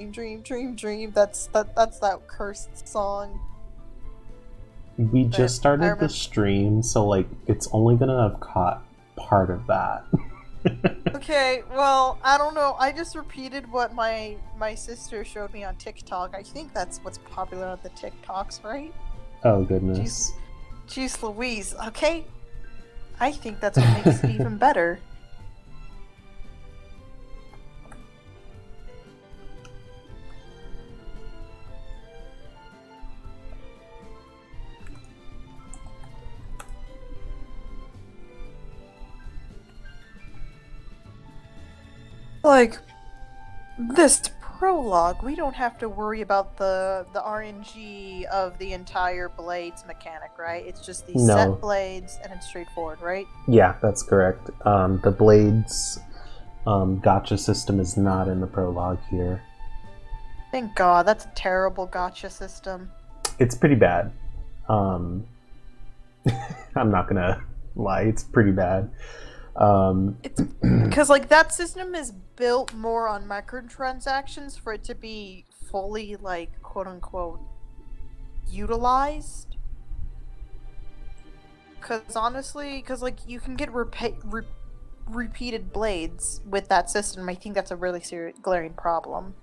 dream, dream, dream. That's that cursed song. We But just I started the remember. stream, so like it's only gonna have caught part of that. Okay, well, I don't know. I just repeated what my sister showed me on TikTok. I think that's what's popular on the TikToks, right? Oh Jeez, goodness. jeez, Louise. Okay, I think that's what makes it even better. Like this prologue, we don't have to worry about the RNG of the entire blades mechanic, right? It's just these set No. blades, and it's straightforward, right? Yeah, that's correct. The Blades gotcha system is not in the prologue here. Thank God, that's a terrible gotcha system. It's pretty bad. Um, I'm not gonna lie, it's pretty bad. It's because like that system is built more on microtransactions for it to be fully like quote unquote utilized. Because honestly, because like you can get repeated blades with that system. I think that's a really serious glaring problem.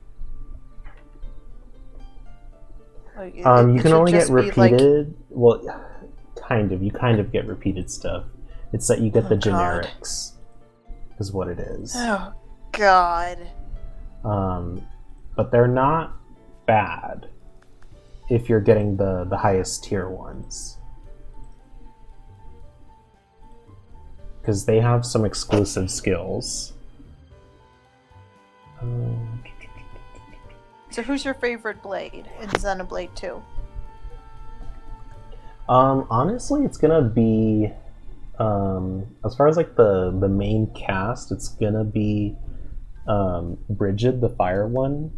Like You it can should only get just be like, repeated. Well, kind of. You kind of get repeated stuff. It's that you get oh the God, generics, is what it is. oh God. Um, but they're not bad if you're getting the highest tier ones, because they have some exclusive skills. So who's your favorite blade in Xenoblade 2? Honestly, it's gonna be as far as like the main cast, it's gonna be Bridget, the fire one.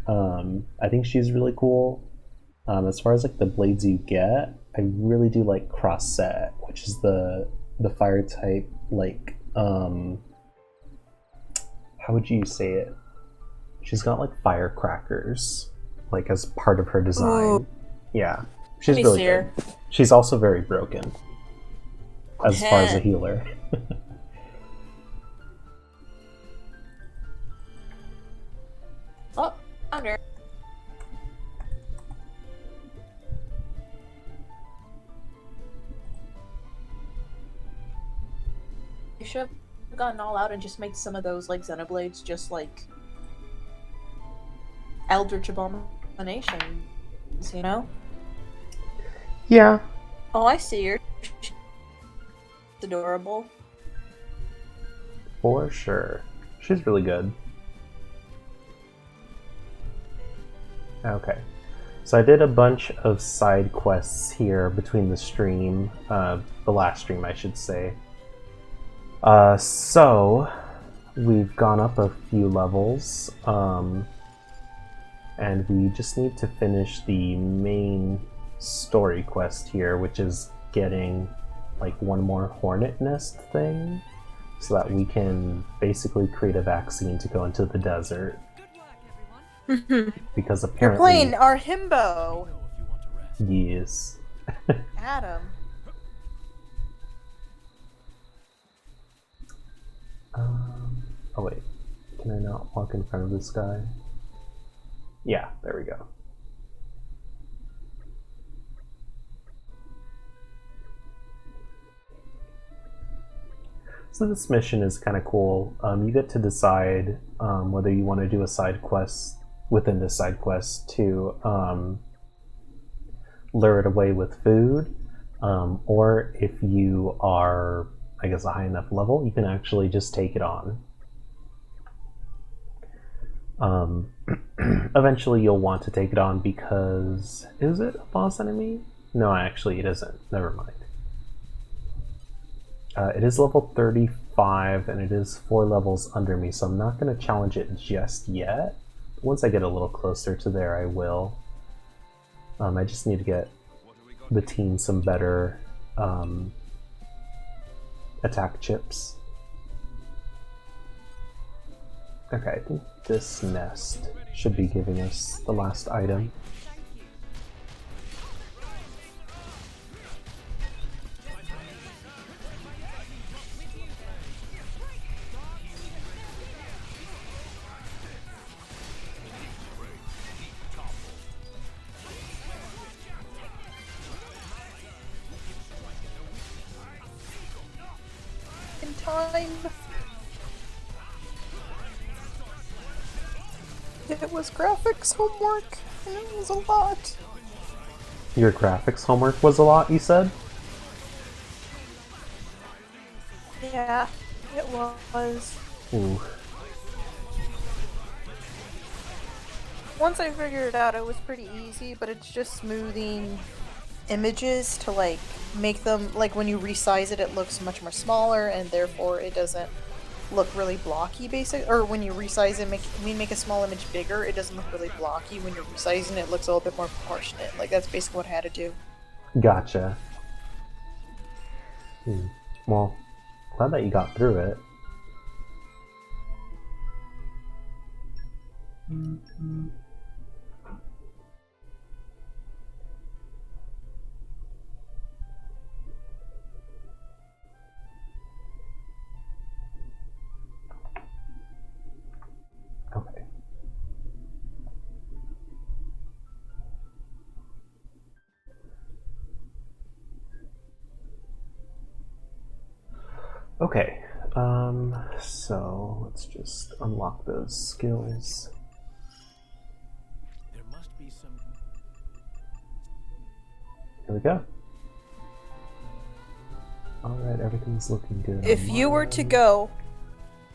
I think she's really cool. As far as like the blades you get, I really do like Crossset, which is the fire type. Like, how would you say it? She's got like firecrackers, like as part of her Ooh, design. Yeah, let she's me really see good. her. She's also very broken as far as a healer. Oh, found her. You should have gotten all out and just made some of those like Xenoblades just like Eldritch Abominations, you know? Yeah, Oh, I see her. She's adorable. for sure. She's really good. Okay. So I did a bunch of side quests here between the stream, the last stream, I should say. So we've gone up a few levels, and we just need to finish the main story quest here, which is getting like one more hornet nest thing, so that we can basically create a vaccine to go into the desert. Because You're playing apparently, our himbo, yes. Adam. Oh wait, can I not walk in front of this guy? Yeah, there we go. So this mission is kind of cool. You get to decide whether you want to do a side quest within this side quest to lure it away with food, or if you are, I guess, a high enough level, you can actually just take it on. Eventually, you'll want to take it on because is it a boss enemy? No, actually, it isn't. Never mind. It is level 35 and it is 4 levels under me, so I'm not going to challenge it just yet. Once I get a little closer to there, I will. I just need to get the team some better attack chips. Okay, I think this nest should be giving us the last item. In time. It was graphics homework, and it was a lot. Your graphics homework was a lot, you said? Yeah, it was. Ooh. Once I figured it out, it was pretty easy, but it's just smoothing images to like make them like when you resize it, it looks much more smaller, and therefore it doesn't look really blocky. Basic, or when you resize it, make a small image bigger, it doesn't look really blocky. When you're resizing it, it looks a little bit more proportionate. Like that's basically what I had to do. Gotcha. Well, glad that you got through it. Okay. Okay, so let's just unlock those skills. There must be some. Here we go. Alright, everything's looking good. If you were to go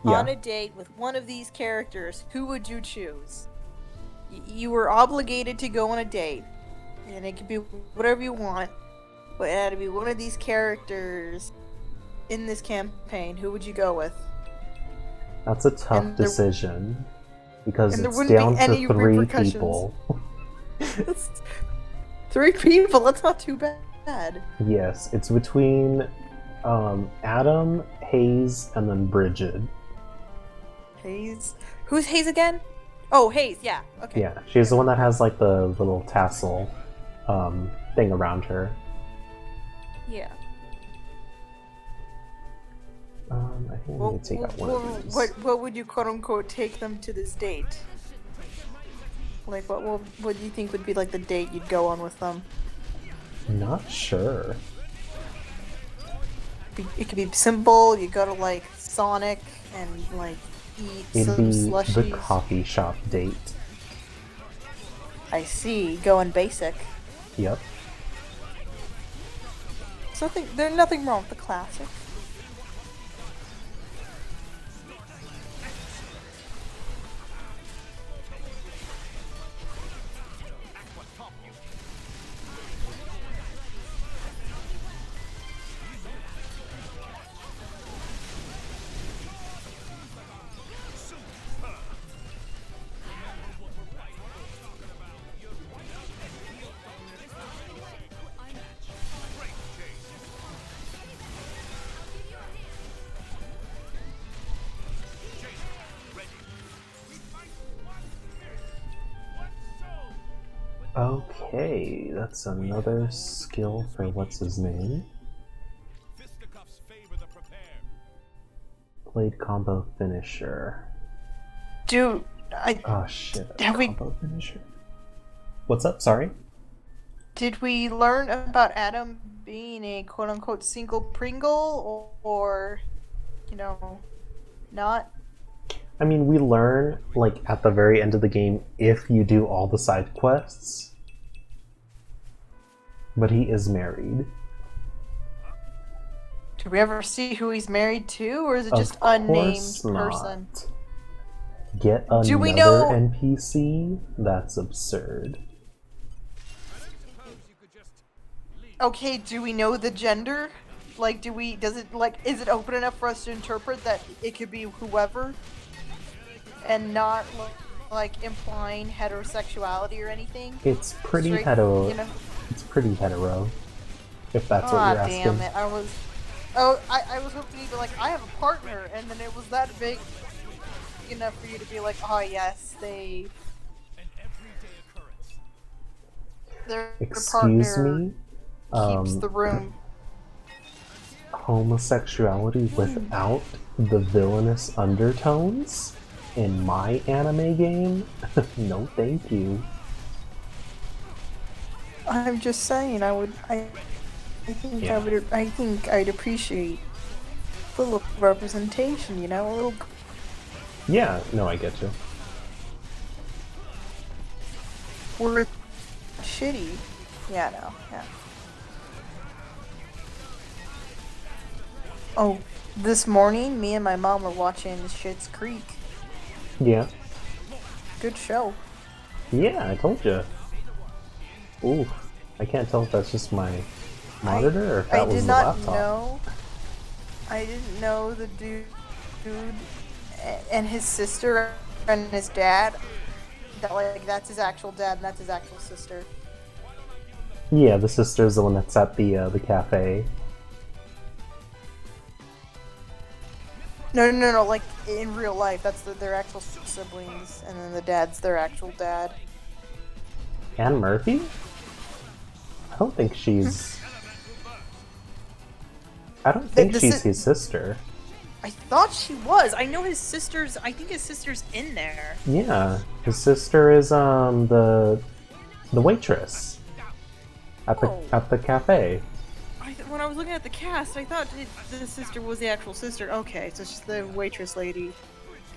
Yeah. on a date with one of these characters, who would you choose? You were obligated to go on a date, and it could be whatever you want, but it had to be one of these characters in this campaign. Who would you go with? That's a tough And there- decision because and there it's wouldn't be down to any 3 repercussions. people. 3 people. That's not too bad. Yes, it's between Adam, Hayes, and then Bridget. Hayes. Who's Hayes again? Oh, Hayes. Yeah. Okay. Yeah, she's the one that has like the little tassel thing around her. Yeah. I think I need to take out one of these. What would you quote unquote take them to this date? Like what do you think would be like the date you'd go on with them? Not sure. It could be simple. You go to like Sonic and like eat It'd some be slushies. the coffee shop date. I see. Going basic. Yep. There's nothing wrong with the classic. Okay, that's another skill for what's his name. Fisticuffs favor the prepared. Blade combo finisher. Dude, Oh shit, a Have we- combo finisher. What's up? Sorry? did we learn about Adam being a quote unquote single Pringle or you know, not? I mean, we learn, like, at the very end of the game if you do all the side quests. But he is married. Do we ever see who he's married to, or is it Of just unnamed course person? not. Get another Do we know- NPC? That's absurd. Okay, do we know the gender? Like, is it open enough for us to interpret that it could be whoever? And not, like, implying heterosexuality or anything? It's pretty Straight, hetero. you know? It's pretty hetero. If that's what Ah, you're asking. damn it. I was hoping you'd be like, I have a partner, and then it was that big. enough for you to be like, oh yes, An everyday occurrence. their Excuse partner me? keeps the room. Homosexuality without the villainous undertones in my anime game? No, thank you. I'm just saying, I think Yeah. I think I'd appreciate a little representation, you know, a little. Yeah, no, I get you. We're shitty. Yeah, no, yeah. Oh, this morning, me and my mom were watching Schitt's Creek. Yeah. Good show. Yeah, I told you. Ooh, I can't tell if that's just my I monitor or if I that did was the not laptop. know. I didn't know the dude and his sister and his dad. That like that's his actual dad and that's his actual sister. Yeah, the sister's the one that's at the cafe. No. Like in real life, that's their actual siblings, and then the dad's their actual dad. Anne Murphy? I don't think she's. I don't think she's his sister. I thought she was. I know his sister's. I think his sister's in there. Yeah, his sister is the waitress at the cafe. When I was looking at the cast, I thought the sister was the actual sister. Okay, so she's the waitress lady.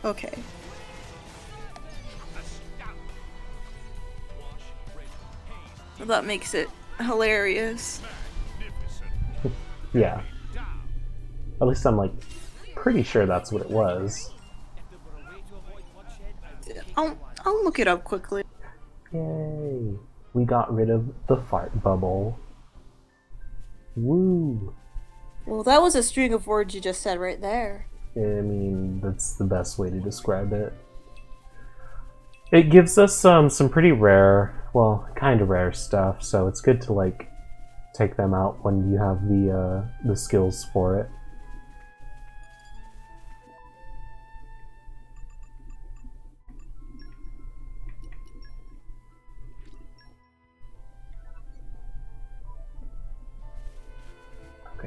Okay. Well, that makes it hilarious. Yeah. At least I'm like pretty sure that's what it was. I'll look it up quickly. Yay! We got rid of the fart bubble. Woo! Well, that was a string of words you just said right there. I mean, that's the best way to describe it. It gives us some pretty rare, well, kind of rare stuff, so it's good to like take them out when you have the skills for it.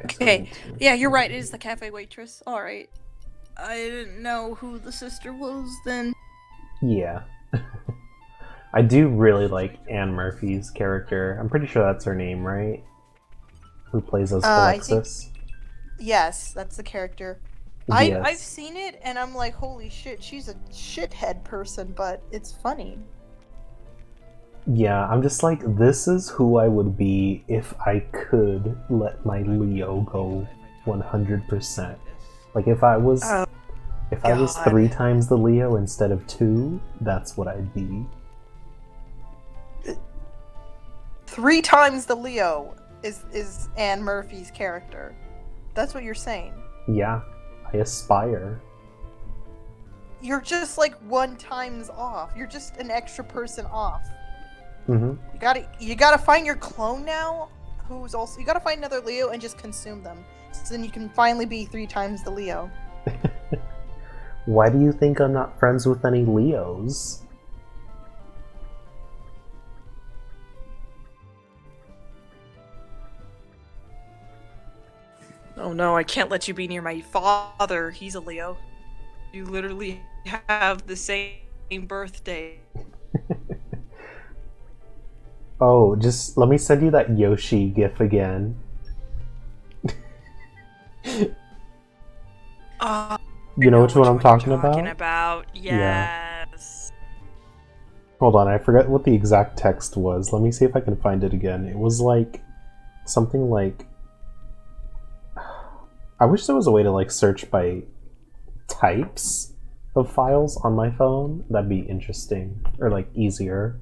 Okay. Yeah, you're right. It is the cafe waitress. All right. I didn't know who the sister was then. Yeah. I do really like Anne Murphy's character. I'm pretty sure that's her name, right? Who plays as Alexis? Yes, that's the character. Yes. I've seen it and I'm like, holy shit, she's a shithead person, but it's funny. Yeah, I'm just like, this is who I would be if I could let my Leo go 100%. Like if I was Oh, I was God. 3 times the Leo instead of 2, that's what I'd be. 3 times the Leo is Anne Murphy's character. That's what you're saying. Yeah, I aspire. You're just like 1 times off. You're just an extra person off. Mm-hmm. You gotta find your clone now, who's also you gotta find another Leo and just consume them. So then you can finally be 3 times the Leo. Why do you think I'm not friends with any Leos? Oh no, I can't let you be near my father. He's a Leo. You literally have the same birthday. Oh, just let me send you that Yoshi gif again. You know which one I'm talking about? Yes. Hold on, I forget what the exact text was. Let me see if I can find it again. It was like something like, I wish there was a way to like search by types of files on my phone. That'd be interesting, or like easier.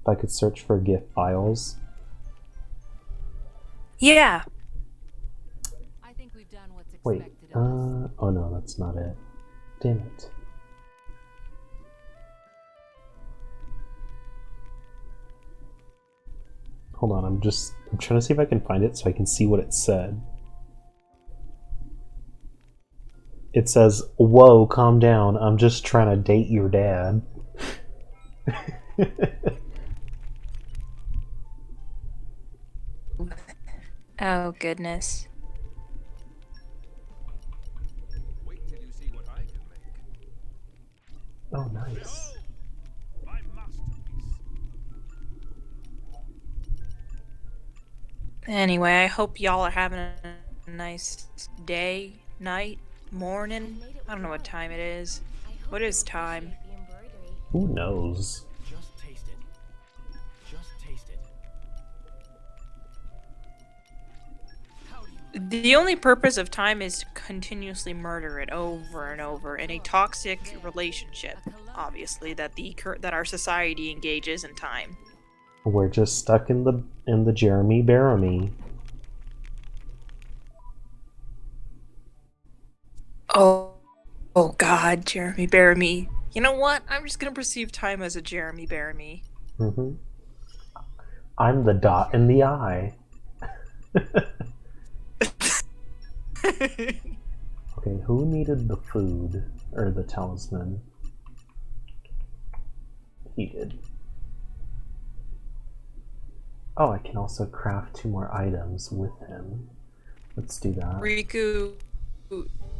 If I could search for GIF files. Yeah. I think we've done what's Wait, expected of us. oh no, that's not it. Damn it. Hold on, I'm trying to see if I can find it so I can see what it said. It says, "Whoa, calm down. I'm just trying to date your dad." Oh goodness. Wait till you see what I can make. Oh, nice. My masterpiece. Anyway, I hope y'all are having a nice day, night, morning. I don't know what time it is. What is time? Who knows? Just taste it. Just taste it. How do you like The only purpose of time is to continuously murder it over and over in a toxic relationship, obviously, that our society engages in time. We're just stuck in the Jeremy Baramy. Oh, oh God, Jeremy Baramy. You know what? I'm just gonna perceive time as a Jeremy Baramy. Mm-hmm. I'm the dot in the eye. Okay, who needed the food or the talisman? He did. Oh, I can also craft 2 more items with him. Let's do that. Riku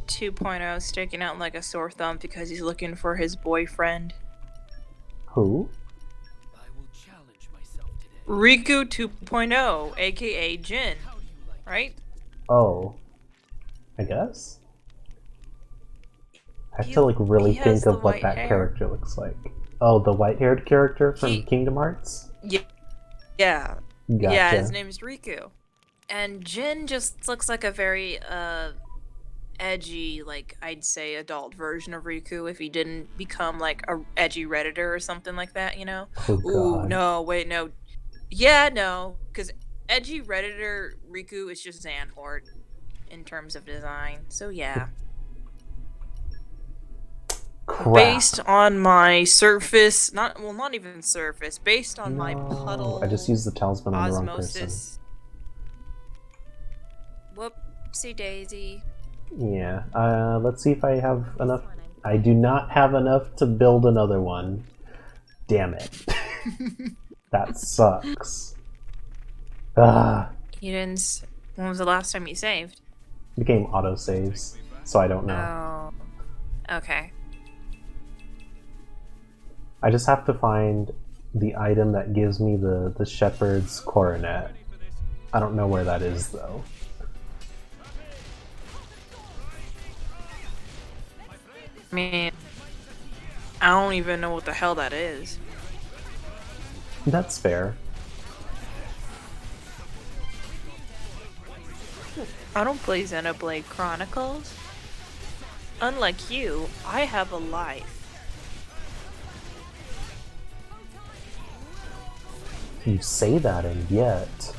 2.0 sticking out like a sore thumb because he's looking for his boyfriend. Who? I will challenge myself today. Riku 2.0, aka Jin, How do you like it? right? Oh, I guess. I have He- to like really he has think of the what white that hair. character looks like. Oh, the white-haired character from He- Kingdom Hearts? Yeah. Yeah, Gotcha. his name is Riku. And Jin just looks like a very edgy, like I'd say adult version of Riku if he didn't become like a edgy redditor or something like that, you know? Oh Ooh, god. no, wait, no. Yeah, no, cuz edgy redditor Riku is just Xanhort in terms of design. So yeah. Crap. Based on my surface, not even surface, based on my No, puddle I just used the talisman on the wrong person. osmosis. Whoopsie daisy. Yeah, let's see if I have enough. I do not have enough to build another one. Damn it. That sucks. Ah, You didn't. When was the last time you saved? the game auto-saves, so I don't know. Oh. Okay. I just have to find the item that gives me the shepherd's coronet. I don't know where that is, though. I mean, I don't even know what the hell that is. That's fair. I don't play Xenoblade Chronicles. Unlike you, I have a life. You say that, and yet...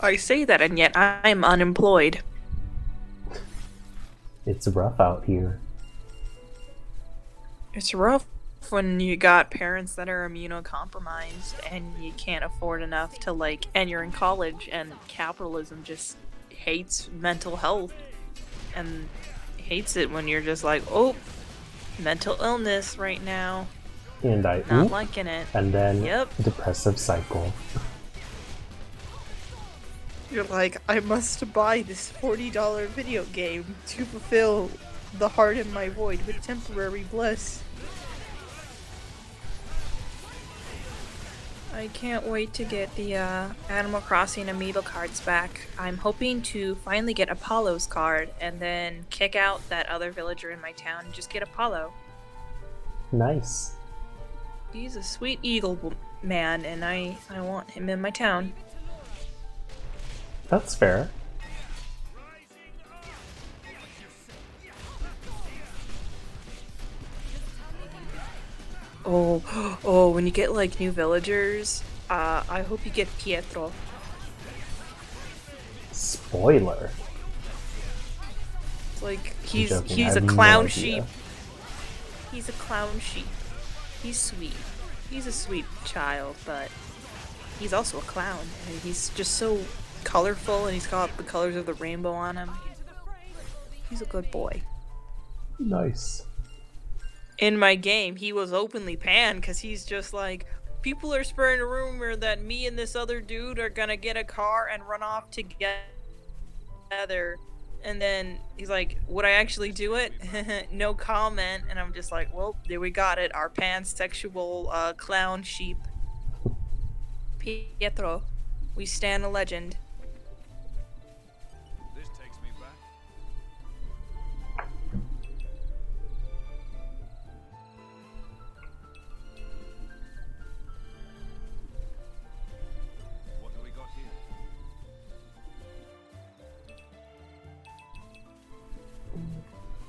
I say that, and yet I'm unemployed. It's rough out here. It's rough when you got parents that are immunocompromised and you can't afford enough to, like, and you're in college and capitalism just hates mental health and hates it when you're just like, oh, mental illness right now. And I Not oop, liking it. and then Yep. depressive cycle. You're like, I must buy this $40 video game to fulfill the heart in my void with temporary bliss. I can't wait to get the Animal Crossing amiibo cards back. I'm hoping to finally get Apollo's card and then kick out that other villager in my town and just get Apollo. Nice. He's a sweet eagle man and I want him in my town. That's fair. Oh, when you get like new villagers, I hope you get Pietro. Spoiler. It's like I'm he's joking, I a have no clown idea. sheep. He's a clown sheep. He's sweet. He's a sweet child, but he's also a clown, and he's just so colorful and he's got the colors of the rainbow on him. He's a good boy. Nice. In my game, he was openly panned because he's just like, people are spreading a rumor that me and this other dude are gonna get a car and run off together. And then he's like, would I actually do it? No comment. And I'm just like, well, there we got it. Our pansexual clown sheep. Pietro. We stand a legend. This takes me back. What do we got here?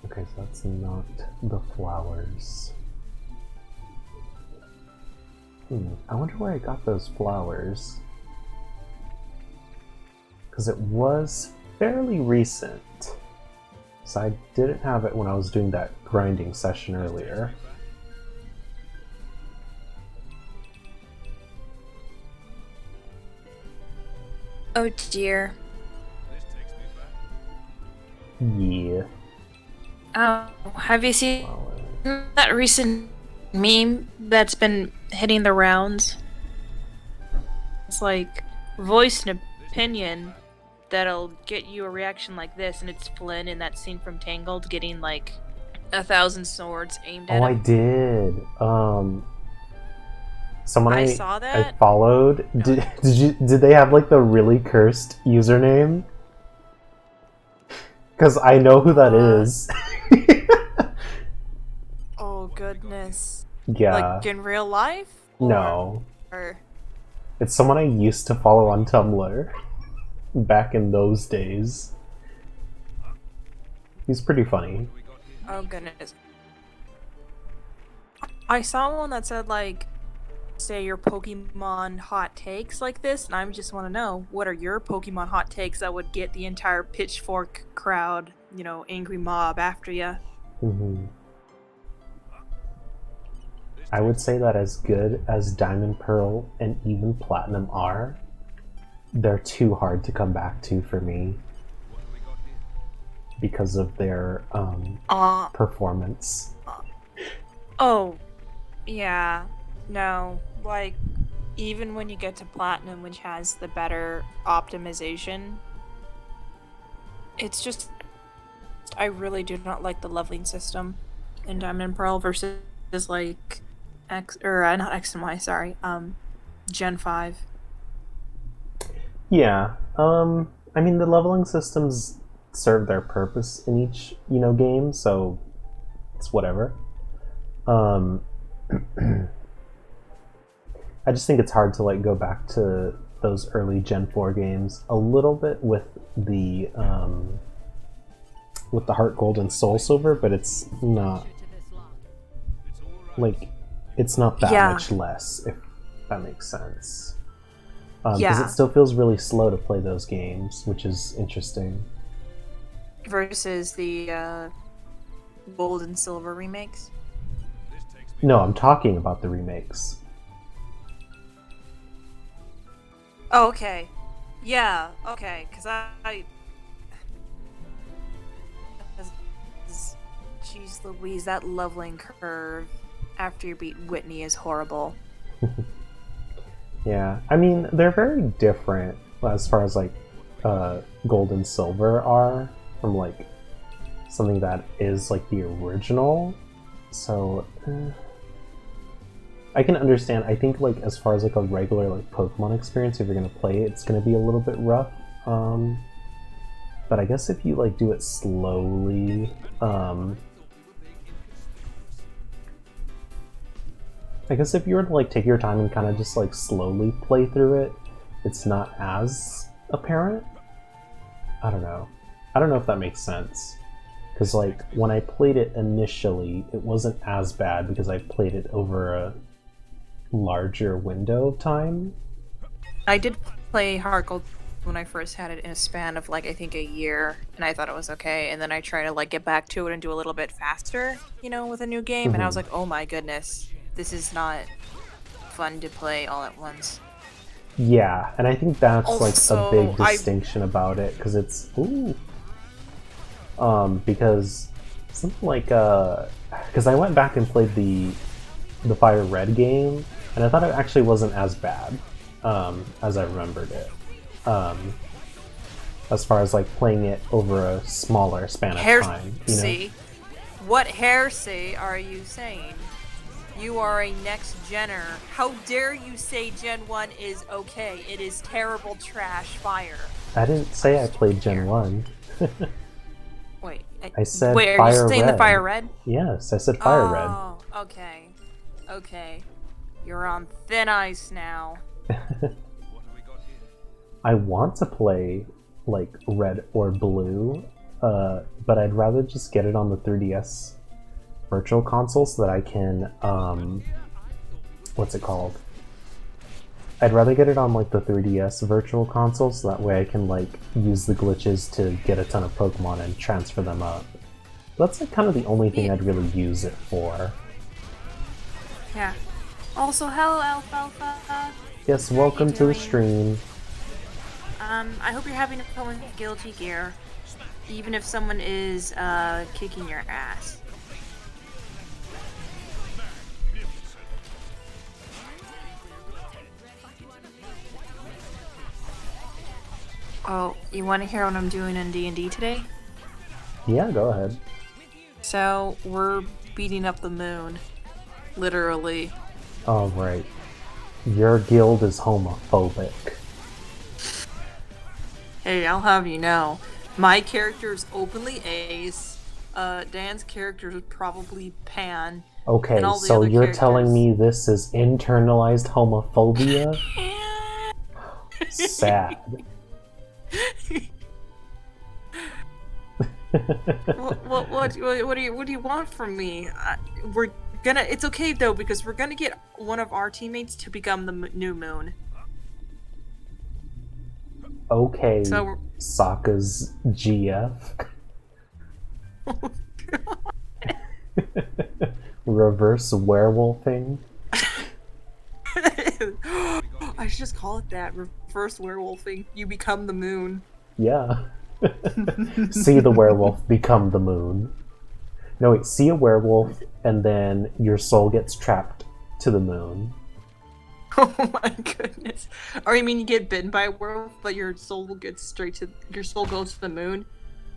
Okay, so that's not the flowers. I wonder where I got those flowers. Because it was fairly recent. So I didn't have it when I was doing that grinding session earlier. Oh dear. This takes me back. Yeah. Have you seen Flowers. that recent meme that's been hitting the rounds? It's like, voice an opinion that'll get you a reaction like this, and it's Flynn in that scene from Tangled getting like 1,000 swords aimed at Oh, him. I did. Someone I I saw that. I followed. Did they have like the really cursed username? Because I know who that is. Oh goodness. Yeah. Like in real life? No. Or... It's someone I used to follow on Tumblr back in those days. He's pretty funny. Oh goodness. I saw one that said like, say your Pokemon hot takes like this, and I just want to know, what are your Pokemon hot takes that would get the entire pitchfork crowd, you know, angry mob after you? hmm I would say that as good as Diamond, Pearl, and even Platinum are, they're too hard to come back to for me because of their performance. Oh, yeah. No, like, even when you get to Platinum, which has the better optimization, it's just... I really do not like the leveling system in Diamond and Pearl versus, like, not X and Y, sorry, Gen 5. Yeah, I mean the leveling systems serve their purpose in each, game, so it's whatever. I just think it's hard to like go back to those early Gen 4 games a little bit with the Heart Gold and Soul Silver, but it's not like it's not that much less, if that makes sense. Because it still feels really slow to play those games, which is interesting. Versus the Gold and Silver remakes? No, I'm talking about the remakes. Oh, okay. Yeah, okay, because I... Jeez Louise, that leveling curve after you beat Whitney is horrible. Yeah, I mean, they're very different as far as like Gold and Silver are from like something that is like the original. So I can understand. I think like as far as like a regular like Pokemon experience, if you're gonna play it, it's gonna be a little bit rough. But I guess if you like do it slowly, I guess if you were to like take your time and kind of just like slowly play through it, it's not as apparent. I don't know if that makes sense. Because like when I played it initially, it wasn't as bad because I played it over a larger window of time. I did play Heart Gold when I first had it in a span of like I think a year, and I thought it was okay, and then I tried to like get back to it and do a little bit faster, with a new game, and I was like, oh my goodness, this is not fun to play all at once. Yeah, and I think that's like a Also, big distinction about it because it's because something like because I went back and played the Fire Red game, and I thought it actually wasn't as bad as I remembered it. Um, as far as like playing it over a smaller span of time, you know. Heresy? What heresy are you saying? You are a next genner. How dare you say Gen 1 is okay? It is terrible trash fire. I didn't say I played Gen 1. Wait, I said wait, are you Fire saying the Red. Fire Red? Yes, I said Fire Red. Oh, okay. Okay. You're on thin ice now. What have we got here? I want to play like Red or Blue, but I'd rather just get it on the 3DS Virtual Console so that I can what's it called? I'd rather get it on like the 3DS Virtual Console so that way I can like use the glitches to get a ton of Pokemon and transfer them up. That's like kind of the only thing I'd really use it for. Yeah. Also, hello, Alfalfa. Yes, welcome to the doing? stream. I hope you're having fun with Guilty Gear, even if someone is kicking your ass. Oh, you want to hear what I'm doing in D&D today? Yeah, go ahead. So, we're beating up the moon. Literally. All right. Your guild is homophobic. Hey, I'll have you know, my character is openly ace. Dan's character is probably pan. Okay, and all the so other you're telling characters- me this is internalized homophobia? Sad. What do you want from me? It's okay though because we're gonna get one of our teammates to become the new moon. Okay, So- Sokka's GF. Reverse werewolfing. I should just call it that. Reverse werewolfing. You become the moon. Yeah. See the werewolf become the moon. No, wait, see a werewolf and then your soul gets trapped to the moon. Oh my goodness. Or you mean you get bitten by a werewolf, but your soul goes to the moon?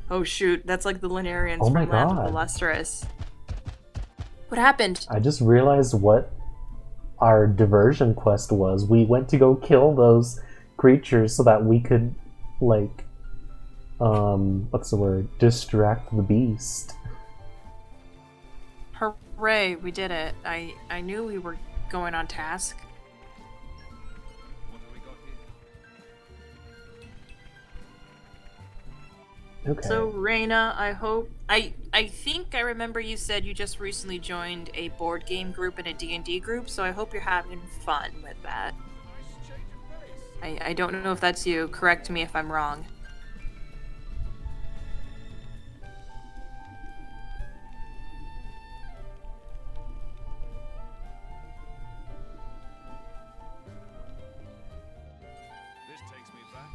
Oh shoot, that's like the Linnarians Oh my from Land of God. the Lustrous. What happened? I just realized what our diversion quest was. We went to go kill those creatures so that we could, like, what's the word? Distract the beast. Hooray, we did it. I knew we were going on task. What have we got here? Okay. So Reina, I hope I think I remember you said you just recently joined a board game group and a D&D group, so I hope you're having fun with that. I don't know if that's you. Correct me if I'm wrong. This takes me back.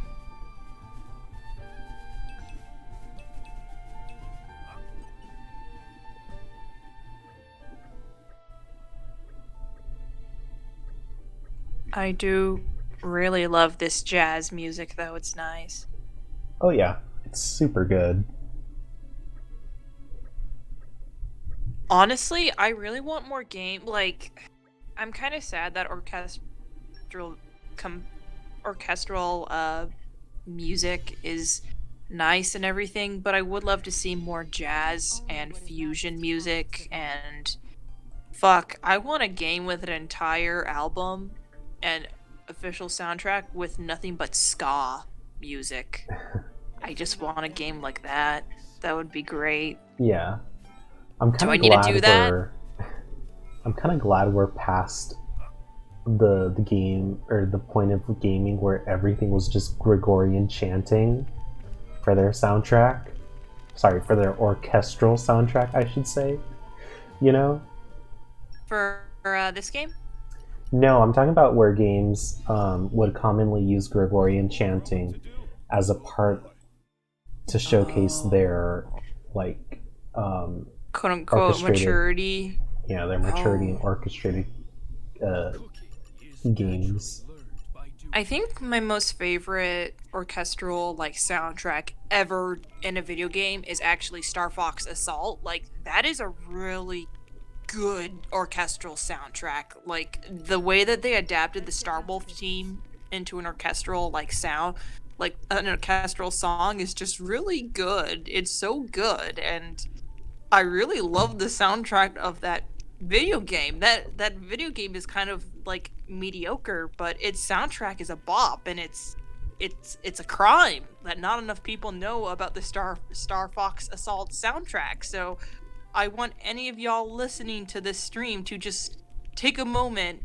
I do really love this jazz music though. It's nice. Oh yeah, it's super good. Honestly, I really want more game. I'm kind of sad that orchestral music is nice and everything, but I would love to see more jazz and fusion music. And fuck, I want a game with an entire album and official soundtrack with nothing but ska music. I just want a game like that. That would be great. Yeah. I'm Do kind I of need to glad do that? I'm kind of glad we're past the game or the point of gaming where everything was just Gregorian chanting for their soundtrack. Sorry, for their orchestral soundtrack, I should say. You know? For this game? No, I'm talking about where games would commonly use Gregorian chanting as a part to showcase their like um, Quote unquote orchestrated, maturity. yeah, their maturity in Oh. orchestrated uh, games. I think my most favorite orchestral like soundtrack ever in a video game is actually Star Fox Assault. Like that is a really good orchestral soundtrack. Like the way that they adapted the Star Wolf team into an orchestral like sound, like an orchestral song is just really good. It's so good and I really love the soundtrack of that video game. That video game is kind of like mediocre, but its soundtrack is a bop, and it's a crime that not enough people know about the Star Fox Assault soundtrack. So I want any of y'all listening to this stream to just take a moment,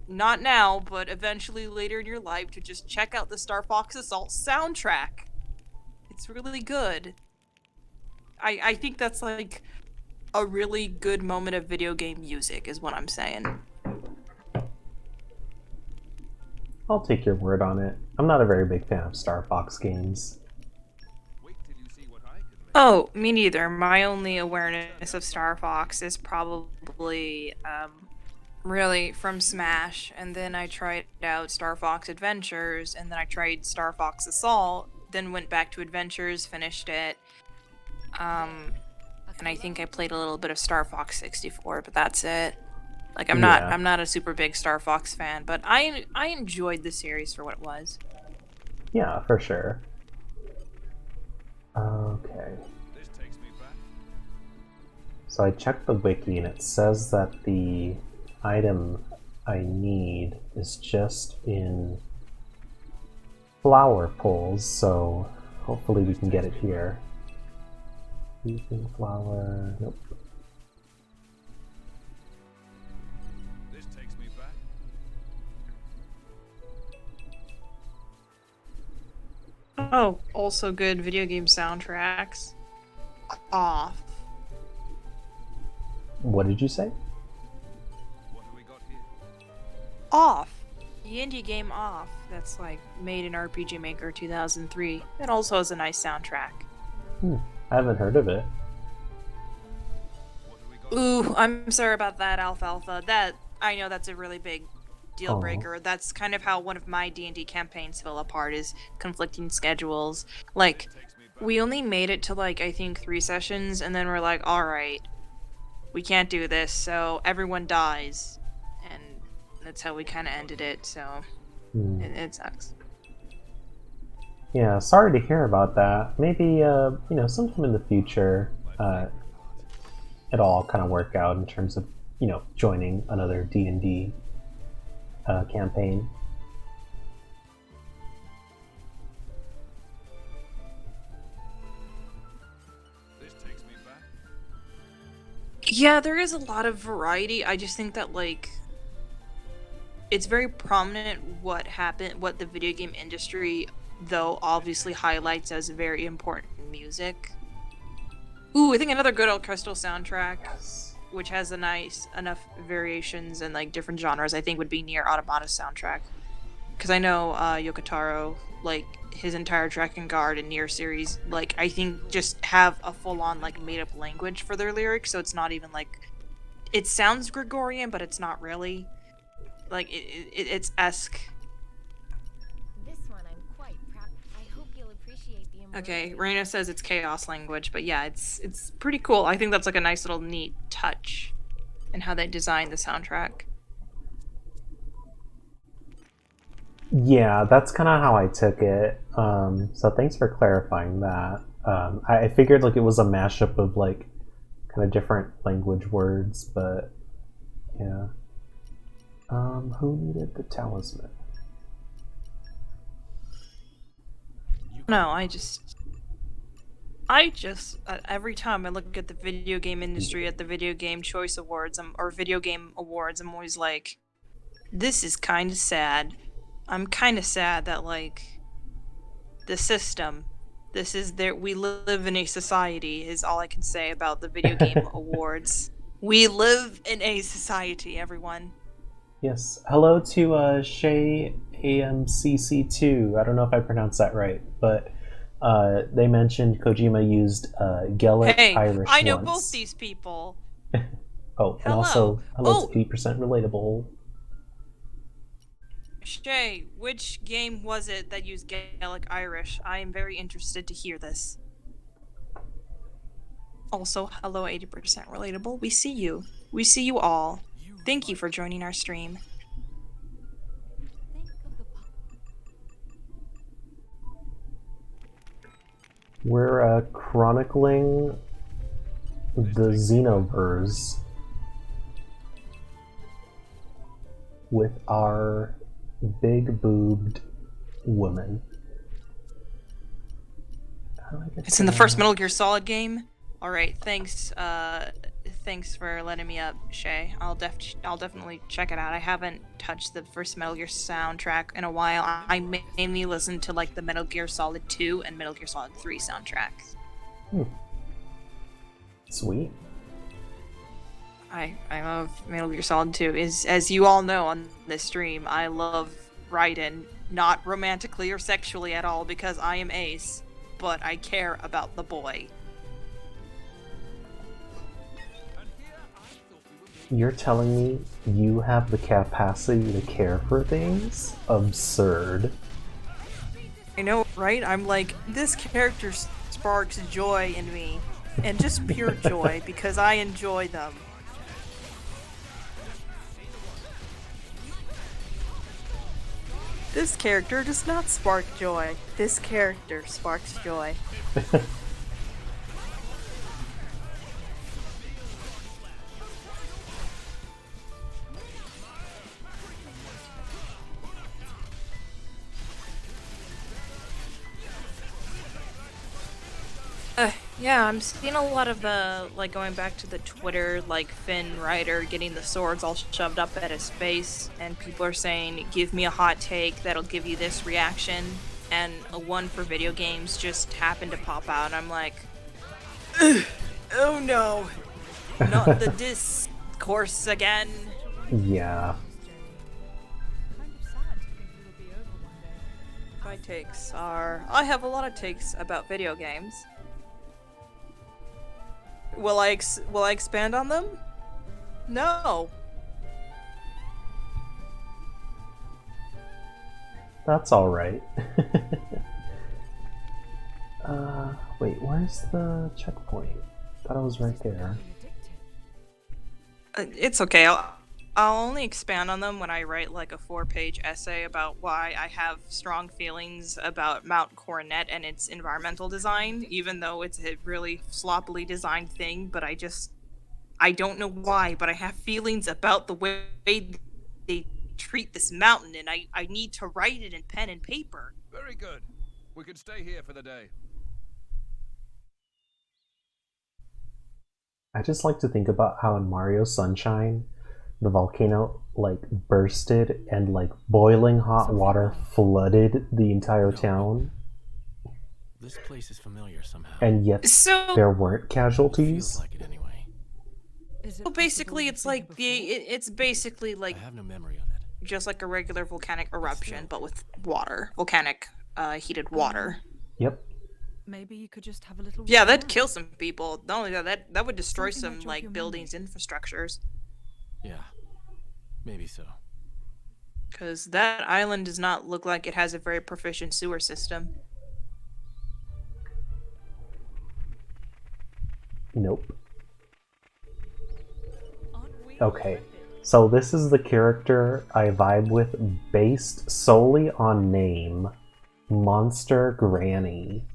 not now, but eventually later in your life, to just check out the Star Fox Assault soundtrack. It's really good. I think that's like a really good moment of video game music is what I'm saying. I'll take your word on it. I'm not a very big fan of Star Fox games. Wait till you see what I can make. Oh, me neither. My only awareness of Star Fox is probably really from Smash, and then I tried out Star Fox Adventures, and then I tried Star Fox Assault, then went back to Adventures, finished it. And I think I played a little bit of Star Fox 64, but that's it. Like Yeah, I'm not a super big Star Fox fan, but I enjoyed the series for what it was. yeah, for sure. Okay. This takes me back. So I checked the wiki and it says that the item I need is just in flower poles, so hopefully we can get it here. Leafing flower. Nope. This takes me back. Oh, also good video game soundtracks. Off. What did you say? What have we got here? Off. The indie game Off. That's like made in RPG Maker 2003. It also has a nice soundtrack. I haven't heard of it. What have we got? Ooh, I'm sorry about that, Alfalfa. That I know that's a really big deal Oh. breaker. That's kind of how one of my D&D campaigns fell apart is conflicting schedules. Like Takes me back. we only made it to like I think 3 sessions and then we're like, "All right. We can't do this." So everyone dies. And that's how we kind of ended it. So Hmm. it sucks. Yeah, sorry to hear about that. Maybe sometime in the future, it'll all kind of work out in terms of joining another D&D campaign. This takes me back. Yeah, there is a lot of variety. I just think that like it's very prominent what the video game industry though obviously highlights as very important music. Ooh, I think another good orchestral soundtrack which has a nice enough variations and like different genres I think would be Near Automata's soundtrack. Because I know Yokotaro, like his entire Dragon Guard and Nier series, like I think just have a full-on like made-up language for their lyrics, so it's not even like it sounds Gregorian, but it's not really. Like it's esque. This one I'm quite proud. I hope you'll appreciate the Okay, embroidery. Reina says it's chaos language, but yeah, it's pretty cool. I think that's like a nice little neat touch in how they designed the soundtrack. Yeah, that's kind of how I took it. So thanks for clarifying that. I figured like it was a mashup of like kind of different language words, but yeah. Who needed the talisman? No, I just every time I look at the video game industry at the video game choice awards or video game awards, I'm always like, this is kind of sad. I'm kind of sad that like the system, this is there. We live in a society is all I can say about the video game awards. We live in a society, everyone. Yes. Hello to Shay AMCC2. I don't know if I pronounced that right, but they mentioned Kojima used Gaelic Hey, Irish I know both once. these people. Oh, and Hello. also hello to Oh, 80% relatable. Shay, which game was it that used Gaelic Irish? I am very interested to hear this. Also, hello 80% relatable. We see you. We see you all. Thank you for joining our stream. Think of the We're chronicling the Xenoverse with our big boobed woman. How do I get It's to in the first that? Metal Gear Solid game. All right, thanks. Thanks for letting me up, Shay. I'll definitely check it out. I haven't touched the first Metal Gear soundtrack in a while. I mainly listen to like the Metal Gear Solid 2 and Metal Gear Solid 3 soundtracks. Sweet. I love Metal Gear Solid 2. Is as you all know on this stream, I love Raiden, not romantically or sexually at all because I am Ace, but I care about the boy. You're telling me you have the capacity to care for things? Absurd. I know, right? I'm like, this character sparks joy in me. And just pure joy, because I enjoy them. This character does not spark joy. This character sparks joy. Yeah, I'm seeing a lot of like going back to the Twitter, like Finn Rider getting the swords all shoved up at his face, and people are saying, "Give me a hot take that'll give you this reaction," and a one for video games just happened to pop out, and I'm like, "Ugh, oh no, not the discourse again." Yeah. My takes are, I have a lot of takes about video games. Will I expand on them? No. That's alright. Wait, where's the checkpoint? Thought it was right there. It's okay. I'll only expand on them when I write like a 4-page essay about why I have strong feelings about Mount Coronet and its environmental design, even though it's a really sloppily designed thing, but I don't know why, but I have feelings about the way they treat this mountain, and I need to write it in pen and paper. Very good. We can stay here for the day. I just like to think about how in Mario Sunshine, the volcano like bursted and like boiling hot water flooded the entire town, This place is familiar somehow. and yet So, there weren't Feels casualties. like it anyway. basically, it's like it's basically like I have no memory of it. just like a regular volcanic eruption, but with water, volcanic heated water. Yep. Maybe you could just have a little. Yeah, walk that'd around. kill some people. Not only that would destroy Something might some jog like your buildings, infrastructures. Yeah. Maybe so. Because that island does not look like it has a very proficient sewer system. Nope. Aren't we Okay. terrific? So this is the character I vibe with based solely on name. Monster Granny.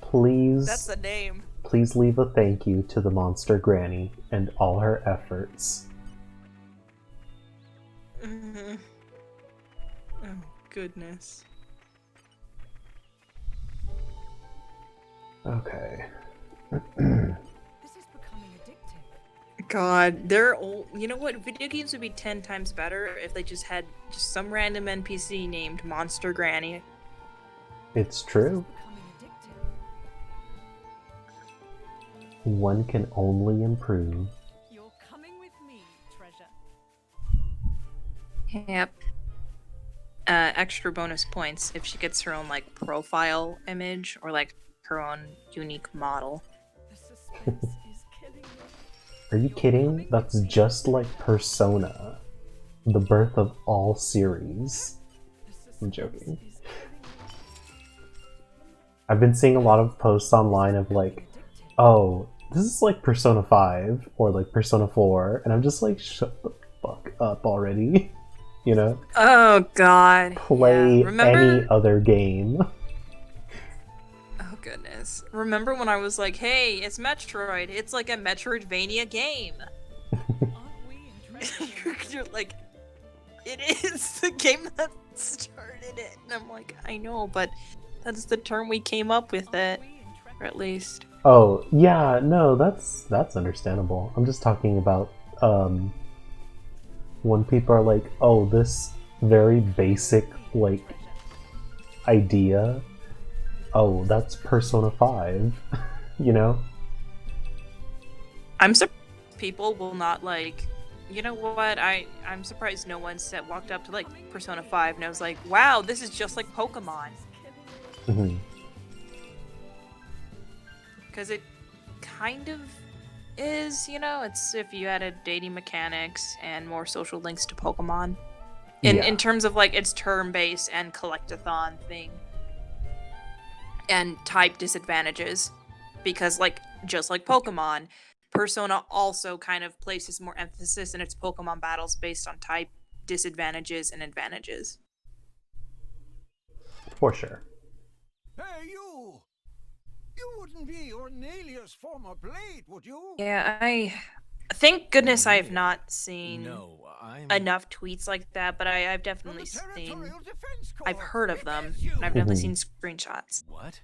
Please, That's the name. please leave a thank you to the Monster Granny and all her efforts. Oh, goodness. Okay. This is becoming addictive. God, they're old. You know what? Video games would be 10 times better if they just had just some random NPC named Monster Granny. It's true. Becoming addictive. One can only improve. You're coming with me, treasure. Yep. Extra bonus points if she gets her own like profile image or like her own unique model. The suspense is killing me. Are you kidding? That's just like Persona, the birth of all series. I'm joking. I've been seeing a lot of posts online of like, oh, this is like Persona 5 or like Persona 4, and I'm just like, shut the fuck up already. You know? Oh god. Play Yeah. Remember? any other game. Oh goodness. Remember when I was like, hey, it's Metroid. It's like a Metroidvania game. Aren't we in treasure? You're like, it is the game that started it. And I'm like, I know, but that's the term we came up with it. Or at least. Oh, yeah, no, that's understandable. I'm just talking about when people are like, oh, this very basic like idea, oh, that's Persona 5. You know? I'm surprised people will not like, you know what, I'm surprised no one walked up to like Persona 5 and I was like, wow, this is just like Pokemon. Mhm. Because it kind of is, you know, it's if you added dating mechanics and more social links to Pokemon. Yeah. In terms of like its turn-based and collectathon thing. And type disadvantages. Because like, just like Pokemon, Persona also kind of places more emphasis in its Pokemon battles based on type disadvantages and advantages. For sure. Hey, you! You wouldn't be Ornelia's former blade, would you? Yeah, thank goodness I have not seen No, I'm. enough tweets like that, but I've From definitely the seen, Territorial Defense Corps. I've heard of them, It is you. and I've definitely Mhm. seen screenshots. What?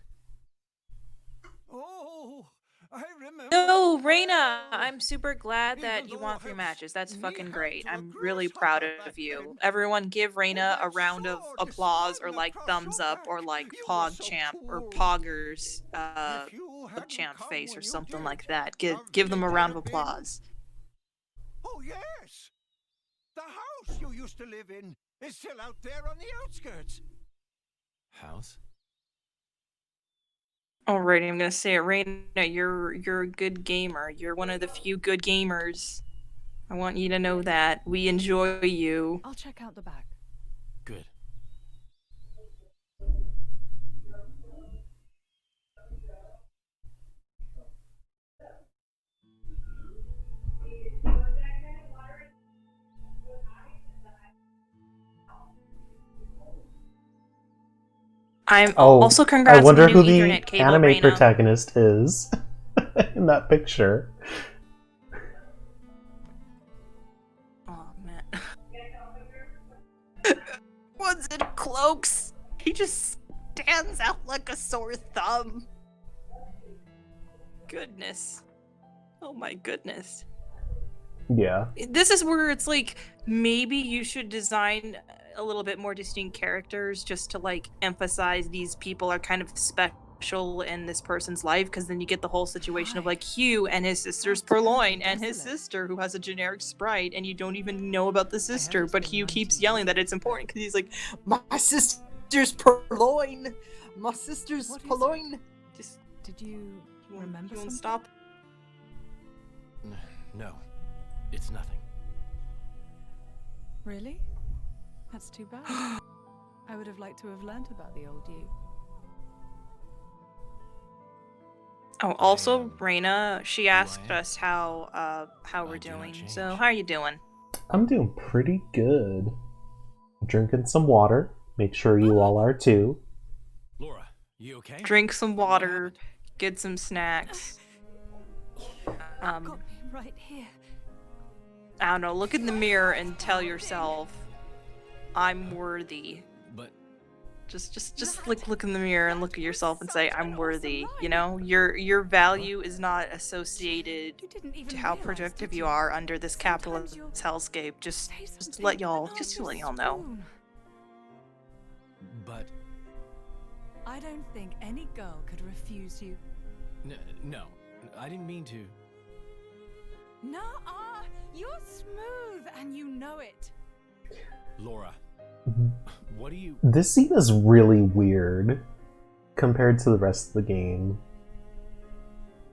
Oh, I remember. No, Reina, well. I'm super glad that Even you though won 3 I've matches. That's fucking knee-high great. to a I'm really grasshopper proud back of you. then. Everyone give Reina With a that round of sword applause or displaying like across thumbs your up or back, like you were so PogChamp or cool. Poggers If you hadn't PogChamp come face or when you something did, like that. now Give them a did round that of have been- applause. Oh yes, the house you used to live in is still out there on the outskirts. House? Alrighty, I'm gonna say it, Reina. You're a good gamer. You're one of the few good gamers. I want you to know that we enjoy you. I'll check out the back. Good. I'm Oh, also I congrats on wonder the new who the Ethernet cable, anime Reina. protagonist is in that picture. Oh man. One's in cloaks. He just stands out like a sore thumb. Goodness. Oh my goodness. Yeah. This is where it's like maybe you should design a little bit more distinct characters just to like emphasize these people are kind of special in this person's life, because then you get the whole situation of like Hugh and his sister's That's Purloin terribly and his desolate. sister who has a generic sprite and you don't even know about the sister, it's but been Hugh 90 keeps yelling that years. it's important because he's like, my sister's Purloin, my sister's What is it? Purloin. Just Did you remember you won't something? stop. No, it's nothing. Really? That's too bad. I would have liked to have learnt about the old you. Oh, also, am Reina, she I asked am. us how we're I do not doing. change. So, how are you doing? I'm doing pretty good. Drinking some water. Make sure you all are too. Laura, you okay? Drink some What water, happened? get some snacks. Got me right here. I don't know, look in the mirror and tell yourself, I'm worthy. But Just like look in the mirror and look at yourself and say, I'm worthy. You know, your value is not associated You didn't even to how realize, productive did you you? are under this Sometimes capitalist you'll hellscape. Just Say to something let and y'all I'll just to let y'all know. swoon. but I don't think any girl could refuse you. no. I didn't mean to. Nuh-uh. You're smooth, and you know it. Laura, what do you... This scene is really weird compared to the rest of the game.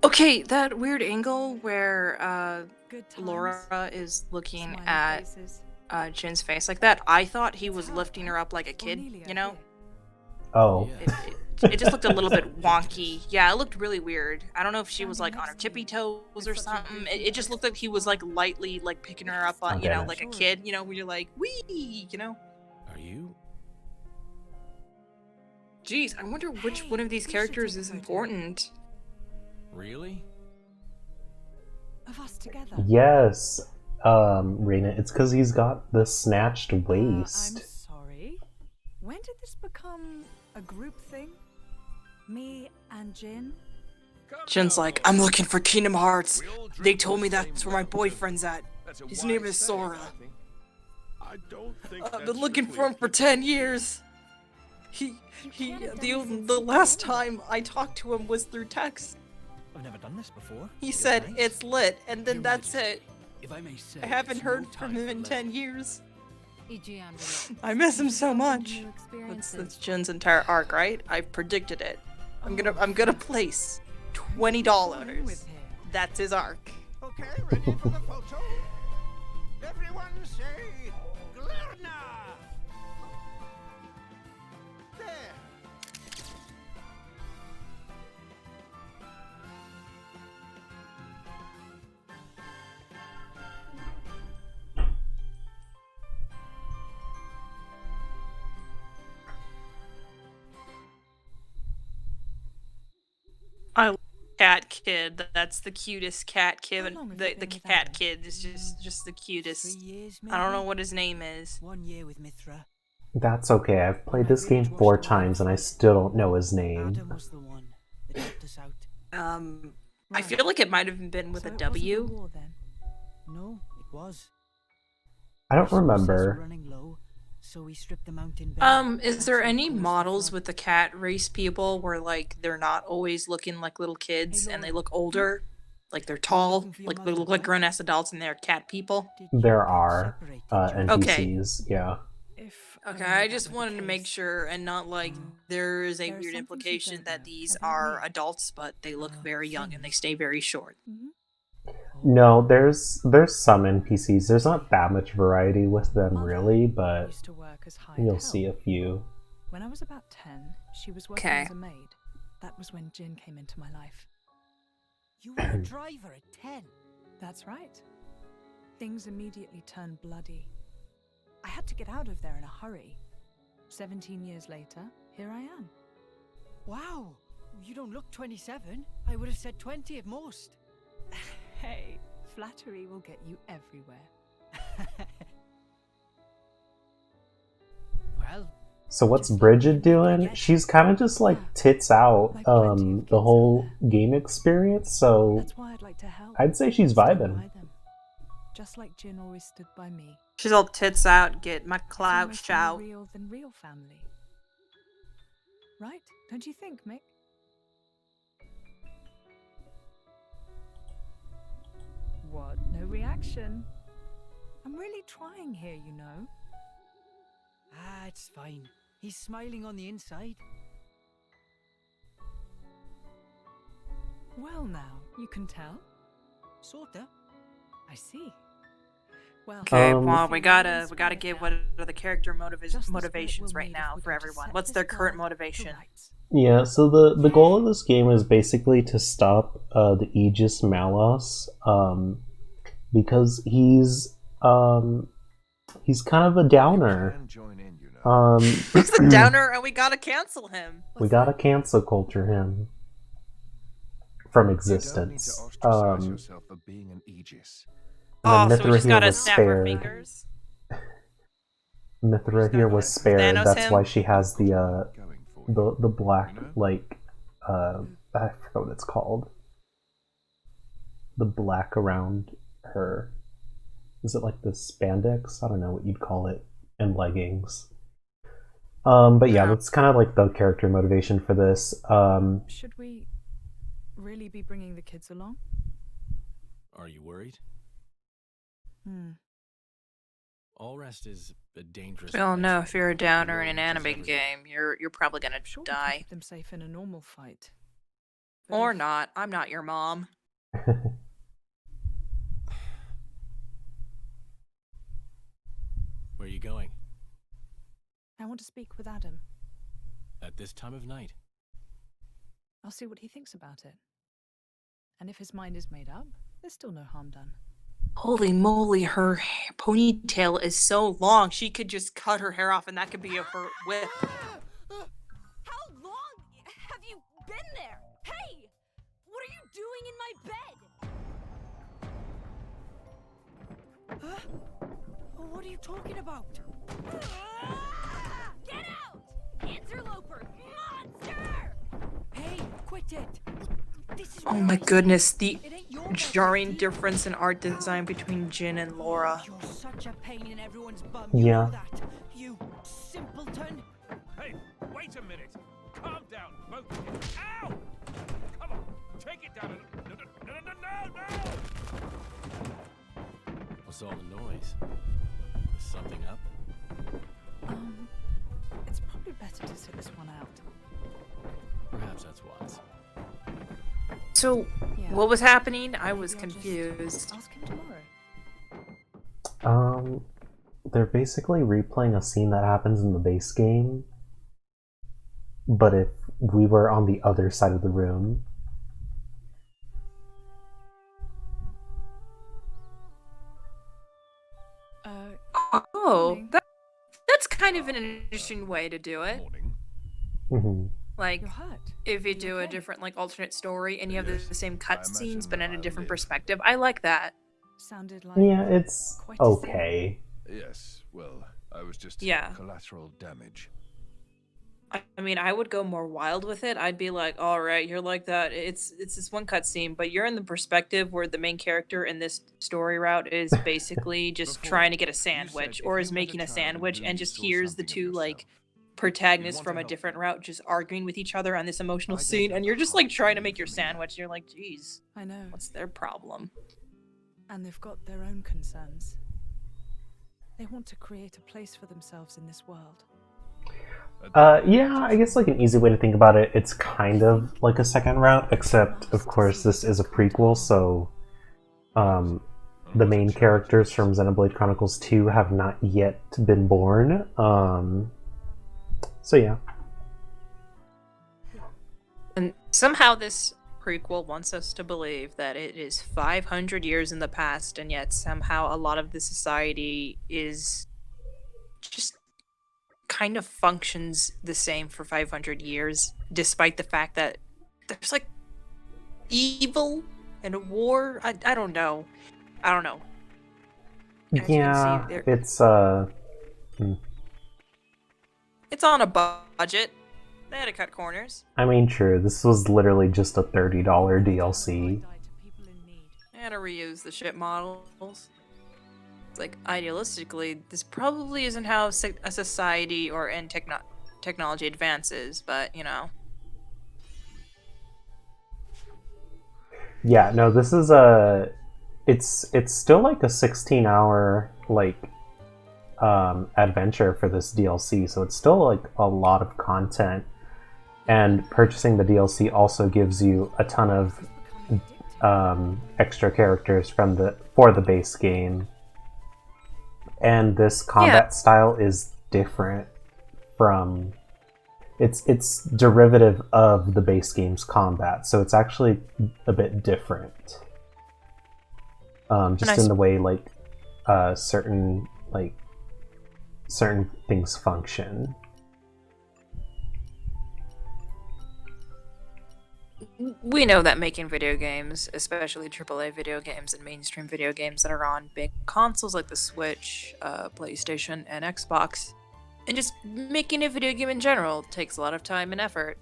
Okay, that weird angle where Good times. Laura is looking Smiley at faces. Jin's face like that, I thought he was It's lifting her, her up like a kid, Cornelia you know? here. Oh. Yeah. It just looked a little bit wonky. Yeah, it looked really weird. I don't know if she was like on her tippy toes or something. It just looked like he was like lightly like picking her up on, you know, like a kid, you know, where you're like, wee, you know? Are you... Jeez, I wonder which one of these characters is important. Really? Of us together. Yes, Reina, it's because he's got the snatched I'm waist. sorry. When did this become a group thing? Me and Jin? Jin's like, I'm looking for Kingdom Hearts. They told me that's where my boyfriend's at. His name is Sora. I've been looking for him for 10 years. The last time I talked to him was through text. I've never done this before. He said, it's lit, and then that's it. If I may say, I haven't it's heard no from time him in for 10 years. E.g. I miss him so much. New That's experiences. Jin's entire arc, right? I've predicted it. I'm gonna place $20. That's his arc. Okay, ready for the photo? Everyone say Glurna! There. I love Cat Kid. That's the cutest cat How kid. long have The you been with cat Adam? kid is just the 3 cutest. years, maybe? I don't know what his name is. 1 year with Mithra. That's okay, I've played this game 4 times and I still don't know his name. Adam was the one that helped us out. I feel like it might have been with So a it wasn't the W. war then? No, it was. I don't Resources were remember. running low, so we stripped the mountain bare. Is there That's what any caused the models flood. with the cat race people where like they're not always looking like little kids Hey, and they Laura. look older? Like they're tall, looking for your like they mother, look like huh? grown ass adults and they're cat people. Did you There get are separated during- NPCs, yeah. If Okay, only I that just were the wanted to make case. sure and not like there is a There are weird some things you implication don't that know these about are me. adults, but they look very young and they stay very short. No, there's some NPCs. There's not that much variety with them Mother really, but used to work as hired you'll help. see a few. When I was about 10, she was working Okay. as a maid. That was when Jin came into my life. You were a driver at 10. That's right. Things immediately turned bloody. I had to get out of there in a hurry. 17 years later, here I am. Wow, you don't look 27. I would have said 20 at most. Hey, flattery will get you everywhere. Well, So what's Just like Bridget me, I doing? guess. She's kind of just like tits out Like plenty of kids the out whole there. game experience, so That's why I'd like to help. I'd say she's Stand vibing. by them. Just like Jin always stood by me. She's all tits out, get my It's clout almost more shout. real than real family. Right? Don't you think, Mick? What? No reaction? I'm really trying here, you know. it's fine. He's smiling on the inside. Well now, you can tell. Sorta. I see. Well, Okay, Um, well if we you gotta really we gotta spell it give out, what are the character just the spirit motivations will right lead now if for we're going to everyone. set What's this their current world to motivation? rights. Yeah, so the goal of this game is basically to stop the Aegis Malos, because he's kind of a downer. Can join in, you know. He's the downer and we gotta cancel him. We gotta cancel culture him from You don't need to existence. ostracize yourself for being an Aegis. And Oh, then so we Mithra just here gotta was snap our spared. fingers? Mithra here was spared. Thanos That's him? why she has the Going for you. the black You know? like I forgot what it's called. The black around her. Is it like the spandex? I don't know what you'd call it. And leggings. But yeah, Yeah. that's kind of like the character motivation for this. Should we really be bringing the kids along? Are you worried? Hmm. All rest is a dangerous We all place know right if you're a now. downer in War an reaches anime everywhere. game, you're probably gonna I'm sure we can die. keep them safe in a normal fight. But Or if not. I'm not your mom. Where are you going? I want to speak with Adam, At this time of night? I'll see what he thinks about it. And if his mind is made up, there's still no harm done. Holy moly, her ponytail is so long. She could just cut her hair off and that could be her whip. How long have you been there? Hey! What are you doing in my bed? Huh? What are you talking about? Get out! Interloper! Monster! Hey, quit it! This is Oh where my I goodness, sleep. the It ain't your bed, jarring Lefty. difference in art design between Jin and Laura. You're such a pain in everyone's bum. Yeah. You know that, you simpleton. Hey, wait a minute. Calm down, both of you. Ow! Come on, take it down. No! What's all the noise? Is something up? It's probably better to sit this one out. Perhaps that's wise. So, Yeah. what was happening? I was Maybe I'll just confused. Ask him tomorrow. They're basically replaying a scene that happens in the base game, but if we were on the other side of the room. Oh, Morning. that's kind of an interesting way to do it. Morning. Mhm. Like, You're hurt. if you You do a okay? different, like, alternate story and you have Yes, the same I cutscenes imagine but in a I'll different live. perspective, I like that. Sounded like Yeah, it's quite a scene. okay. Yes, well, I was just Yeah. collateral damage. I mean, I would go more wild with it. I'd be like, all right, you're like that. It's this one cutscene, but you're in the perspective where the main character in this story route is basically just Before, trying to get a you said sandwich if or you is met a making a child in sandwich whom and you just saw hears the something of two like yourself, protagonists want from to a help different them. route just arguing with each other on this emotional I don't scene have and the you're just like heart to trying to leave make your them here. sandwich. You're like, geez, I know. what's their problem? And they've got their own concerns. They want to create a place for themselves in this world. Yeah, I guess like an easy way to think about it, it's kind of like a second route, except of course this is a prequel, so the main characters from Xenoblade Chronicles 2 have not yet been born. So yeah. And somehow this prequel wants us to believe that it is 500 years in the past, and yet somehow a lot of the society is just kind of functions the same for 500 years, despite the fact that there's like evil and a war. I don't know. I don't know. As you can see, Yeah, there it's on a budget. They had to cut corners. I mean, true, this was literally just a $30 DLC. They had to reuse the ship models. It's like, idealistically, this probably isn't how a society or technology advances, but, you know. Yeah, no, this is it's still like a 16-hour like adventure for this DLC, so it's still like a lot of content. And purchasing the DLC also gives you a ton of extra characters for the base game. And this combat style is different from it's derivative of the base game's combat, so it's actually a bit different. Just in the way like certain things function. We know that making video games, especially AAA video games and mainstream video games that are on big consoles like the Switch, PlayStation, and Xbox, and just making a video game in general takes a lot of time and effort.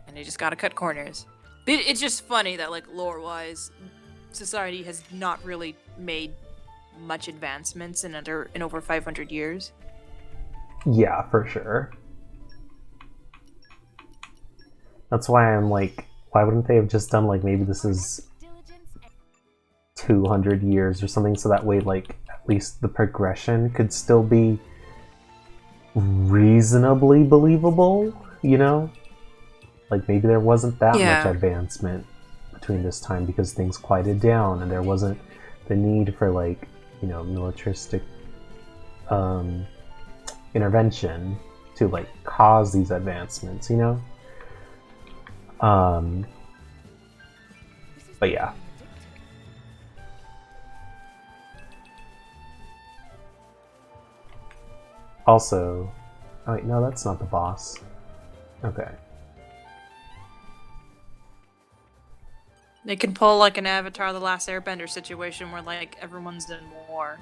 And you just gotta cut corners. It's just funny that, like, lore-wise, society has not really made much advancements in over 500 years. Yeah, for sure. That's why I'm like, why wouldn't they have just done like maybe this is 200 years or something, so that way like at least the progression could still be reasonably believable, you know? Like maybe there wasn't that much advancement between this time because things quieted down and there wasn't the need for like, you know, militaristic intervention to like cause these advancements, you know? But yeah. Also, oh wait, no, that's not the boss. Okay. They can pull like an Avatar: The Last Airbender situation where like everyone's in war.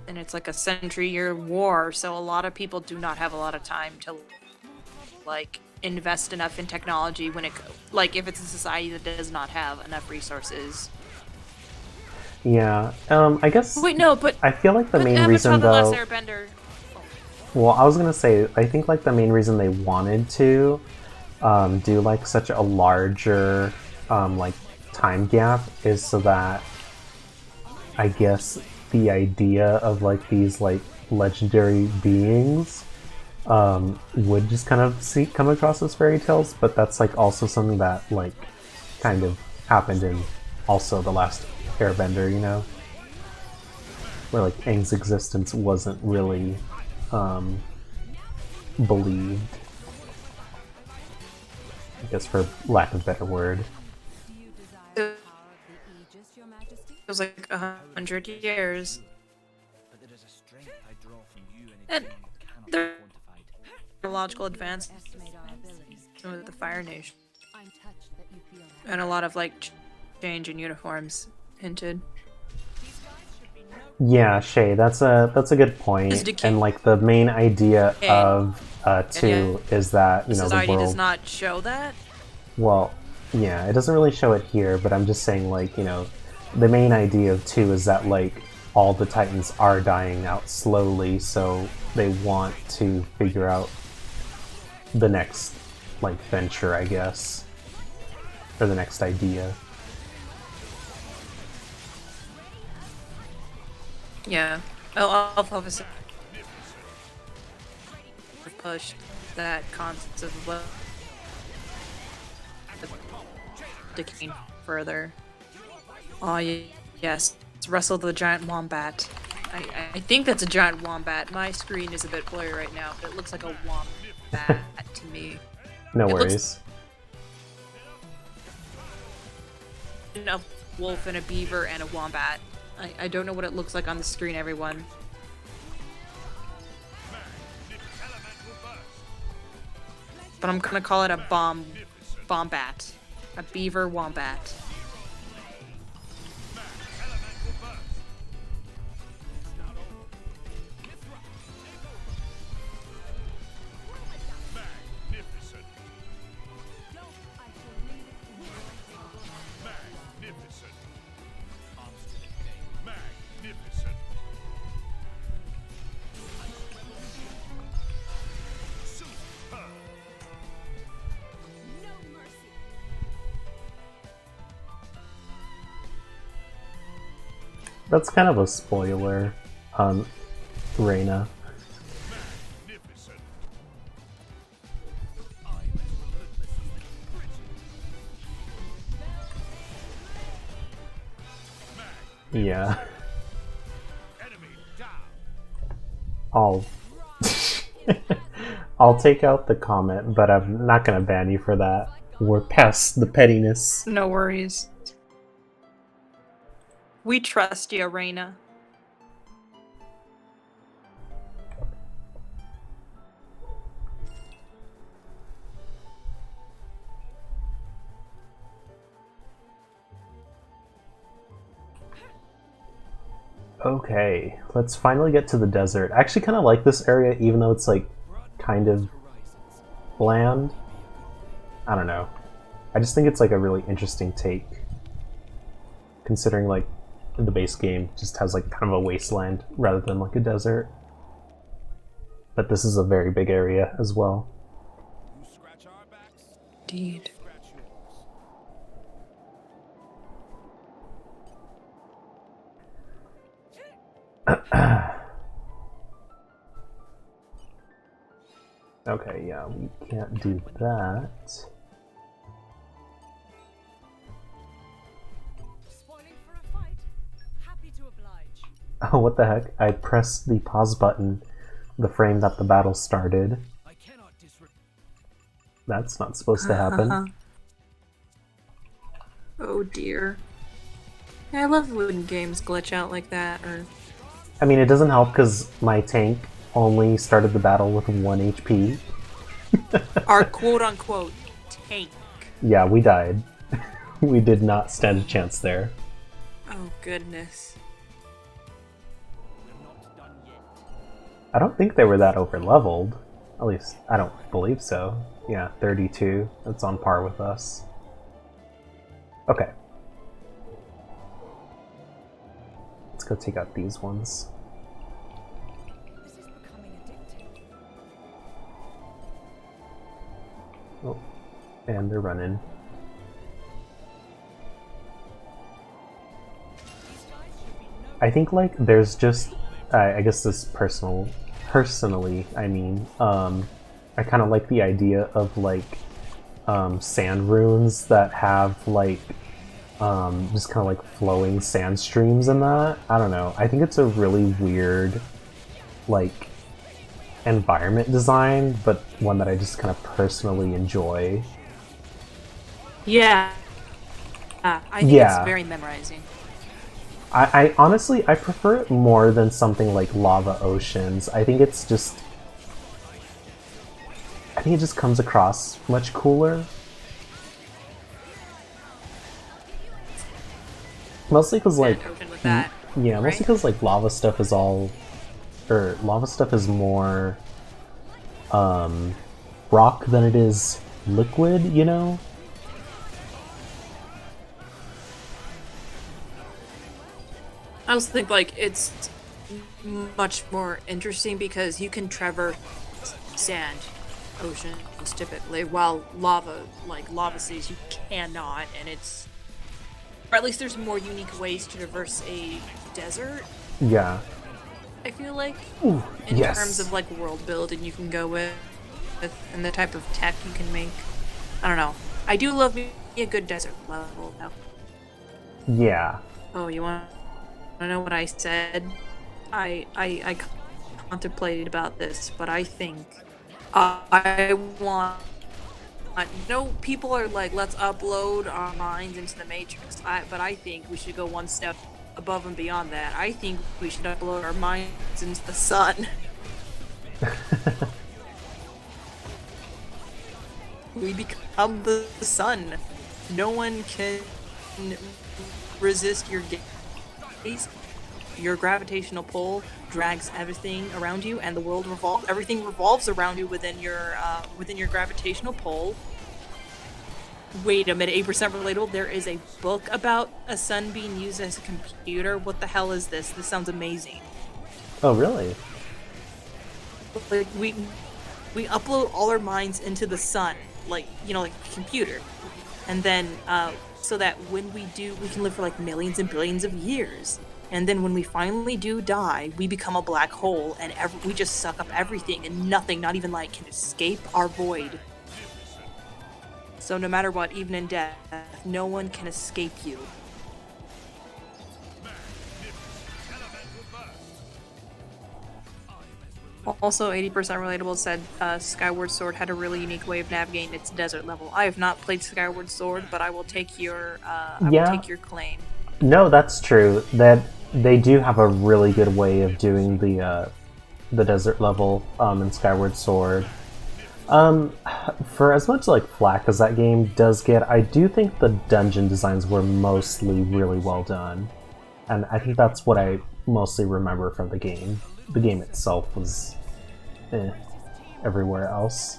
And it's like a century-year war, so a lot of people do not have a lot of time to like invest enough in technology when it like if it's a society that does not have enough resources. Yeah, I guess. Wait, no, but I feel like the main Avatar: reason The Last though. Airbender. Well, I was gonna say, I think like the main reason they wanted to do like such a larger like time gap is so that I guess the idea of like these like legendary beings would just kind of come across as fairy tales, but that's like also something that like kind of happened in also The Last Airbender, you know, where like Aang's existence wasn't really believed, I guess, for lack of a better word. It was like 100 years. But there is a strength I draw from you And and cannot be there quantified. technological advances with the Fire Nation. I'm touched that you feel that. And a lot of like change in uniforms hinted. Yeah, Shay, that's a good point. And like the main idea of 2 is that, you know, the society world does not show that. Well, yeah, it doesn't really show it here, but I'm just saying, like, you know, the main idea of 2 is that, like, all the Titans are dying out slowly, so they want to figure out the next, like, venture, I guess. Or the next idea. Yeah. Oh, obviously push that concept of what decaying further. Oh yes, it's Russell the Giant Wombat. I think that's a giant wombat. My screen is a bit blurry right now, but it looks like a wombat to me. No It worries. A wolf and a beaver and a wombat. I don't know what it looks like on the screen, everyone. But I'm gonna call it a bombat. A beaver wombat. That's kind of a spoiler on Reyna. Yeah. I'll I'll take out the comment, but I'm not gonna ban you for that. We're past the pettiness. No worries. We trust you, Reina. Okay, let's finally get to the desert. I actually kind of like this area, even though it's like kind of bland. I don't know. I just think it's like a really interesting take, considering like the base game just has like kind of a wasteland rather than like a desert. But this is a very big area as well. Indeed. Okay, yeah, we can't do that. Spoiling for a fight? Happy to oblige. Oh, what the heck? I pressed the pause button the frame that the battle started. I cannot disregard. That's not supposed to happen. Oh dear. Yeah, I love when games glitch out like that, or I mean, it doesn't help because my tank only started the battle with 1 HP. our quote-unquote tank. Yeah, we died. We did not stand a chance there. Oh goodness. I don't think they were that over-leveled. At least, I don't believe so. Yeah, 32. That's on par with us. Okay. Let's go take out these ones. This is becoming addictive. Oh, and they're running. I think like there's just I guess this personally I mean I kind of like the idea of like sand runes that have like just kind of like flowing sand streams in that. I don't know. I think it's a really weird like environment design, but one that I just kind of personally enjoy. Yeah. I think Yeah. it's very memorizing. I honestly I prefer it more than something like lava oceans. I think it just comes across much cooler. Mostly because like Sand ocean with that, yeah, mostly right? because like lava stuff is more rock than it is liquid, you know? I also think like it's much more interesting because you can traverse sand oceans typically, while lava seas you cannot, and it's, or at least there's more unique ways to traverse a desert. Yeah. I feel like Ooh, in yes. terms of like world building you can go with and the type of tech you can make. I don't know. I do love me a good desert level though. Yeah. Oh, you want to know what I said? I contemplated about this, but I think I want. No, people are like, let's upload our minds into the Matrix. But I think we should go one step above and beyond that. I think we should upload our minds into the sun. We become the sun. No one can resist your gaze. Your gravitational pull drags everything around you, and the world revolves. Everything revolves around you within your gravitational pull. Wait a minute, 8% relatable. There is a book about a sun being used as a computer. What the hell is this? This sounds amazing. Oh, really? Like we upload all our minds into the sun, like like a computer, and then so that when we do, we can live for like millions and billions of years. And then when we finally do die, we become a black hole, and we just suck up everything, and nothing, not even light, can escape our void. So no matter what, even in death, no one can escape you. Also, 80% relatable said Skyward Sword had a really unique way of navigating its desert level. I have not played Skyward Sword, but I will take your will take your claim. No, that's true. That they do have a really good way of doing the desert level in Skyward Sword. For as much like flack as that game does get, I do think the dungeon designs were mostly really well done, and I think that's what I mostly remember from the game. The game itself was everywhere else.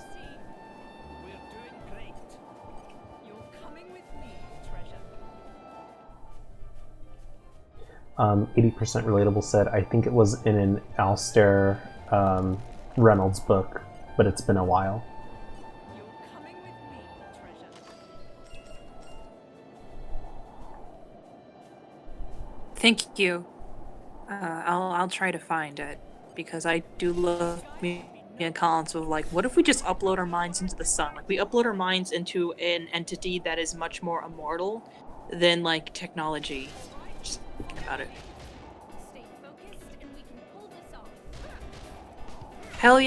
80% relatable said, I think it was in an Alistair Reynolds book, but it's been a while. Thank you. I'll try to find it because I do love me concept of like, what if we just upload our minds into the sun? Like we upload our minds into an entity that is much more immortal than like technology. Just thinking about it. Stay focused and we can pull this off. Hell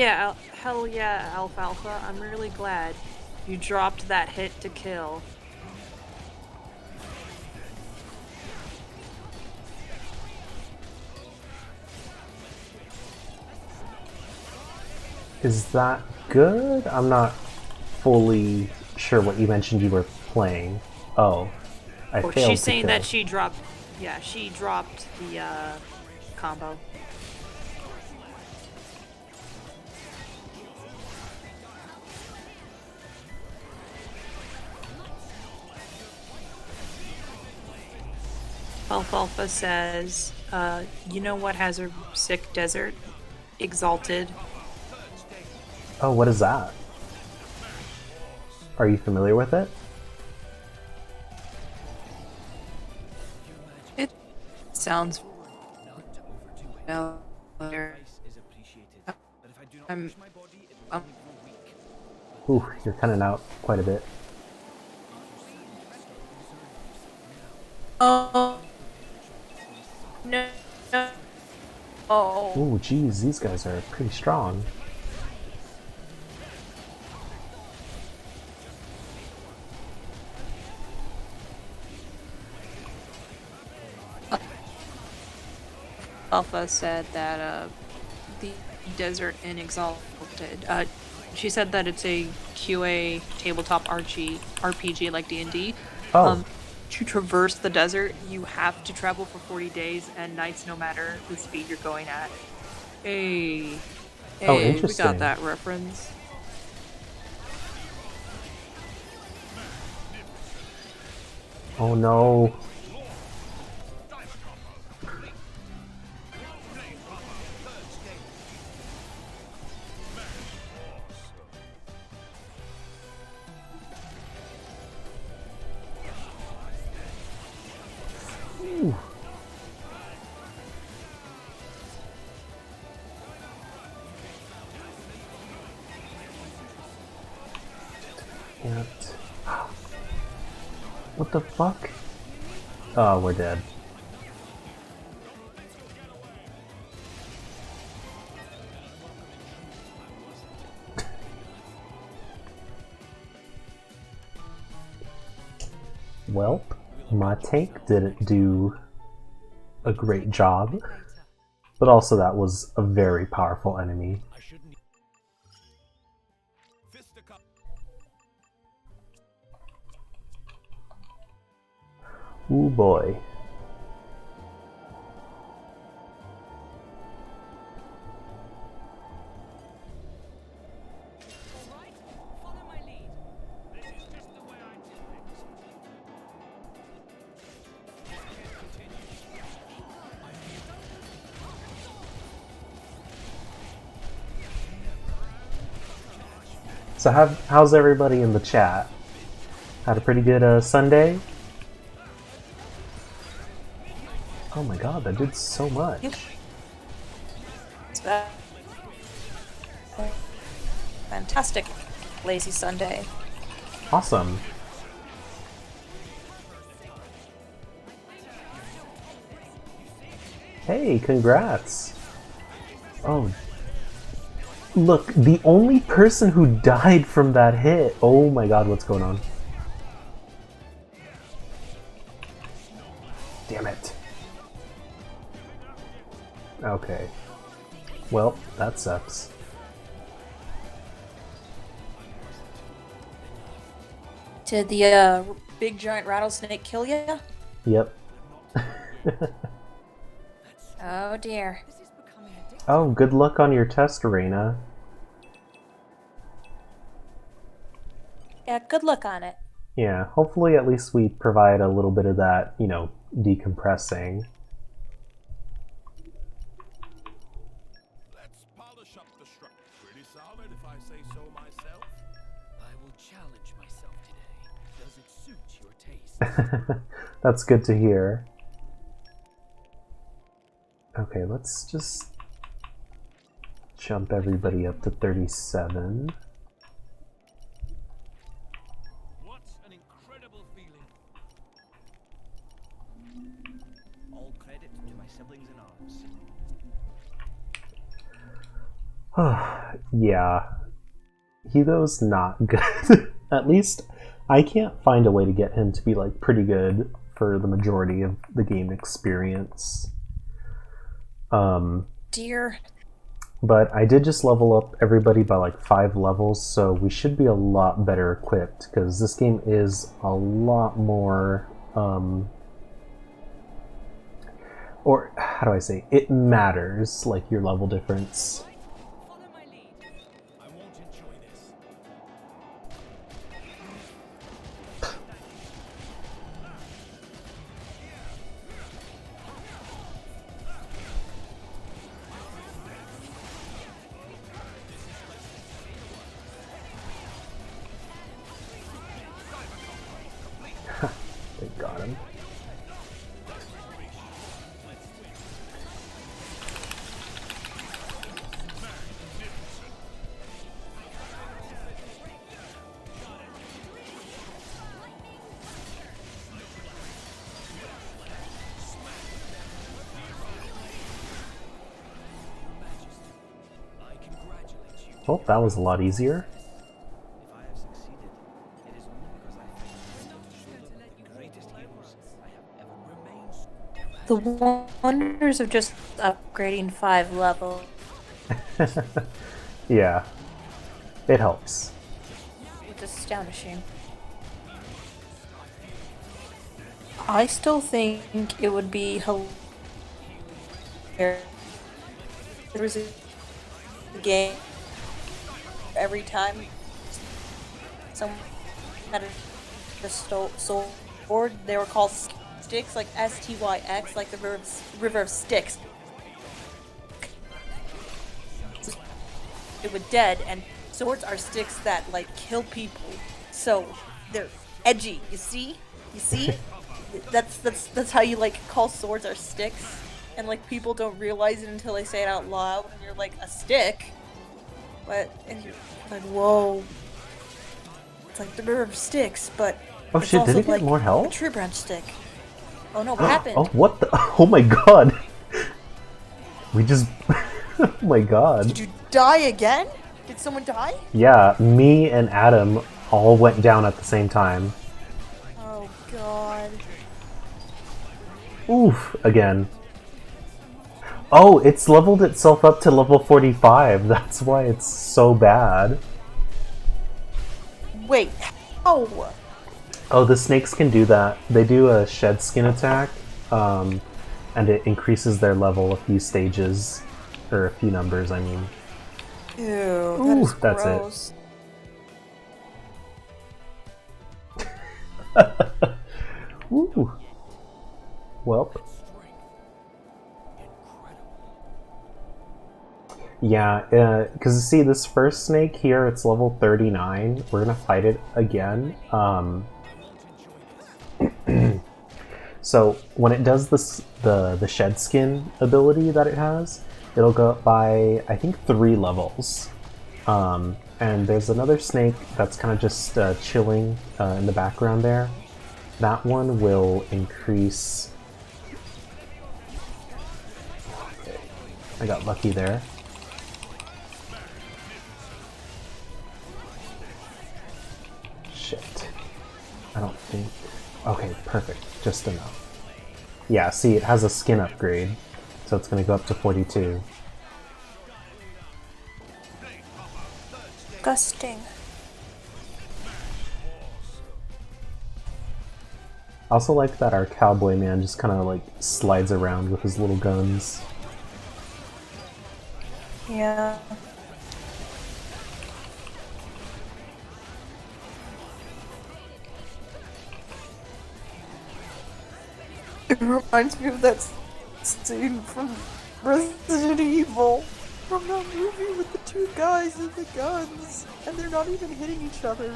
yeah, Alfalfa. I'm really glad you dropped that hit to kill. Is that good? I'm not fully sure what you mentioned you were playing. Oh, I Oh, failed she's to saying kill. that she dropped. Yeah, she dropped the combo. Alfalfa says, you know what has a sick desert? Exalted. Oh, what is that? Are you familiar with it? It sounds familiar. I'm, um, Ooh, you're cutting out quite a bit. oh, no, no. Oh. Ooh, geez, these guys are pretty strong. Alpha said that the desert in Exalted. She said that it's a QA tabletop RPG like D&D. Oh, To traverse the desert, you have to travel for 40 days and nights, no matter the speed you're going at. Hey, oh, we got interesting. that reference. Oh no. Ooh. Can't. What the fuck? Oh, we're dead. Welp, my tank didn't do a great job, but also that was a very powerful enemy. I shouldn't. Fisticuff. Ooh boy. Alright, follow my lead. This is just the way I do things. So how's everybody in the chat? Had a pretty good Sunday? Oh my god, that did so much. Yep. Fantastic lazy Sunday. Awesome. Hey, congrats. Oh. Look, the only person who died from that hit. Oh my god, what's going on? Damn it. Okay. Well, that sucks. Did the big giant rattlesnake kill you? Yep. Oh dear. This is becoming addictive. Oh, good luck on your test, Reina. Yeah, good luck on it. Yeah, hopefully at least we provide a little bit of that, you know, decompressing. Let's polish up the structure. Pretty solid, if I say so myself. I will challenge myself today. Does it suit your taste? That's good to hear. Okay, let's just jump everybody up to 37. What an incredible feeling. All credit to my siblings in arms. Yeah. Hugo's not good. At least I can't find a way to get him to be like pretty good for the majority of the game experience. Dear. But I did just level up everybody by like 5 levels, so we should be a lot better equipped because this game is a lot more or how do I say, it matters, like your level difference. Follow my lead. I won't enjoy this. They got him. I congratulate you. Well, that was a lot easier. If I have succeeded, it is only because I think the greatest heroes I have ever remained. The wonders of just upgrading 5 levels. Yeah. It helps. It's astonishing. I still think it would be hilarious. There was a game every time someone had a sword, they were called sticks, like STYX, like the river of Styx. It was dead, and swords are sticks that like kill people, so they're edgy. You see? That's how you like call swords are sticks, and like people don't realize it until they say it out loud, and you're like, a stick? But and you're like, whoa, it's like the river of Styx, but Oh it's shit, did also it get like more a health? tree branch stick. Oh no, what happened? Oh, what the? Oh my god. We just... oh my god. Did you die again? Did someone die? Yeah, me and Adam all went down at the same time. Oh god. Oof, again. Oh, it's leveled itself up to level 45. That's why it's so bad. Wait, how? Oh, the snakes can do that. They do a shed skin attack, and it increases their level a few stages. Or a few numbers, I mean. Ew, Ooh, that is that's gross. Ooh. Well. Yeah, because see, this first snake here, it's level 39. We're gonna fight it again. So when it does this, the shed skin ability that it has, it'll go up by I think 3 levels. And there's another snake that's kind of just chilling in the background there. That one will increase. Okay, I got lucky there. Shit. I don't think... Okay, perfect. Just enough. Yeah, see, it has a skin upgrade, so it's going to go up to 42. Disgusting. I also like that our cowboy man just kind of like slides around with his little guns. Yeah. It reminds me of that scene from Resident Evil. From that movie with the 2 guys and the guns. And they're not even hitting each other.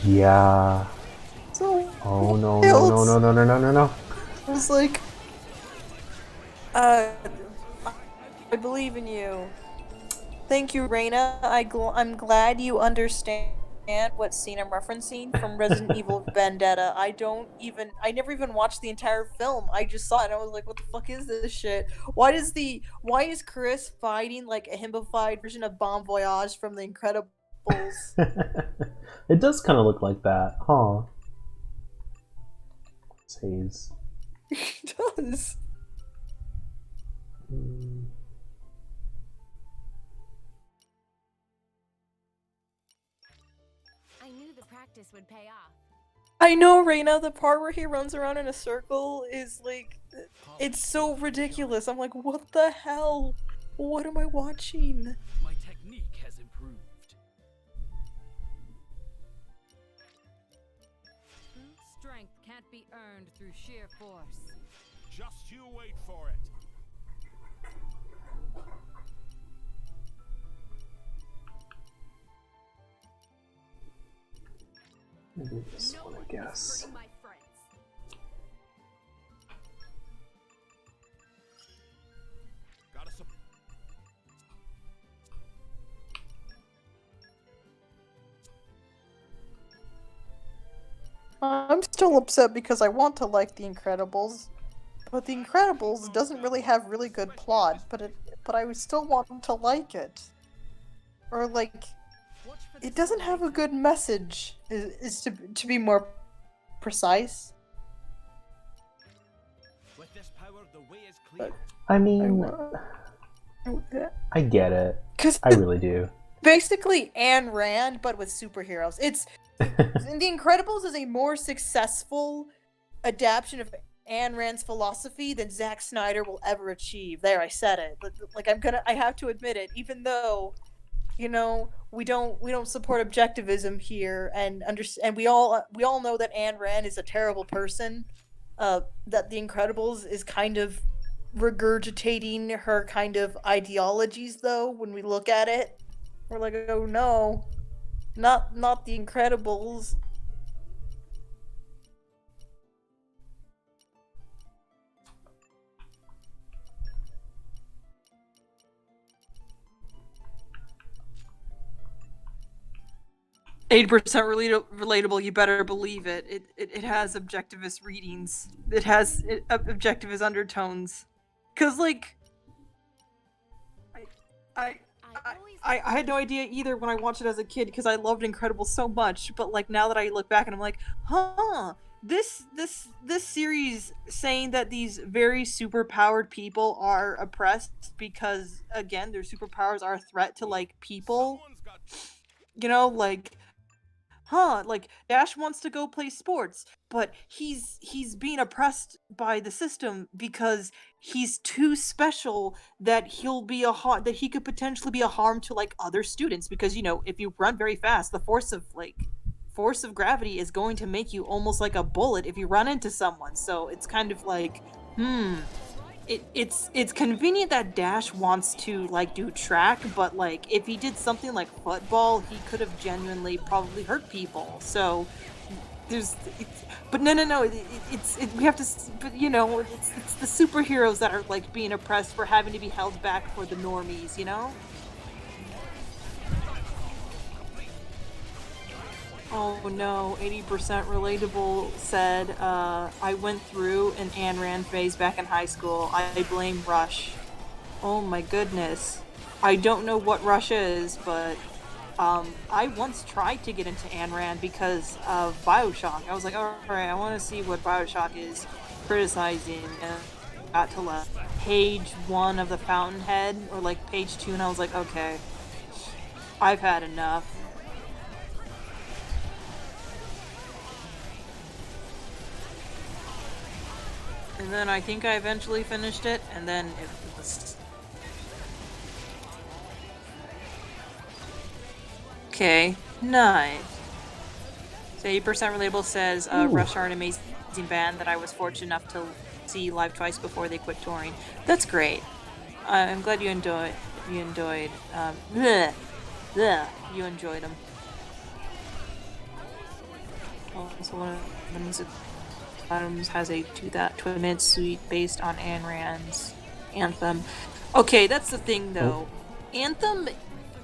Yeah. So Oh no no no no no no no no no. It was like, I believe in you. Thank you, Reina. I'm glad you understand what scene I'm referencing from Resident Evil Vendetta. I never even watched the entire film. I just saw it and I was like, what the fuck is this shit? Why is Chris fighting like a himbified version of Bon Voyage from The Incredibles? It does kind of look like that, huh? Haze. It does. I knew the practice would pay off. I know, Reina, the part where he runs around in a circle is like, it's so ridiculous. I'm like, what the hell? What am I watching? My technique has improved. Strength can't be earned through sheer force. Just you wait for it. Maybe this No one, I one is guess. hurting my friends. Gotta sup- I'm still upset because I want to like The Incredibles, but The Incredibles doesn't really have really good plot, but I would still want to like it. Or like, Watch for the it doesn't have a good message, is to be more precise. With this power, the way is clear. I mean, I get it. Because I really do. basically Ayn Rand, but with superheroes. The Incredibles is a more successful adaptation of Ayn Rand's philosophy than Zack Snyder will ever achieve. There, I said it. Like I have to admit it, even though, you know, we don't support objectivism here, and we all know that Ayn Rand is a terrible person. That The Incredibles is kind of regurgitating her kind of ideologies, though. When we look at it, we're like, oh no, not The Incredibles. 80% relatable, you better believe it. It has objectivist readings. It has objectivist undertones. Cause like, I had no idea either when I watched it as a kid because I loved Incredible so much. But like now that I look back and I'm like, huh, this series saying that these very superpowered people are oppressed because again their superpowers are a threat to like people. Someone's got You know, like like Dash wants to go play sports, but he's being oppressed by the system because he's too special that that he could potentially be a harm to like other students because you know, if you run very fast, the force of gravity is going to make you almost like a bullet if you run into someone. So it's kind of like, it's convenient that Dash wants to like do track, but like if he did something like football, he could have genuinely probably hurt people. So but no, we have to. But you know, it's the superheroes that are like being oppressed for having to be held back for the normies. You know. Oh no, 80% relatable said, I went through an Ayn Rand phase back in high school. I blame Rush. Oh my goodness. I don't know what Rush is, but I once tried to get into Ayn Rand because of Bioshock. I was like, alright, I want to see what Bioshock is criticizing. And got to like page 1 of the Fountainhead, or like page 2, and I was like, okay, I've had enough. And then I think I eventually finished it, and then it was... Okay, nice. So 80% relatable says, Rush are an amazing band that I was fortunate enough to see live twice before they quit touring. That's great. I'm glad you enjoyed, you enjoyed them. Also, one of the music Adams has a 2-minute suite based on Ayn Rand's Anthem. Okay, that's the thing though. Anthem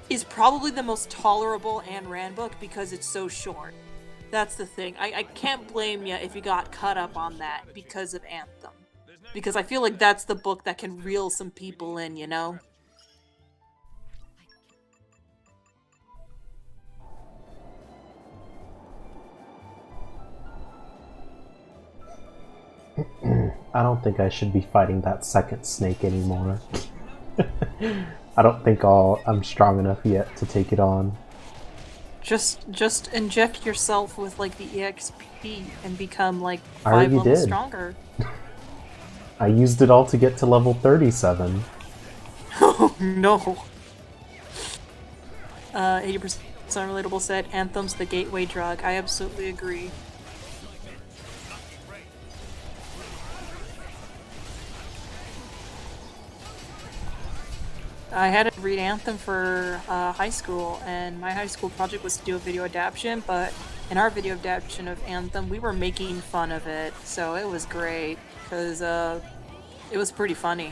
is probably the most tolerable Ayn Rand book because it's so short. That's the thing. I can't blame you if you got caught up on that because of Anthem. Because I feel like that's the book that can reel some people in, you know? I don't think I should be fighting that second snake anymore. I don't think I'm strong enough yet to take it on. Just inject yourself with like the EXP and become like I 5 already levels did. stronger. I used it all to get to level 37. Oh no. 80% relatable said Anthem's the gateway drug. I absolutely agree. I had to read Anthem for high school, and my high school project was to do a video adaptation, but in our video adaptation of Anthem, we were making fun of it, so it was great, because it was pretty funny.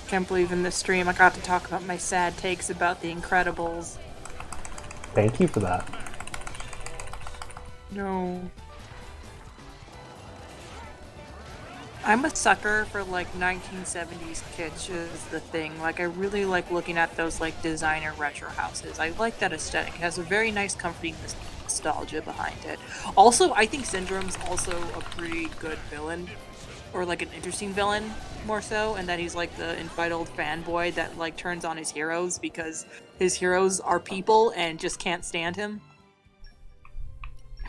Can't believe in this stream I got to talk about my sad takes about The Incredibles. Thank you for that. No. I'm a sucker for like 1970s kitsch is the thing. Like I really like looking at those like designer retro houses. I like that aesthetic. It has a very nice comforting nostalgia behind it. Also, I think Syndrome's also a pretty good villain. Or like an interesting villain more so, and that he's like the entitled fanboy that like turns on his heroes because his heroes are people and just can't stand him.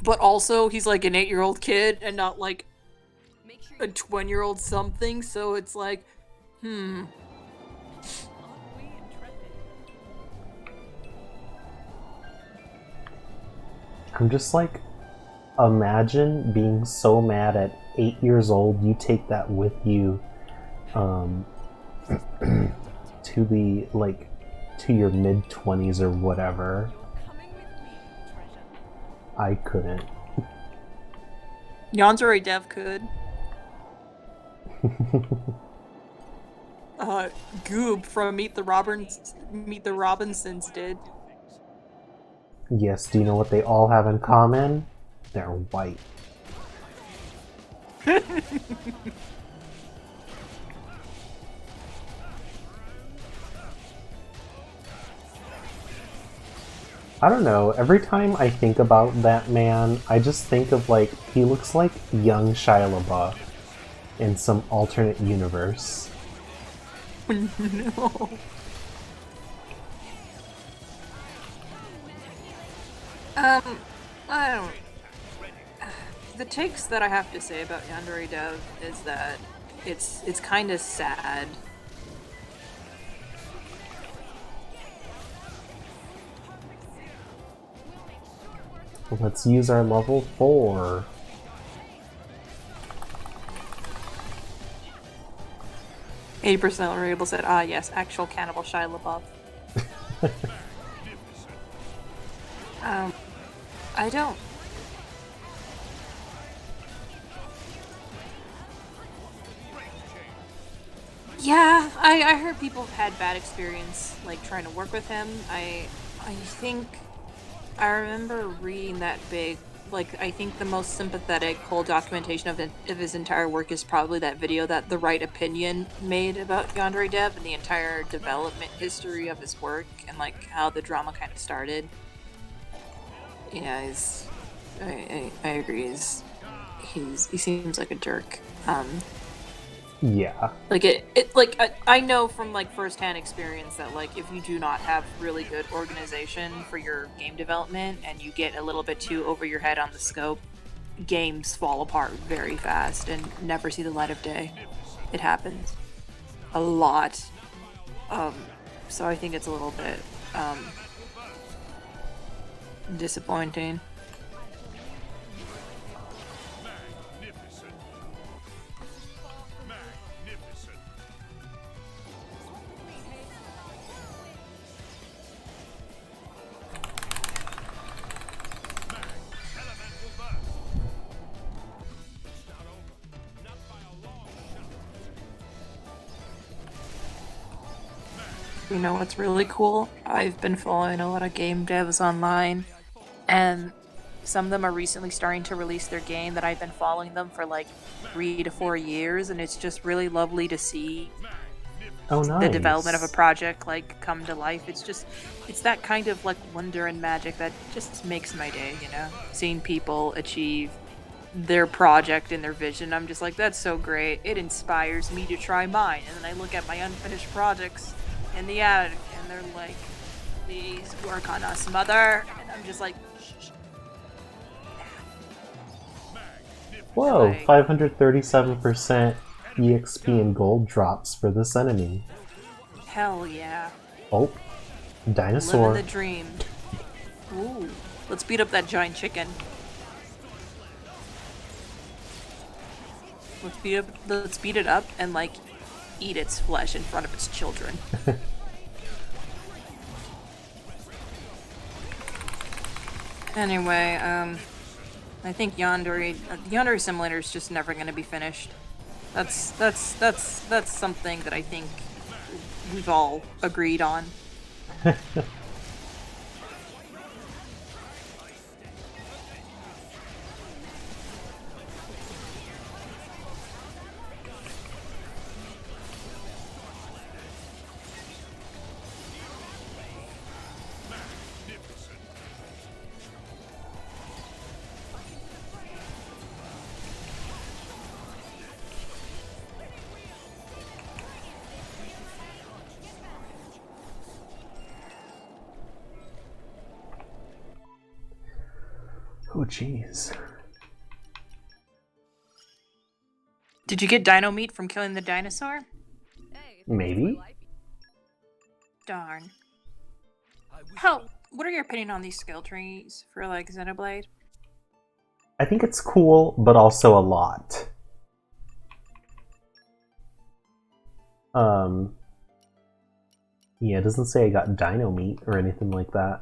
But also he's like an 8-year-old kid and not like a 20-year-old something, so it's like, I'm just like, imagine being so mad at 8 years old, you take that with you to the, like, to your mid-20s or whatever. I couldn't. Yonzuri Dev could. Goob from Meet the Robinsons did. Yes, do you know what they all have in common? They're white. I don't know, every time I think about that man, I just think of like, he looks like young Shia LaBeouf in some alternate universe. No. I don't... The takes that I have to say about Yandere Dev is that it's kind of sad. Let's use our level 4. %, were able said, ah yes, actual cannibal Shia LaBeouf. I don't... Yeah, I heard people have had bad experience, like, trying to work with him. I think... I remember reading that big... Like, I think the most sympathetic whole documentation of his entire work is probably that video that The Right Opinion made about Yandere Dev and the entire development history of his work and, like, how the drama kind of started. Yeah, I agree. He seems like a jerk. Yeah. Like I know from like firsthand experience that like if you do not have really good organization for your game development and you get a little bit too over your head on the scope, games fall apart very fast and never see the light of day. It happens a lot. So I think it's a little bit disappointing. You know what's really cool? I've been following a lot of game devs online, and some of them are recently starting to release their game that I've been following them for like 3 to 4 years, and it's just really lovely to see Oh, the development of a nice. project like come to life. It's that kind of like wonder and magic that just makes my day, you know? Seeing people achieve their project and their vision. I'm just like, that's so great. It inspires me to try mine. And then I look at my unfinished projects in the attic and they're like, please work on us, mother. And I'm just like, shh. Whoa, Like, 537% EXP and gold drops for this enemy. hell yeah. Oh, Living dinosaur. the dream. Ooh. Let's beat up that giant chicken. Let's beat it up and like eat its flesh in front of its children. Anyway, I think Yandere Simulator is just never going to be finished. That's something that I think we've all agreed on. Oh, jeez. Did you get dino meat from killing the dinosaur? Maybe? Darn. How? What are your opinion on these skill trees for like Xenoblade? I think it's cool, but also a lot. Yeah, it doesn't say I got dino meat or anything like that.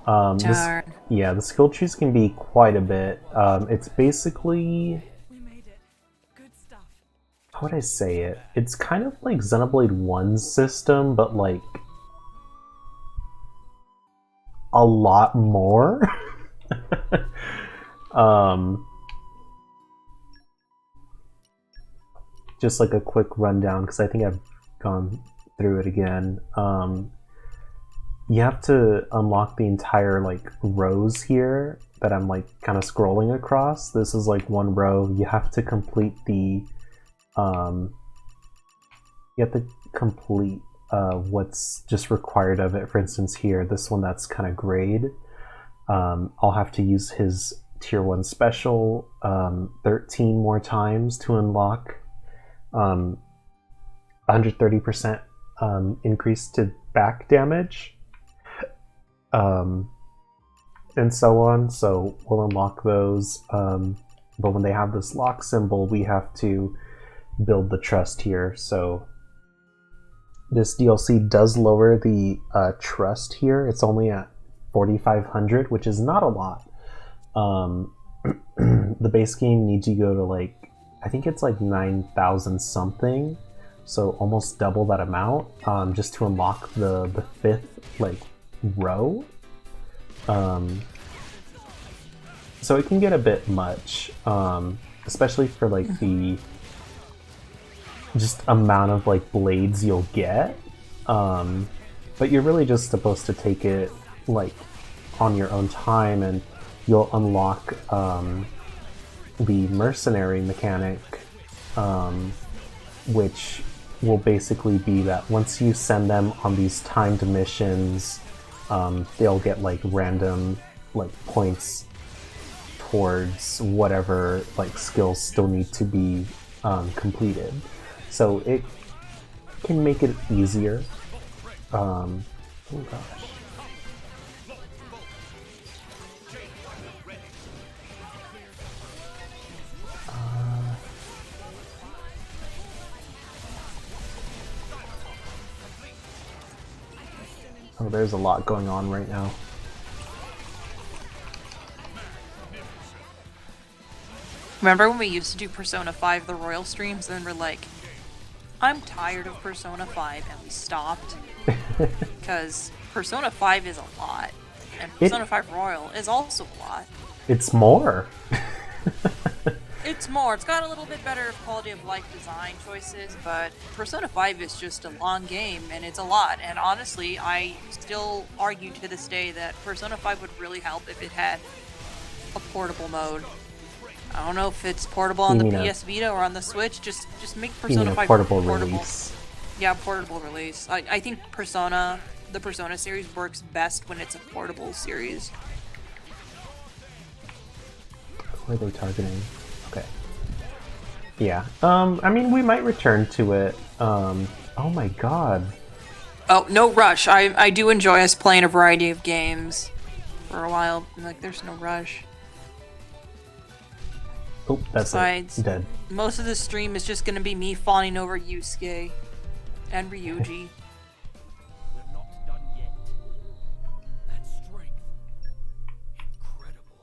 Darn. Yeah, the skill trees can be quite a bit. It's basically... We made it. Good stuff. How would I say it? It's kind of like Xenoblade 1's system, but like... a lot more. Just like a quick rundown, because I think I've gone through it again. You have to unlock the entire like rows here that I'm like kind of scrolling across. This is like one row. You have to complete the what's just required of it. For instance, here, this one that's kind of grayed. I'll have to use his tier 1 special 13 more times to unlock 130% increase to back damage, and so on. So we'll unlock those, but when they have this lock symbol, we have to build the trust here. So this DLC does lower the trust here. It's only at 4,500, which is not a lot. The base game needs you to go to like, I think it's like 9,000 something, so almost double that amount, just to unlock the 5th like row. So it can get a bit much, especially for like the just amount of like blades you'll get. But you're really just supposed to take it like on your own time, and you'll unlock the mercenary mechanic, which will basically be that once you send them on these timed missions, they'll get like random like points towards whatever like skills still need to be completed. So it can make it easier. Oh gosh. Oh, there's a lot going on right now. Remember when we used to do Persona 5 the Royal streams and we're like, I'm tired of Persona 5 and we stopped. Because Persona 5 is a lot. And Persona 5 Royal is also a lot. It's more. It's more. It's got a little bit better quality of life design choices, but Persona 5 is just a long game and it's a lot. And honestly, I still argue to this day that Persona 5 would really help if it had a portable mode. I don't know if it's portable on the PS Vita or on the Switch. Just make Persona 5 portable release. Yeah, portable release. I think the Persona series works best when it's a portable series. Who are they targeting? Okay. Yeah. I mean, we might return to it. Oh my god. Oh, no rush. I do enjoy us playing a variety of games for a while. Like, there's no rush. Oh, that's Besides, dead. Most of the stream is just gonna be me fawning over Yusuke and Ryuji. We're not done yet. That strength. Incredible.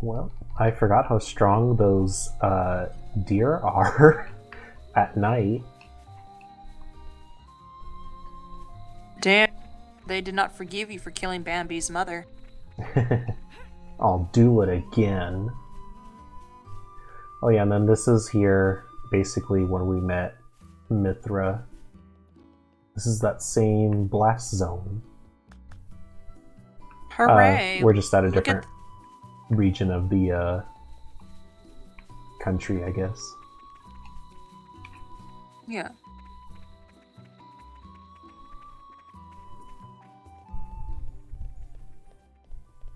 Well, I forgot how strong those deer are at night. Damn, they did not forgive you for killing Bambi's mother. I'll do it again. Oh yeah, and then this is here basically when we met Mithra. This is that same blast zone. Hooray! We're just at a different region of the country, I guess. Yeah.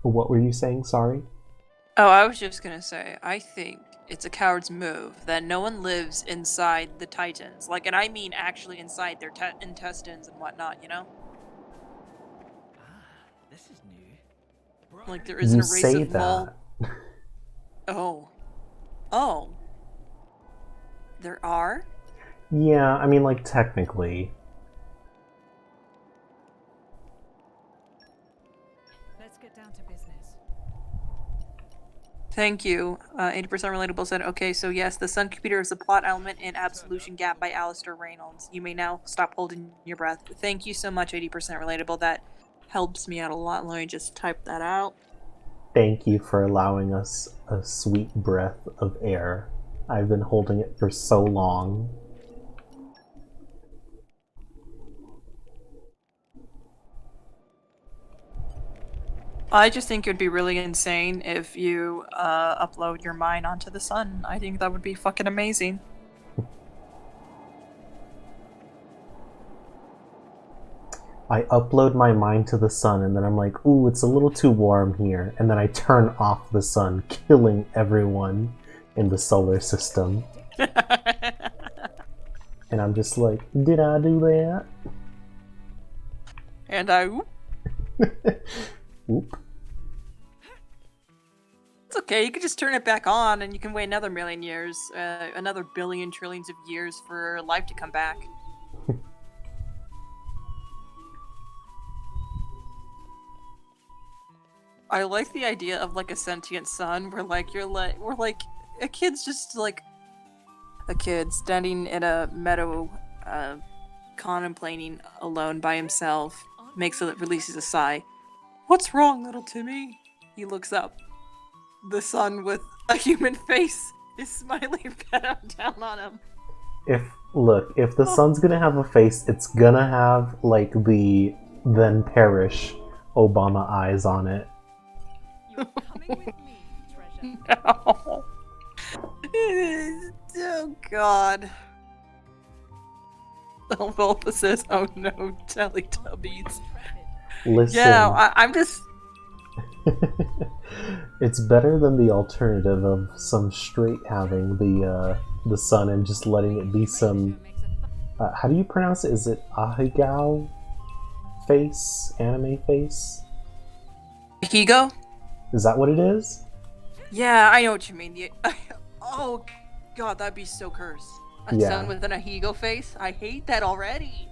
What were you saying? Sorry? Oh, I was just gonna say, I think it's a coward's move that no one lives inside the Titans. Like, and I mean actually inside their intestines and whatnot, you know? This is new. Like, there isn't You a race say of mole. that. Oh. Oh. There are? Yeah, I mean, like, technically. Let's get down to business. Thank you. 80% Relatable said, okay, so yes, the Sun Computer is a plot element in Absolution Gap by Alistair Reynolds. You may now stop holding your breath. Thank you so much, 80% Relatable. That helps me out a lot. Let me just type that out. Thank you for allowing us a sweet breath of air. I've been holding it for so long. I just think it would be really insane if you upload your mind onto the sun. I think that would be fucking amazing. I upload my mind to the sun and then I'm like, ooh, it's a little too warm here. And then I turn off the sun, killing everyone in the solar system. And I'm just like, did I do that? And I... Oop. It's okay, you can just turn it back on and you can wait another million years, another billion trillions of years for life to come back. I like the idea of like a sentient sun where like we're like a kid's just like a kid standing in a meadow contemplating alone by himself, releases a sigh. What's wrong, little Timmy? He looks up. The sun with a human face is smiling down on him. If the sun's gonna have a face, it's gonna have like the then perish Obama eyes on it. You're coming with me, treasure. No. Oh god. Volpa says, oh no, Teletubbies. Listen. Yeah, I'm just... It's better than the alternative of some straight having the sun and just letting it be some... how do you pronounce it? Is it Ahegao face? Anime face? Higo? Is that what it is? Yeah, I know what you mean. Oh god, that'd be so cursed. A sun with an Ahigo face? I hate that already.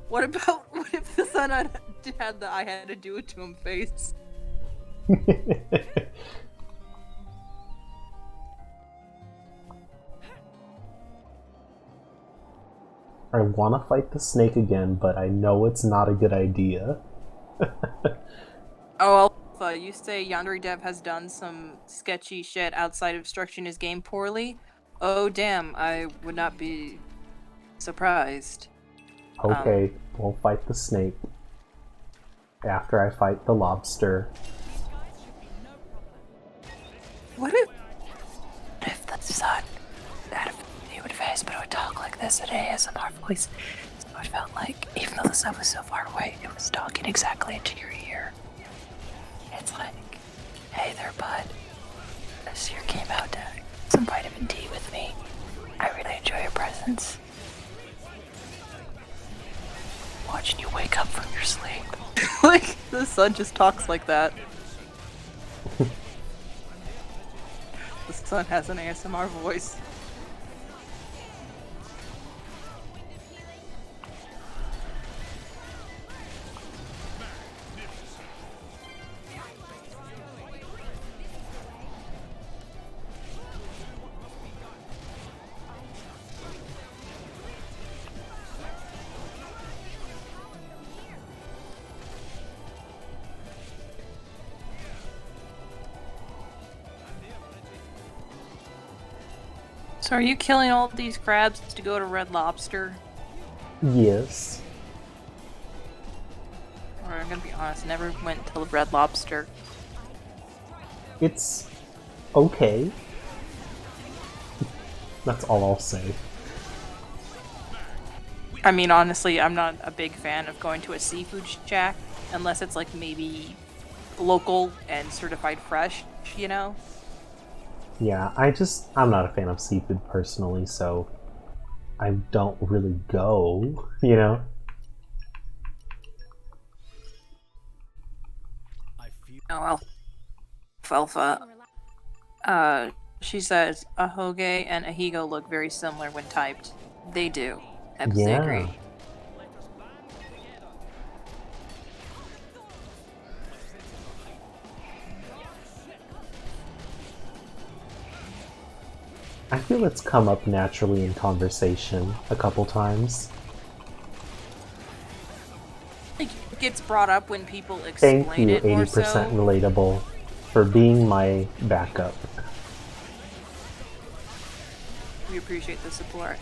What if the sun had the I had to do it to him face? I want to fight the snake again, but I know it's not a good idea. Oh, Alpha, you say Yandere Dev has done some sketchy shit outside of structuring his game poorly? Oh, damn, I would not be surprised. Okay, we'll fight the snake after I fight the lobster. What if the sun had a human face but it would talk like this in ASMR voice? So it felt like, even though the sun was so far away, it was talking exactly into your ear. It's like, hey there, bud. This year came out to some vitamin D with me. I really enjoy your presence. Watching you wake up from your sleep. Like, the sun just talks like that. The sun has an ASMR voice. So are you killing all these crabs to go to Red Lobster? Yes. Or I'm gonna be honest, never went to Red Lobster. It's okay. That's all I'll say. I mean, honestly, I'm not a big fan of going to a seafood shack unless it's like maybe local and certified fresh, you know? Yeah, I'm not a fan of seafood personally, so I don't really go, you know? Oh well. Alpha. She says Ahoge and Ahigo look very similar when typed. They do. Absolutely Yeah. agree. I feel it's come up naturally in conversation a couple times. It gets brought up when people Thank explain you, it more 80% so. relatable, for being my backup. We appreciate the support.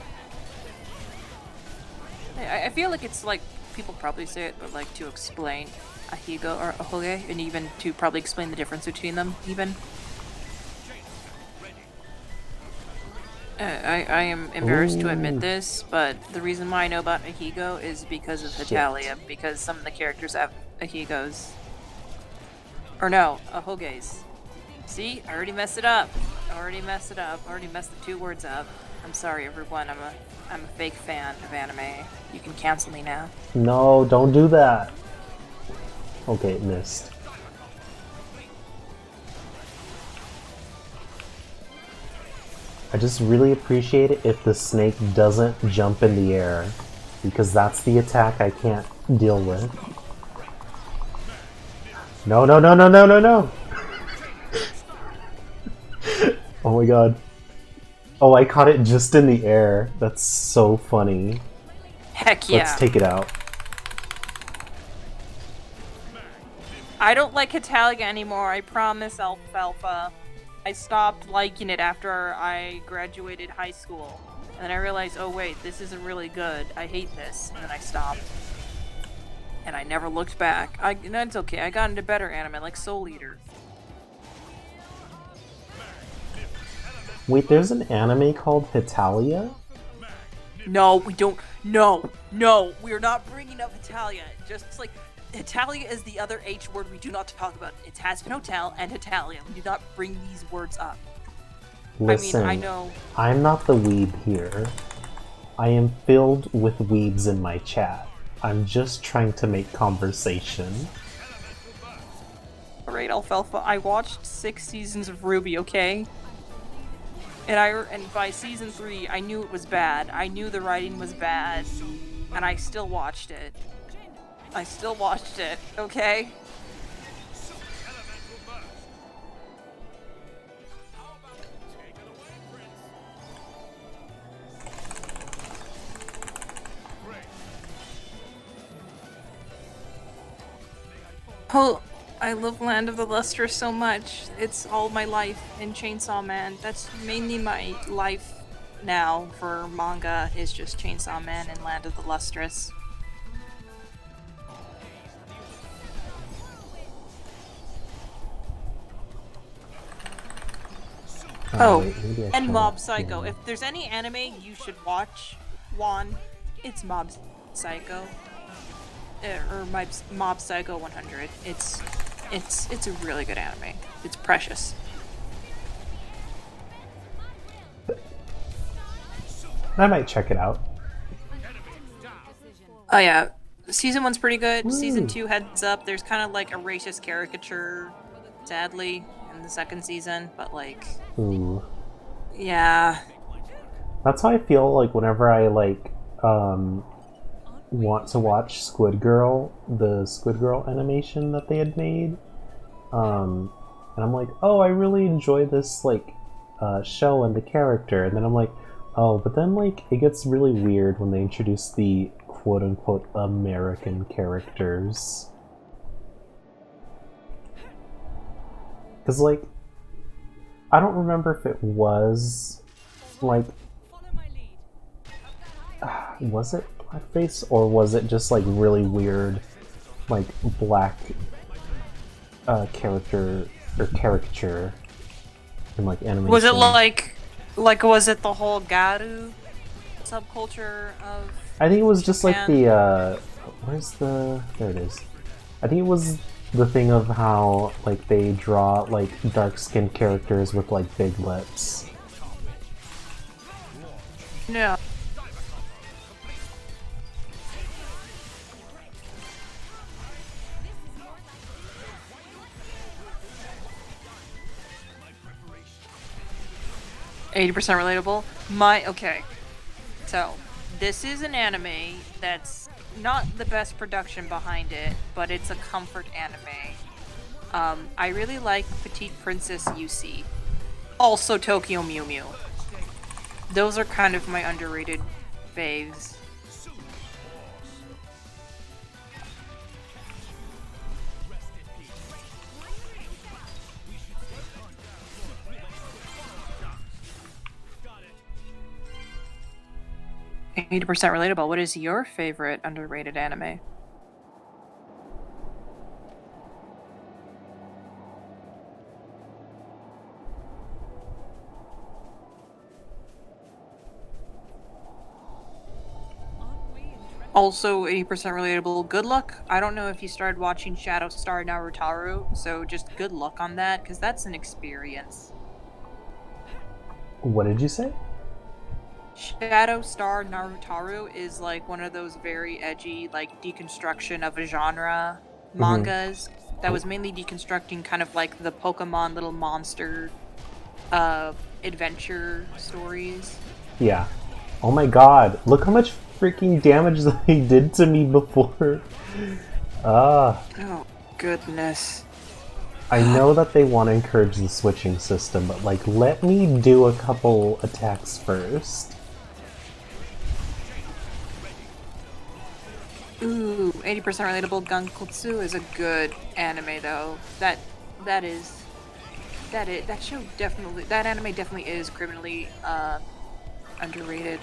I feel like it's like, people probably say it, but like to explain Ahigo or Ahoge, and even to probably explain the difference between them, even. I am embarrassed to admit this, but the reason why I know about Ahigo is because of Shit. Hetalia, because some of the characters have Ahigos. Or no, Ahoges. See? I already messed it up. Already messed the two words up. I'm sorry, everyone. I'm a fake fan of anime. You can cancel me now. No, don't do that. Okay, it missed. I just really appreciate it if the snake doesn't jump in the air, because that's the attack I can't deal with. No, no, no, no, no, no, no! Oh my god. Oh, I caught it just in the air. That's so funny. Heck yeah. Let's take it out. I don't like Hetalia anymore, I promise, Alfalfa. I stopped liking it after I graduated high school. And then I realized, oh wait, this isn't really good. I hate this. And then I stopped. And I never looked back. No, it's okay. I got into better anime, like Soul Eater. Wait, there's an anime called Hetalia? No, we don't. No, we're not bringing up Hetalia. Just like, Hetalia is the other H word we do not talk about. It's Hazbin Hotel and Hetalia. We do not bring these words up. Listen, I mean, I know. I'm not the weeb here. I am filled with weebs in my chat. I'm just trying to make conversation. Alright, Alfalfa, I watched 6 seasons of Ruby, okay? And by season 3, I knew it was bad. I knew the writing was bad. And I still watched it. Okay? Oh, I love Land of the Lustrous so much. It's all my life in Chainsaw Man. That's mainly my life now for manga is just Chainsaw Man and Land of the Lustrous. Oh, Wait, maybe I and shut Mob up Psycho. here. If there's any anime you should watch, Juan, it's Mob Psycho. Or Mob Psycho 100. It's a really good anime. It's precious. I might check it out. Oh yeah, season 1's pretty good. Season Woo. 2 heads up. There's kind of like a racist caricature, sadly, in the second season. But like, Ooh. yeah, That's how I feel like whenever I like want to watch Squid Girl, the Squid Girl animation that they had made. And I'm like, oh, I really enjoy this like show and the character, and then I'm like, oh, but then like it gets really weird when they introduce the quote unquote American characters. Because like, I don't remember if it was like, was it blackface or was it just like really weird, like black character or caricature in like animation? was it was it the whole Garu subculture of? I think it was just like Japan? the where's the there it is. I think it was the thing of how like they draw like dark-skinned characters with like big lips. No. $80% relatable. Okay. So, this is an anime that's not the best production behind it, but it's a comfort anime. I really like Petite Princess UC. Also Tokyo Mew Mew. Those are kind of my underrated faves. $80% relatable. What is your favorite underrated anime? Also 80% relatable. Good luck. I don't know if you started watching Shadow Star Narutaru, so just good luck on that, because that's an experience. What did you say? Shadow Star Narutaru is like one of those very edgy, like deconstruction of a genre mangas that was mainly deconstructing kind of like the Pokemon little monster adventure stories. Yeah. Oh my god, look how much freaking damage they did to me before. Oh, goodness. I know that they want to encourage the switching system, but like, let me do a couple attacks first. Ooh, 80% relatable. Gankotsu is a good anime though. That show definitely, that anime definitely is criminally underrated.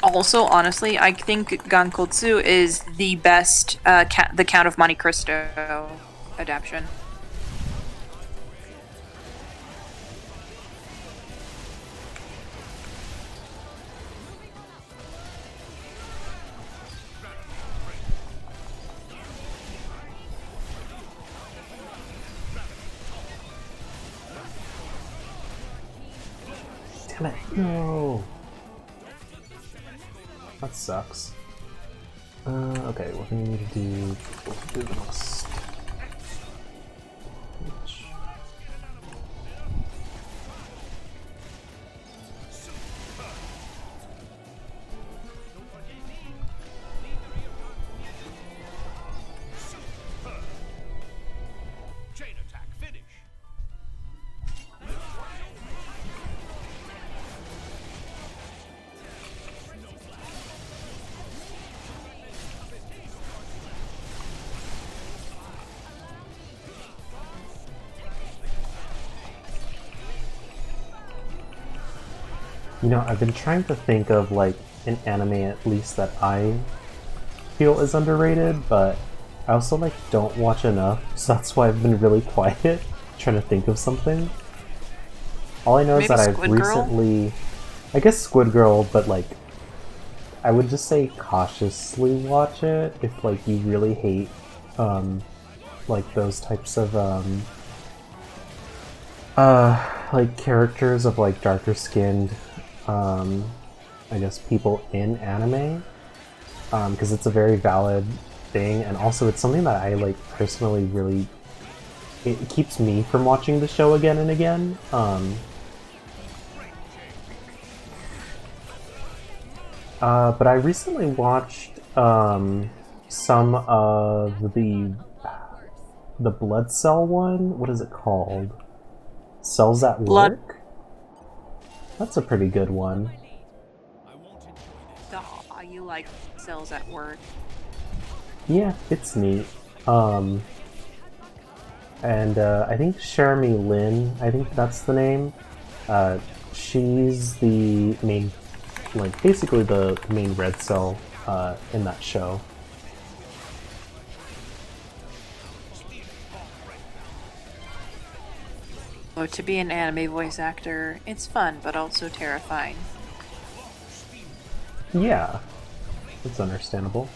Also, honestly, I think Gankotsu is the best The Count of Monte Cristo adaptation. Damn it, no. That sucks. Okay, what do we need to do? We'll do the most. Chain attack finish. You know, I've been trying to think of like an anime at least that I feel is underrated, but I also like don't watch enough, so that's why I've been really quiet, trying to think of something. All I know is Maybe that I've Squid Girl? recently, I guess Squid Girl, but like I would just say cautiously watch it if like you really hate like those types of like characters of like darker skinned I guess people in anime, because it's a very valid thing, and also it's something that I like personally really, it keeps me from watching the show again and again. But I recently watched some of the blood cell one. What is it called? Cells at Blood. Work? That's a pretty good one. Aw, you like cells at work. Yeah, it's neat. And I think Jeremy Lin, I think that's the name. She's the main, like basically the main red cell in that show. Oh, to be an anime voice actor, it's fun, but also terrifying. Yeah, it's understandable.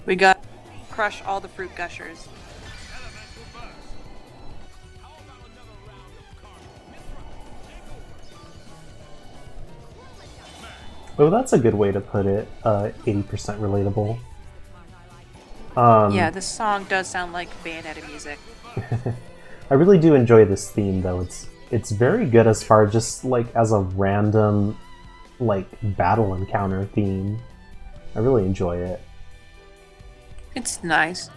We got crush all the fruit gushers. Oh, that's a good way to put it. 80% relatable. Yeah, this song does sound like Bayonetta music. I really do enjoy this theme, though. It's very good as far just like as a random like battle encounter theme. I really enjoy it. It's nice.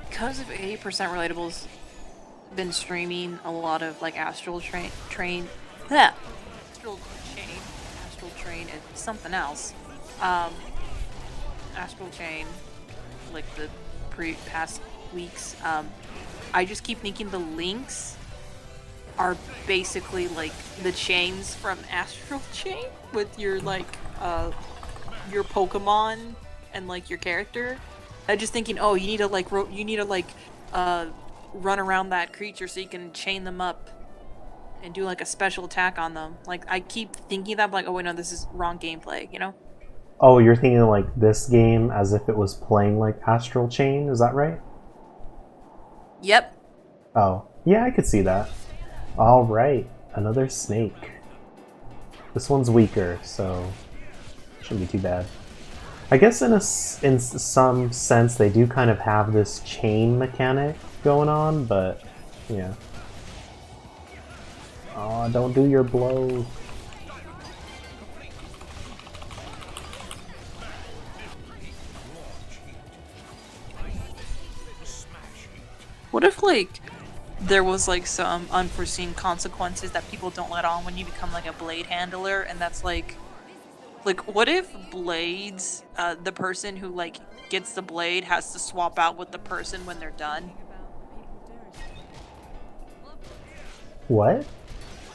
Because of 80% Relatable's been streaming a lot of like Astral Train, Astral Train is something else. Astral Chain, like the past weeks. I just keep thinking the links are basically like the chains from Astral Chain with your like your Pokemon and like your character. I'm just thinking, oh, you need to like run around that creature so you can chain them up and do like a special attack on them. Like I keep thinking that, but like, oh wait, no, this is wrong gameplay. You know? Oh, you're thinking like this game as if it was playing like Astral Chain, is that right? Yep. Oh, yeah, I could see that. Alright, another snake. This one's weaker, so shouldn't be too bad. I guess in some sense they do kind of have this chain mechanic going on, but yeah. Oh, don't do your blow. What if like there was like some unforeseen consequences that people don't let on when you become like a blade handler, and that's like Like, what if Blades, the person who like gets the blade has to swap out with the person when they're done? What?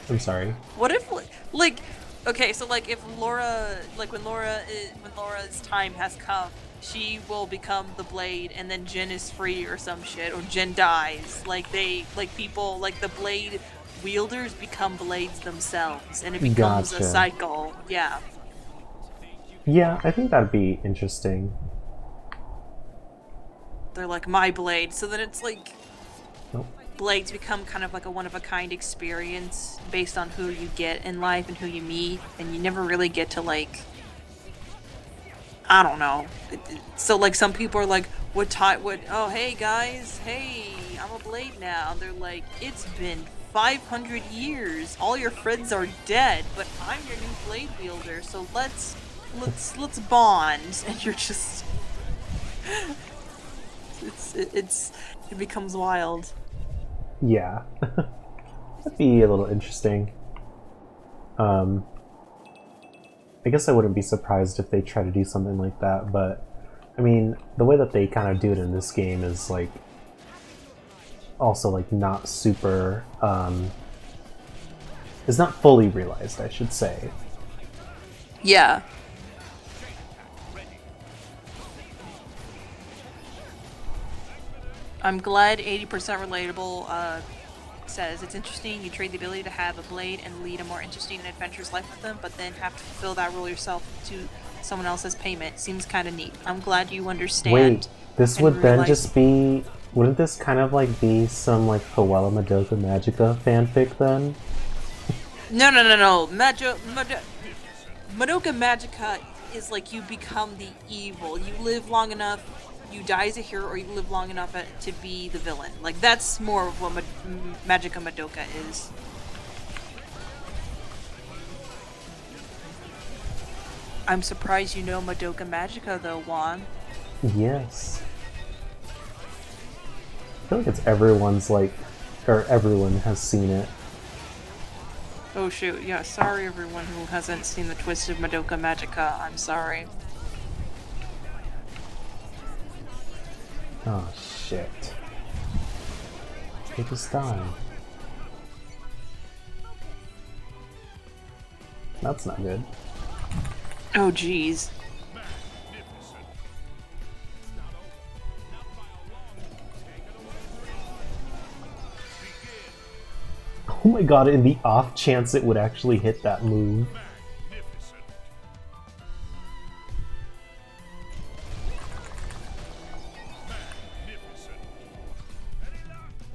I'm sorry. What if like okay, so like if Laura like when Laura's time has come, she will become the blade and then Jin is free or some shit or Jin dies. Like people like the blade wielders become blades themselves and it becomes a Gotcha. cycle. Yeah. Yeah, I think that'd be interesting. They're like my blade. So then it's like Nope. blades become kind of like a one of a kind experience based on who you get in life and who you meet, and you never really get to like I don't know. So like some people are like, oh hey guys, hey, I'm a blade now. And they're like, it's been 500 years. All your friends are dead, but I'm your new blade wielder. So let's bond. And you're just it becomes wild. Yeah. That'd be a little interesting. I guess I wouldn't be surprised if they try to do something like that, but I mean, the way that they kind of do it in this game is like also like not super is not fully realized, I should say. Yeah. I'm glad 80% relatable says it's interesting. You trade the ability to have a blade and lead a more interesting and adventurous life with them, but then have to fulfill that role yourself to someone else's payment. Seems kind of neat. I'm glad you understand. Wait, this and would then realize- just be... Wouldn't this kind of like be some like Coella Madoka Magica fanfic then? No. Madoka Magica is like you become the evil. You live long enough, you die as a hero, or you live long enough to be the villain. Like that's more of what Magica Madoka is. I'm surprised you know Madoka Magica though, Juan. Yes. I feel like it's everyone's like... Or everyone has seen it. Oh shoot, yeah, sorry everyone who hasn't seen the Twisted Madoka Magica, I'm sorry. Oh shit. They just died. That's not good. Oh jeez. Oh my god, in the off chance it would actually hit that move.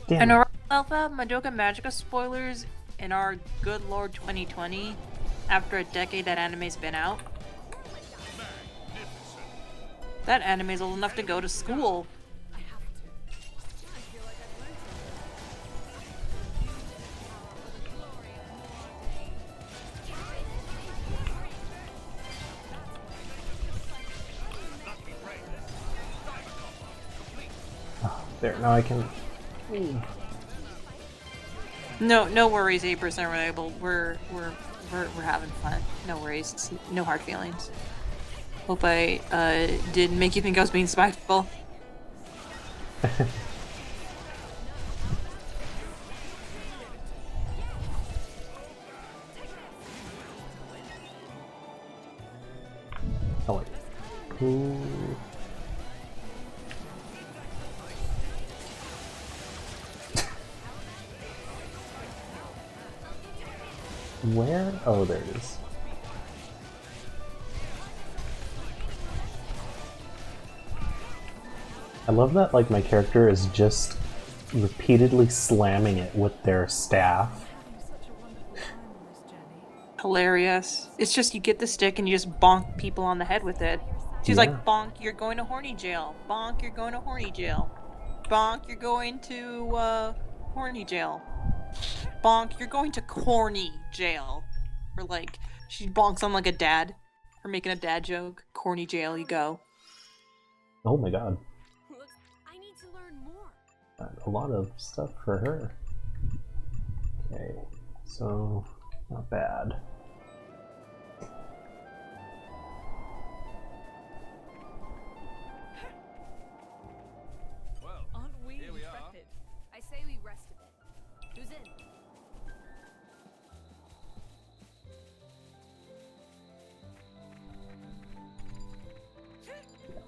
Damn. And alright, Alpha, Madoka Magica spoilers in our good lord 2020, after a decade that anime's been out. That anime's old enough to go to school. There, now I can... No worries, 8% reliable. We're having fun. No worries. No hard feelings. Hope I didn't make you think I was being spiteful. Oh wait. Ooh. Where? Oh, there it is. I love that, like, my character is just repeatedly slamming it with their staff. Hilarious. It's just you get the stick and you just bonk people on the head with it. She's Yeah. like, bonk, you're going to horny jail. Bonk, you're going to horny jail. Bonk, you're going to, horny jail. Bonk, you're going to corny jail. Or like, she bonks on like a dad. Or making a dad joke. Corny jail, you go. Oh my god. Look, I need to learn more. A lot of stuff for her. Okay, so not bad.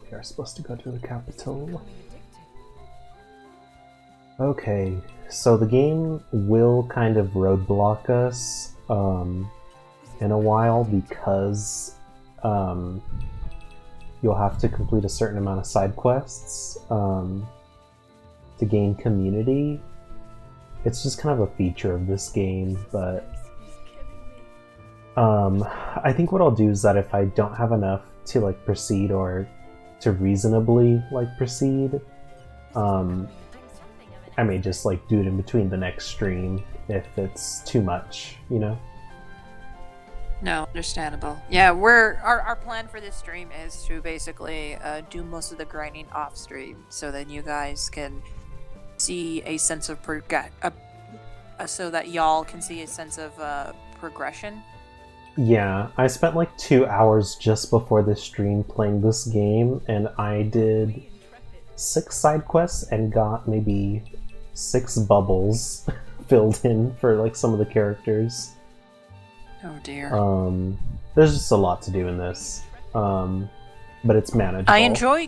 We are supposed to go to the capital. Okay, so the game will kind of roadblock us in a while because you'll have to complete a certain amount of side quests to gain community. It's just kind of a feature of this game, but I think what I'll do is that if I don't have enough to like proceed or to reasonably like proceed, I may just like do it in between the next stream if it's too much, you know? No, understandable. Yeah, our plan for this stream is to basically do most of the grinding off stream, so that you guys can see a sense of so that y'all can see a sense of progression. Yeah, I spent like 2 hours just before this stream playing this game, and I did 6 side quests and got maybe 6 bubbles filled in for like some of the characters. Oh dear. There's just a lot to do in this, but it's manageable. I enjoy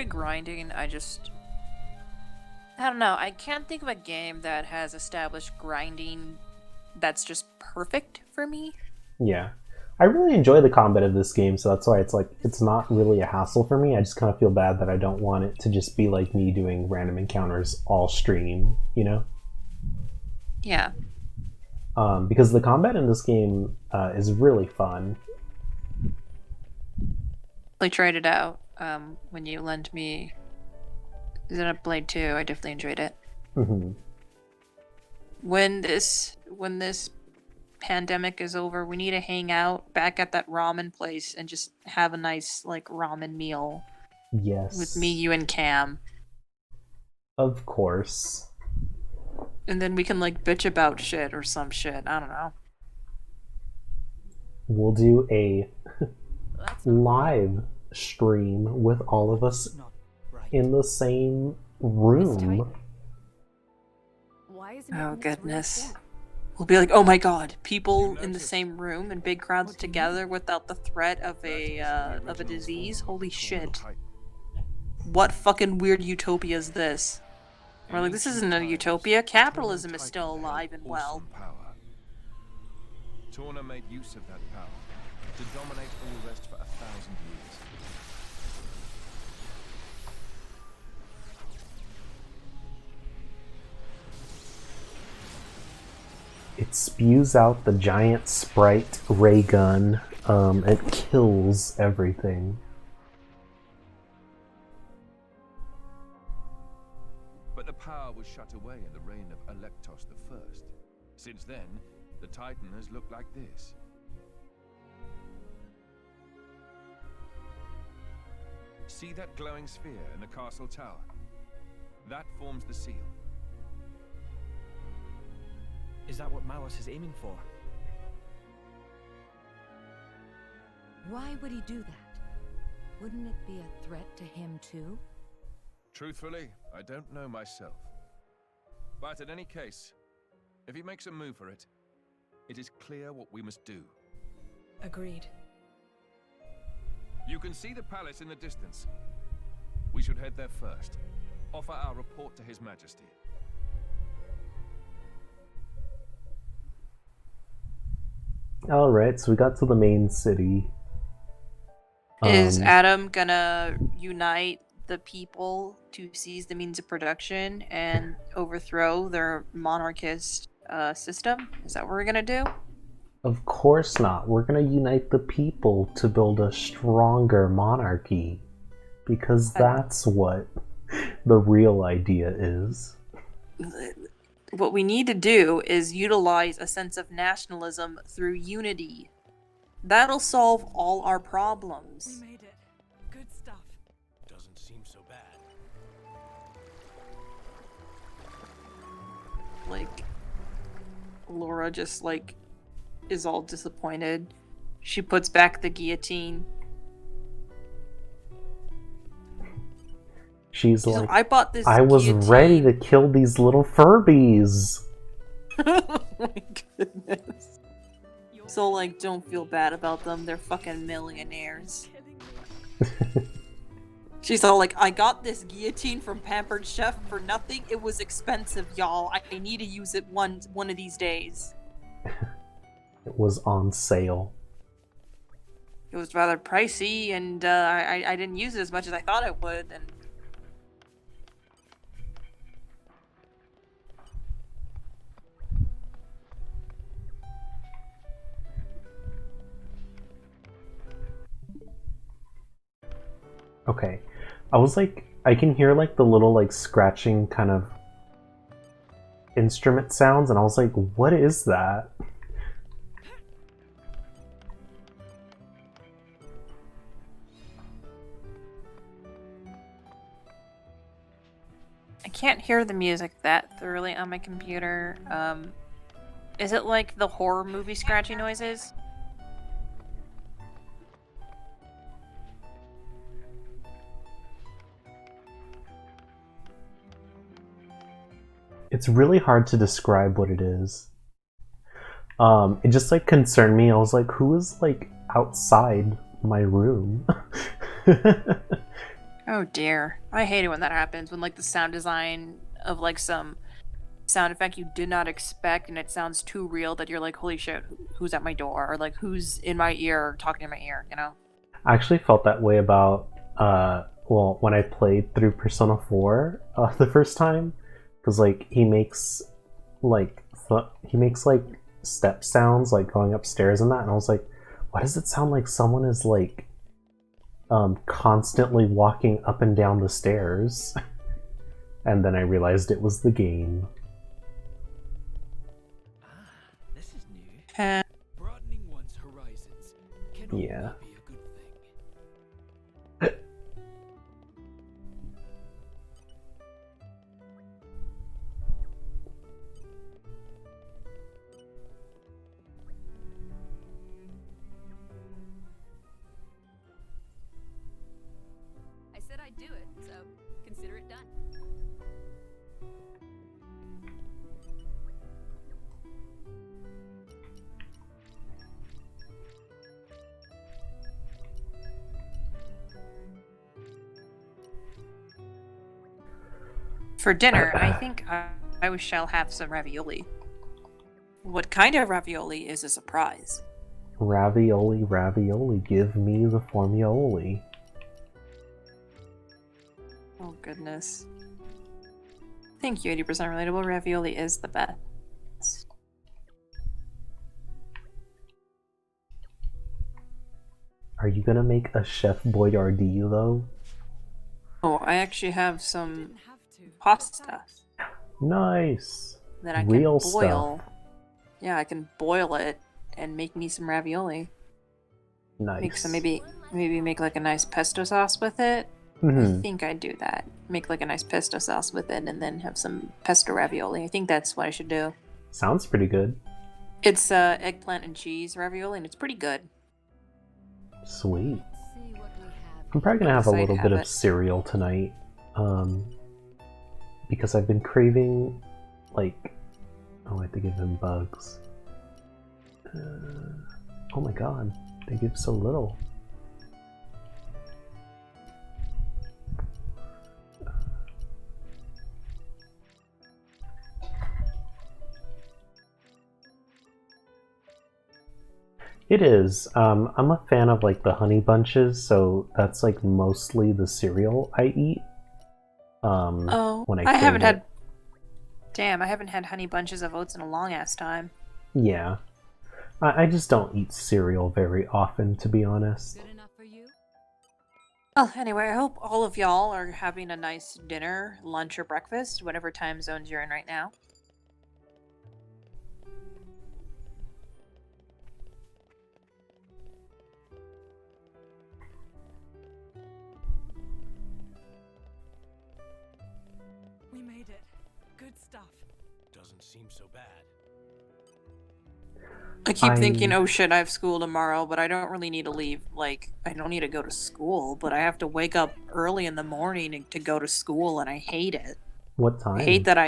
grinding. I don't know. I can't think of a game that has established grinding that's just perfect for me. Yeah. I really enjoy the combat of this game, so that's why it's like, it's not really a hassle for me. I just kind of feel bad that I don't want it to just be like me doing random encounters all stream, you know? Yeah. Because the combat in this game is really fun. I tried it out when you lent me Xenoblade Blade 2. I definitely enjoyed it. Mm-hmm. When this pandemic is over, we need to hang out back at that ramen place and just have a nice like ramen meal. Yes. With me, you, and Cam. Of course. And then we can like bitch about shit or some shit. I don't know. We'll do a live stream with all of us in the same room. Oh goodness. We'll be like, oh my god, people in the same room and big crowds together without the threat of a disease? Holy shit. What fucking weird utopia is this? We're like, this isn't a utopia. Capitalism is still alive and well. Power. Torna made use of that power to dominate all the rest for 1,000 years. It spews out the giant sprite ray gun. It kills everything. But the power was shut away in the reign of Electos I. Since then, the Titan has looked like this. See that glowing sphere in the castle tower? That forms the seal. Is that what Malos is aiming for? Why would he do that? Wouldn't it be a threat to him too? Truthfully, I don't know myself. But in any case, if he makes a move for it, it is clear what we must do. Agreed. You can see the palace in the distance. We should head there first. Offer our report to His Majesty. Alright, so we got to the main city. Is Adam gonna unite the people to seize the means of production and overthrow their monarchist system? Is that what we're gonna do? Of course not. We're gonna unite the people to build a stronger monarchy. Because that's what the real idea is. What we need to do is utilize a sense of nationalism through unity. That'll solve all our problems. We made it. Good stuff. Doesn't seem so bad. Like, Laura just, like, is all disappointed. She puts back the guillotine. She's like, I bought this I was guillotine. ready to kill these little Furbies. Oh my goodness. So, like, don't feel bad about them. They're fucking millionaires. She's all like, I got this guillotine from Pampered Chef for nothing. It was expensive, y'all. I need to use it one of these days. It was on sale. It was rather pricey, and I didn't use it as much as I thought I would, and... Okay. I was like, I can hear like the little like scratching kind of instrument sounds, and I was like, what is that? I can't hear the music that thoroughly on my computer. Is it like the horror movie scratchy noises? It's really hard to describe what it is. It just like concerned me. I was like, who is like outside my room? Oh dear. I hate it when that happens, when like the sound design of like some sound effect you did not expect and it sounds too real that you're like, holy shit, who's at my door? Or like, who's in my ear or talking in my ear, you know? I actually felt that way about, well, when I played through Persona 4 the first time. Because like, he makes like step sounds like going upstairs and that. And I was like, why does it sound like someone is like constantly walking up and down the stairs? And then I realized it was the game. This is new. Eh. Broadening one's horizons can only Yeah. be a good thing. I said I'd do it, so consider it done. For dinner, I think I shall have some ravioli. What kind of ravioli is a surprise? Ravioli, ravioli, give me the formioli. Oh goodness. Thank you, 80% relatable. Ravioli is the best. Are you gonna make a Chef Boyardee though? Oh, I actually have some Didn't have to. pasta Nice. that I can Real boil. stuff. Yeah, I can boil it and make me some ravioli. Nice. Make some maybe make like a nice pesto sauce with it. I Mhm. think I'd do that. Make like a nice pesto sauce with it and then have some pesto ravioli. I think that's what I should do. Sounds pretty good. It's eggplant and cheese ravioli and it's pretty good. Sweet. See what we have. I'm probably gonna have a Excited little to bit have of it. cereal tonight, because I've been craving, like, oh, I have to give him bugs. Oh my god, they give so little. It is. I'm a fan of like the honey bunches, so that's like mostly the cereal I eat. Oh, when I I haven't crave had. Damn, I haven't had honey bunches of oats in a long ass time. Yeah. I just don't eat cereal very often, to be honest. Good enough for you? Well, anyway, I hope all of y'all are having a nice dinner, lunch, or breakfast, whatever time zones you're in right now. We made it. Good stuff. Doesn't seem so bad. I keep thinking, I- oh shit, I have school tomorrow, but I don't really need to leave. Like, I don't need to go to school, but I have to wake up early in the morning to go to school, and I hate it. What time? I hate that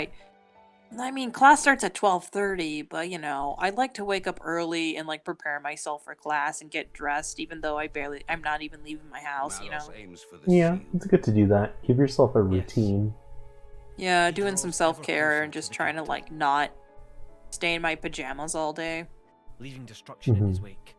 I mean, class starts at 12:30, but you know, I like to wake up early and like prepare myself for class and get dressed, even though I'm not even leaving my house, you Malos know. aims for the Yeah, shield. it's good to do that. Give yourself a routine. Yeah, He doing draws some ever self-care closer and to just the trying to capital, like not stay in my pajamas all day. leaving destruction in his Mhm. wake.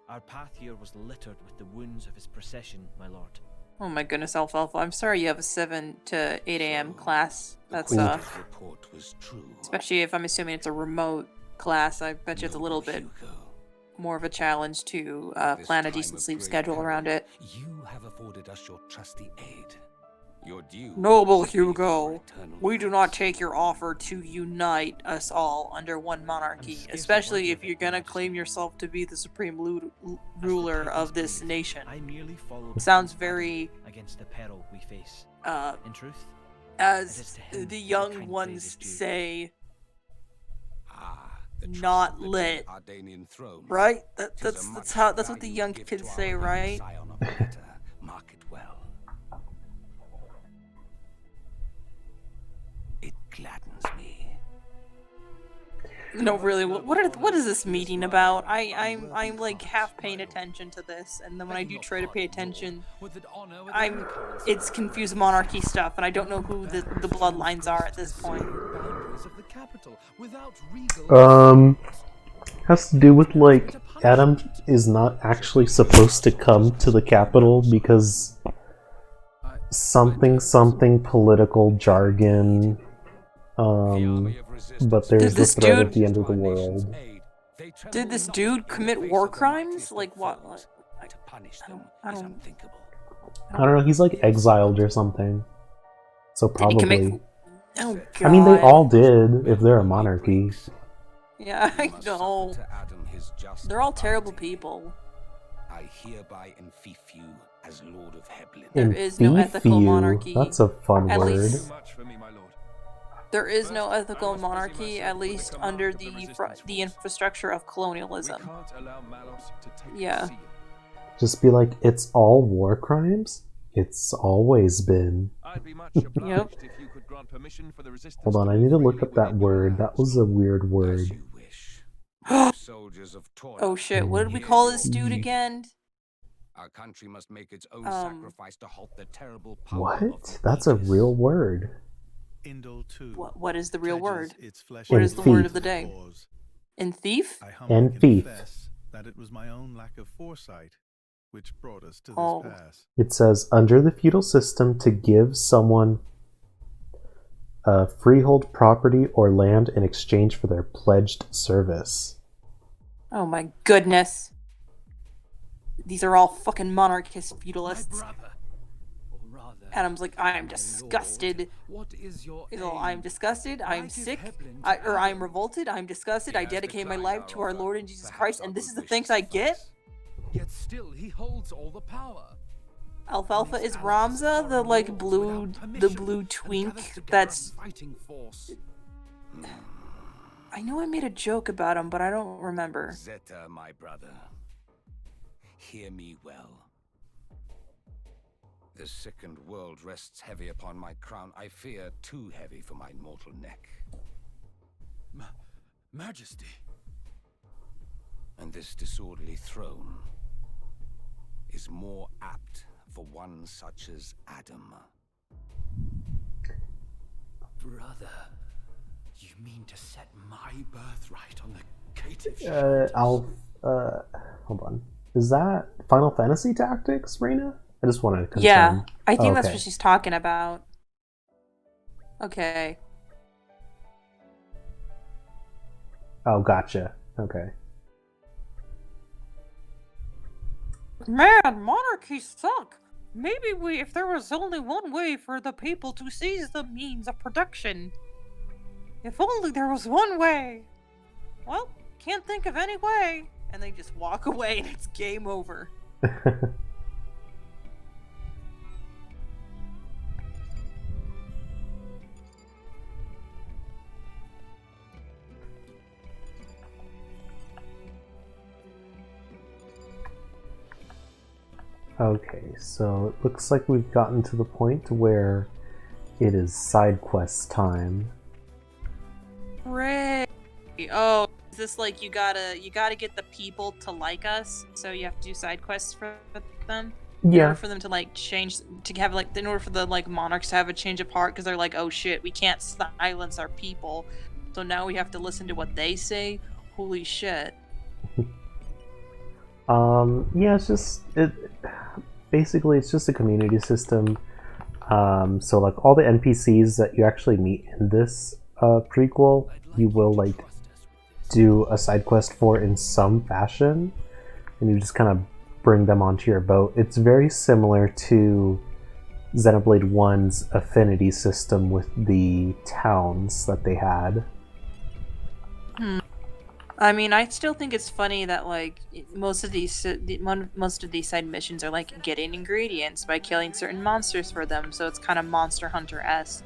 Our path here was littered with the wounds of his procession, my lord. Oh my goodness, Alfalfa. I'm sorry you have a 7 to 8 a.m. So, class. The That's Queen's report was true. especially if I'm assuming it's a remote class. I bet you it's a little Noble bit Hugo, more of a challenge to at this plan a time decent of sleep great schedule peril, around it. You have afforded us your trusty aid. Your due Noble will be for your Hugo, eternal we do not thanks. take your offer to unite us all under one monarchy, scarcely especially worthy if of it, you're Your gonna Majesty. claim yourself to be the supreme As the ruler titans of this breathe, nation. I merely followed Sounds Prince very, Adam against the peril we face. uh, In truth, as to him the that young kind ones praise is due. say, The not trust of the lit. dead Ardanian throne. Right? 'Tis a That's much what the valued young gift kids to say, our right? scion of the letter. Mark it well. It gladdens me. No, really. What is this meeting about? I'm like half paying attention to this, and then when I do try to pay attention, it's confused monarchy stuff, and I don't know who the bloodlines are at this point. Has to do with like Adam is not actually supposed to come to the capital because something political jargon. But there's the This threat of dude, the end of the world. did this dude commit war crimes? Like what? To punish I them don't, I is don't. unthinkable. I don't know, he's like exiled or something. So Did he commit? probably. Oh god. I mean, they all did if they're a monarchy. Yeah, I Must know. suffer to Adam his just They're all terrible bounty. people. I hereby enfief you as Lord of Heblin. There is no ethical monarchy. That's a fun At word. least- Too much for me, my lord. There is no First, ethical I must busy monarchy, myself at with the least command under of the resistance the force. infrastructure of We colonialism. can't allow Malos to take Yeah. the seal. Just be like, it's all war crimes? It's always been. I'd be much obliged if you could grant permission for the resistance. Hold on, to I move need to look freely up that within your word. lands, That was a Lord. weird As word. you wish. Soldiers of Torna. Oh shit, what did we call this dude again? Our country must make its own Um, sacrifice to halt the terrible power of What? the That's a Aegis. real word. Indol 2 What is the real word? pledges its flesh What and is the thief. word of the day? cause. In thief? I humbly And thief. confess that it was my own lack of foresight which brought us to Oh. this pass. It says, under the feudal system, to give someone freehold property or land in exchange for their pledged service. Oh my goodness. These are all fucking monarchist feudalists. brother, or rather, Adam's like, I am my disgusted. lord, what is your He's all, aim? I'm disgusted, I'm Why give sick, Heblin to I'm Adam? revolted, I'm disgusted, He I has dedicate my declined life to our offer. Lord and Jesus Perhaps Christ, our and this is the good thanks wish I get? suffice. Yet still he holds all the power. Alfalfa, His is allies, Ramza the foreign like lords blue, without the permission, blue and twink gathers together that's... a fighting force. I know I made a joke about him, but I don't remember. Zeta, my brother. Hear me well. The sickened world rests heavy upon my crown. I fear too heavy for my mortal neck. Majesty. And this disorderly throne is more apt for one such as Adam. Brother, you mean to set my birthright on the caitiff Hold on. Is that Final Fantasy Tactics, Reina? I just wanted to confirm. Yeah, I think that's Okay. what she's talking about. Okay. Oh, gotcha. Okay. Man, monarchies suck. Maybe if there was only one way for the people to seize the means of production. If only there was one way. Well, can't think of any way. And they just walk away and it's game over. Okay, so it looks like we've gotten to the point where it is side quest time. Ray. Oh, is this like you gotta get the people to like us, so you have to do side quests for them? In Yeah. order for them to like change, to have like, in order for the like monarchs to have a change of heart, because they're like, oh shit, we can't silence our people, so now we have to listen to what they say. Holy shit. Yeah, it's just it. Basically, it's just a community system. So like all the NPCs that you actually meet in this prequel, you will like do a side quest for in some fashion, and you just kind of bring them onto your boat. It's very similar to Xenoblade 1's affinity system with the towns that they had. I mean, I still think it's funny that like most of these side missions are like getting ingredients by killing certain monsters for them, so it's kind of Monster Hunter-esque.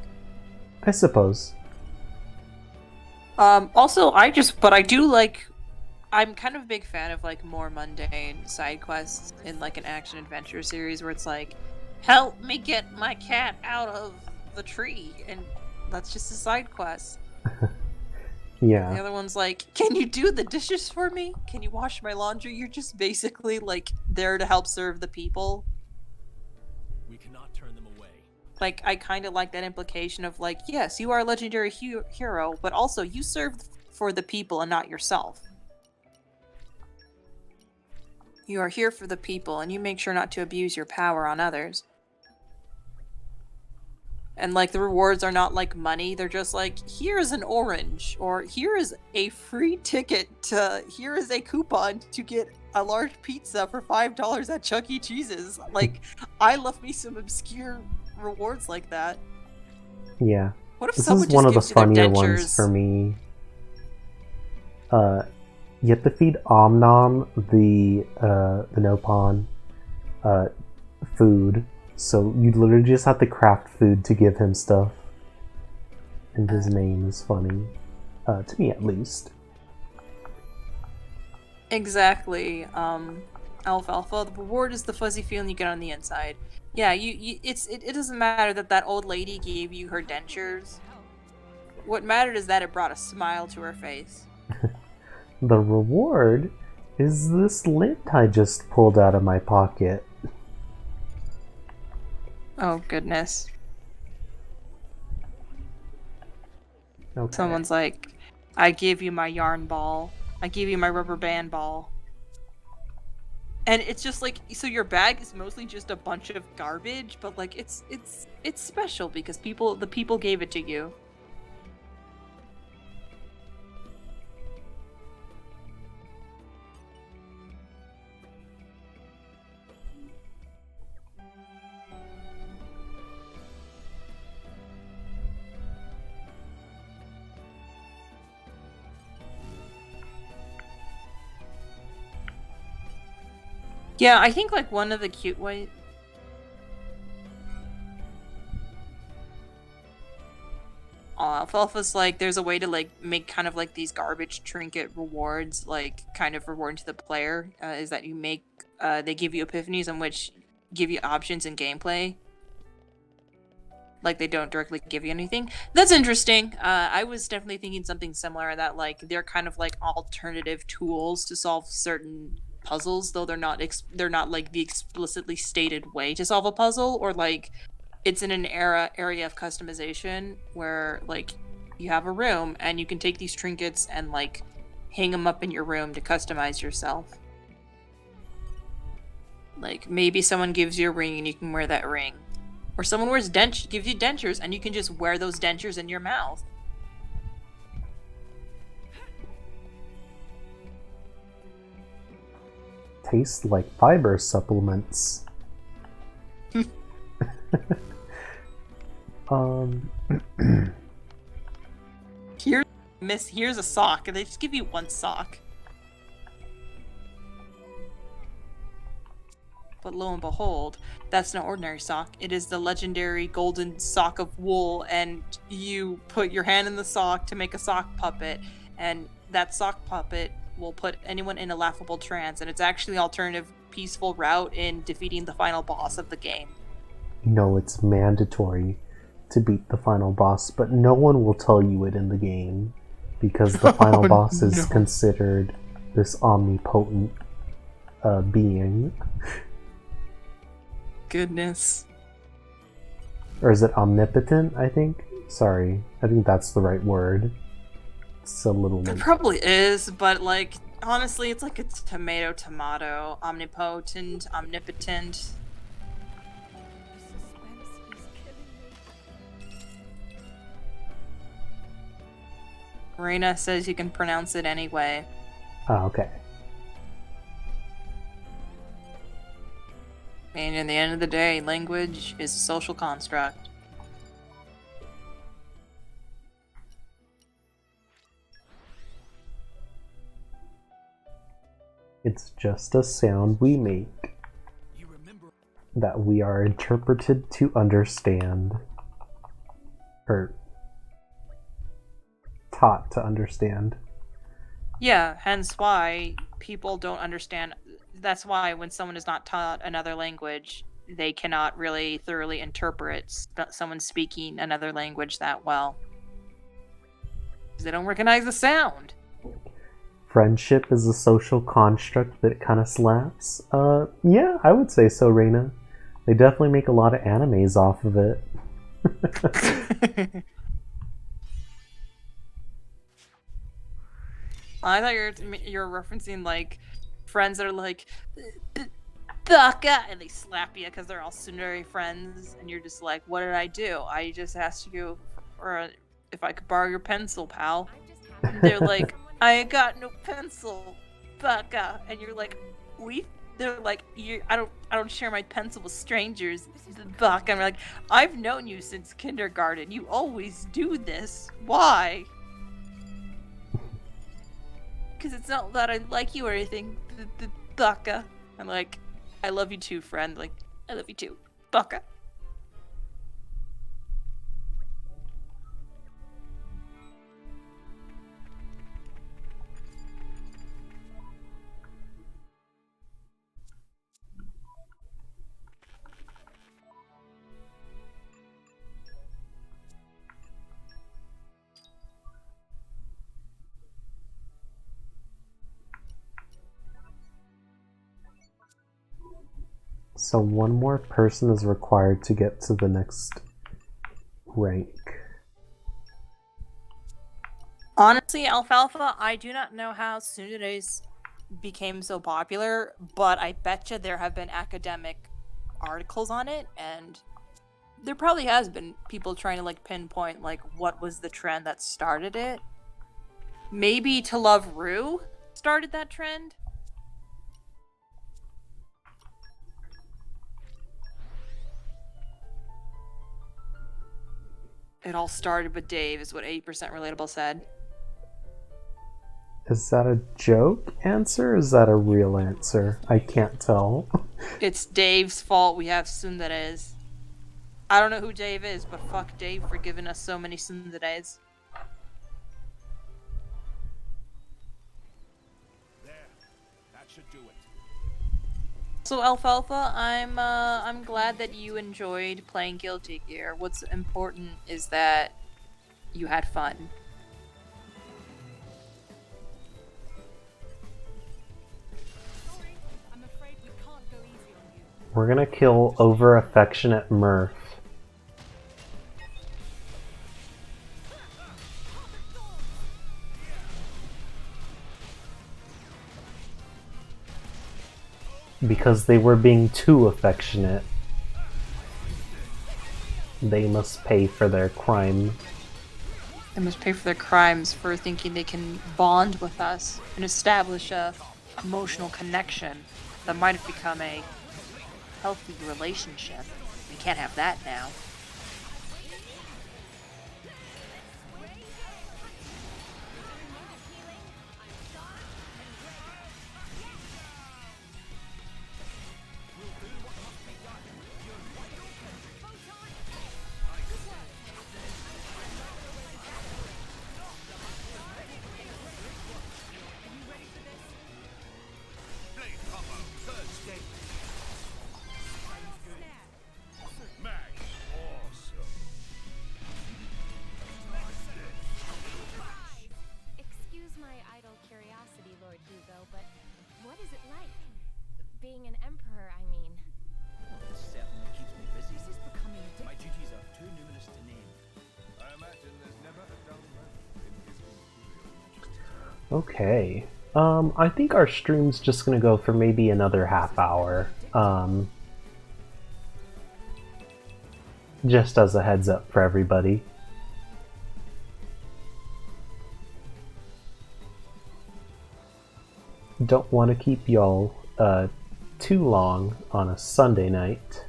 I suppose. Also, I do like. I'm kind of a big fan of like more mundane side quests in like an action adventure series where it's like, help me get my cat out of the tree, and that's just a side quest. Yeah. The other one's like, can you do the dishes for me? Can you wash my laundry? You're just basically like there to help serve the people. We cannot turn them away. Like, I kind of like that implication of like, yes, you are a legendary hero, but also you serve for the people and not yourself. You are here for the people, and you make sure not to abuse your power on others. And like the rewards are not like money, they're just like, here is an orange, or here is a free ticket to, here is a coupon to get a large pizza for $5 at Chuck E. Cheese's. Like, I love me some obscure rewards like that. Yeah. What if This someone is just one of the gives you their funnier dentures? ones for me. You have to feed Omnom the Nopon food, so you literally just have to craft food to give him stuff. And his name is funny, to me at least. Exactly. Alfalfa. The reward is the fuzzy feeling you get on the inside. Yeah, it doesn't matter that old lady gave you her dentures. What mattered is that it brought a smile to her face. The reward is this lint I just pulled out of my pocket. Oh goodness. Okay. Someone's like, I give you my yarn ball. I give you my rubber band ball. And it's just like, so your bag is mostly just a bunch of garbage, but like it's special because the people gave it to you. Yeah, I think like one of the cute ways. Alfalfa's like, there's a way to like make kind of like these garbage trinket rewards, like kind of reward to the player, is that you make, they give you epiphanies in which give you options in gameplay. Like they don't directly give you anything. That's interesting. I was definitely thinking something similar, that like they're kind of like alternative tools to solve certain puzzles, though they're not like the explicitly stated way to solve a puzzle, or like it's in an area of customization where like you have a room and you can take these trinkets and like hang them up in your room to customize yourself. Like maybe someone gives you a ring and you can wear that ring. Or someone gives you dentures and you can just wear those dentures in your mouth. Tastes like fiber supplements. Here's a sock, and they just give you one sock. But lo and behold, that's no ordinary sock. It is the legendary golden sock of wool, and you put your hand in the sock to make a sock puppet, and that sock puppet will put anyone in a laughable trance, and it's actually an alternative peaceful route in defeating the final boss of the game. No, it's mandatory to beat the final boss, but no one will tell you it in the game. because the final Oh, boss is no. considered this omnipotent being. Goodness. Or is it omnipotent, I think? Sorry, I think that's the right word. It's a little It like... probably is, but like honestly, it's like a tomato, omnipotent, omnipotent. Suspense is killing me. Reina says you can pronounce it anyway. Oh, okay. And in the end of the day, language is a social construct. It's just a sound we make You remember that we are interpreted to understand. Or taught to understand. Yeah, hence why people don't understand. That's why when someone is not taught another language, they cannot really thoroughly interpret someone speaking another language that well. Because they don't recognize the sound. Friendship is a social construct that kind of slaps. Yeah, I would say so, Reina. They definitely make a lot of animes off of it. I thought you're referencing like friends that are like Baka, and they slap you because they're all tsundere friends, and you're just like, "What did I do? I just asked you for if I could borrow your pencil, pal." And they're like, "I got no pencil, Baka," and you're like, "We." They're like, I don't share my pencil with strangers, Baka. I'm like, "I've known you since kindergarten. You always do this. Why?" Because it's not that I like you or anything, Baka. I'm like, I love you too, friend. Like, I love you too, Baka. So one more person is required to get to the next rank. Honestly, Alfalfa, I do not know how tsunderes became so popular, but I betcha there have been academic articles on it, and there probably has been people trying to like pinpoint like what was the trend that started it. Maybe To Love Rue started that trend. It all started with Dave, is what 80% Relatable said. Is that a joke answer or is that a real answer? I can't tell. It's Dave's fault we have tsunderes. I don't know who Dave is, but fuck Dave for giving us so many tsunderes. there. That should do it. So Alfalfa, I'm glad that you enjoyed playing Guilty Gear. What's important is that you had fun. Sorry, I'm afraid we can't go easy on you. We're gonna kill over affectionate Murph. Because they were being too affectionate. They must pay for their crime. They must pay for their crimes for thinking they can bond with us and establish a emotional connection that might have become a healthy relationship. We can't have that now. her, I mean. This certainly keeps me busy. This is becoming My addictive. duties are too numerous to name. I imagine there's never a dull moment in His Imperial Majesty. Okay. I think our stream's just gonna go for maybe another half hour. Just as a heads up for everybody. Don't want to keep y'all too long on a Sunday night.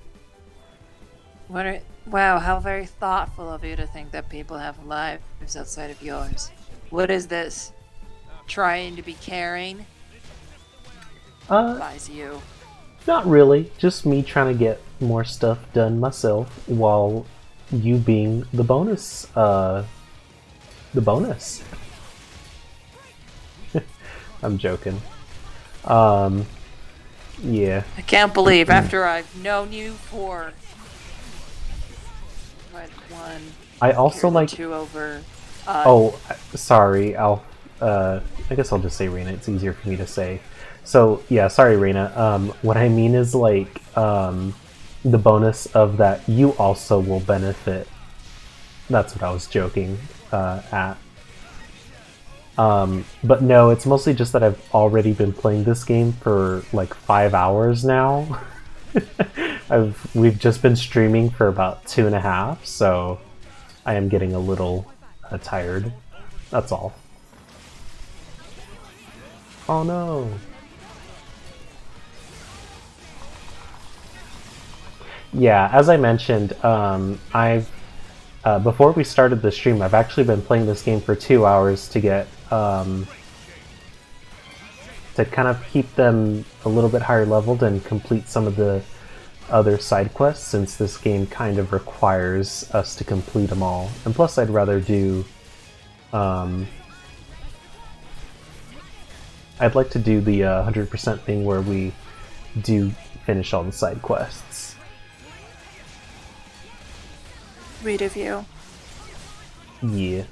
Wow, how very thoughtful of you to think that people have lives outside of yours. What is this? Trying to be caring? Buys you. Not really. Just me trying to get more stuff done myself while you being the bonus. The bonus. I'm joking. Yeah. I can't believe after I've known you for one. I also like. 2 over. Sorry. I guess I'll just say Reina. It's easier for me to say. So yeah, sorry, Reina. What I mean is like the bonus of that you also will benefit. That's what I was joking at. But no, it's mostly just that I've already been playing this game for like 5 hours now. We've just been streaming for about 2.5, so I am getting a little tired. That's all. Oh no. Yeah, as I mentioned, I've before we started the stream, I've actually been playing this game for 2 hours to get to kind of keep them a little bit higher leveled and complete some of the other side quests, since this game kind of requires us to complete them all. And plus, I'd rather do I'd like to do the 100% thing where we do finish all the side quests. Read of you. Yeah.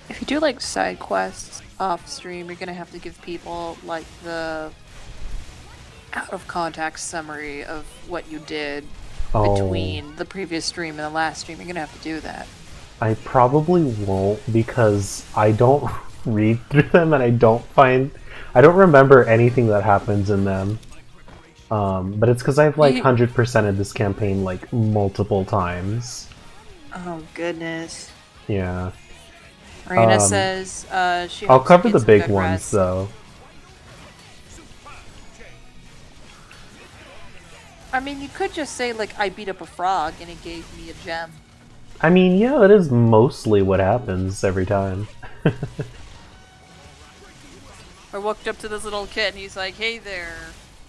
If you do like side quests off stream, you're gonna have to give people like the out of context summary of what you did between the previous stream and the last stream. You're gonna have to do that. I probably won't, because I don't read through them and I don't remember anything that happens in them. But it's because I've like 100%ed this campaign like multiple times. Oh goodness. Yeah. Marina says she I'll hopes cover you the get some big good ones rest. though. I mean, you could just say like I beat up a frog and it gave me a gem. I mean, yeah, that is mostly what happens every time. I walked up to this little kid and he's like, "Hey there,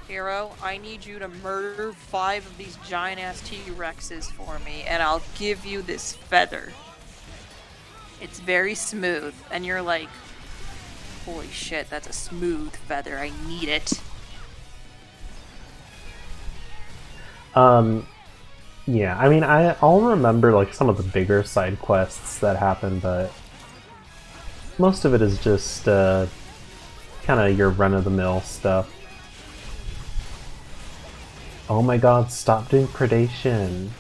hero, I need you to murder 5 of these giant-ass T-Rexes for me, and I'll give you this feather. It's very smooth." And you're like, holy shit, that's a smooth feather, I need it. Yeah, I mean, I'll remember like some of the bigger side quests that happen, but most of it is just kind of your run-of-the-mill stuff. Oh my god, stop doing predation.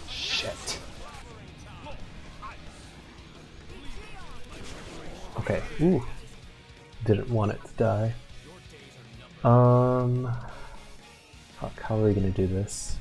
Shit. Okay, ooh. Didn't want it to die. Fuck, how are we gonna do this?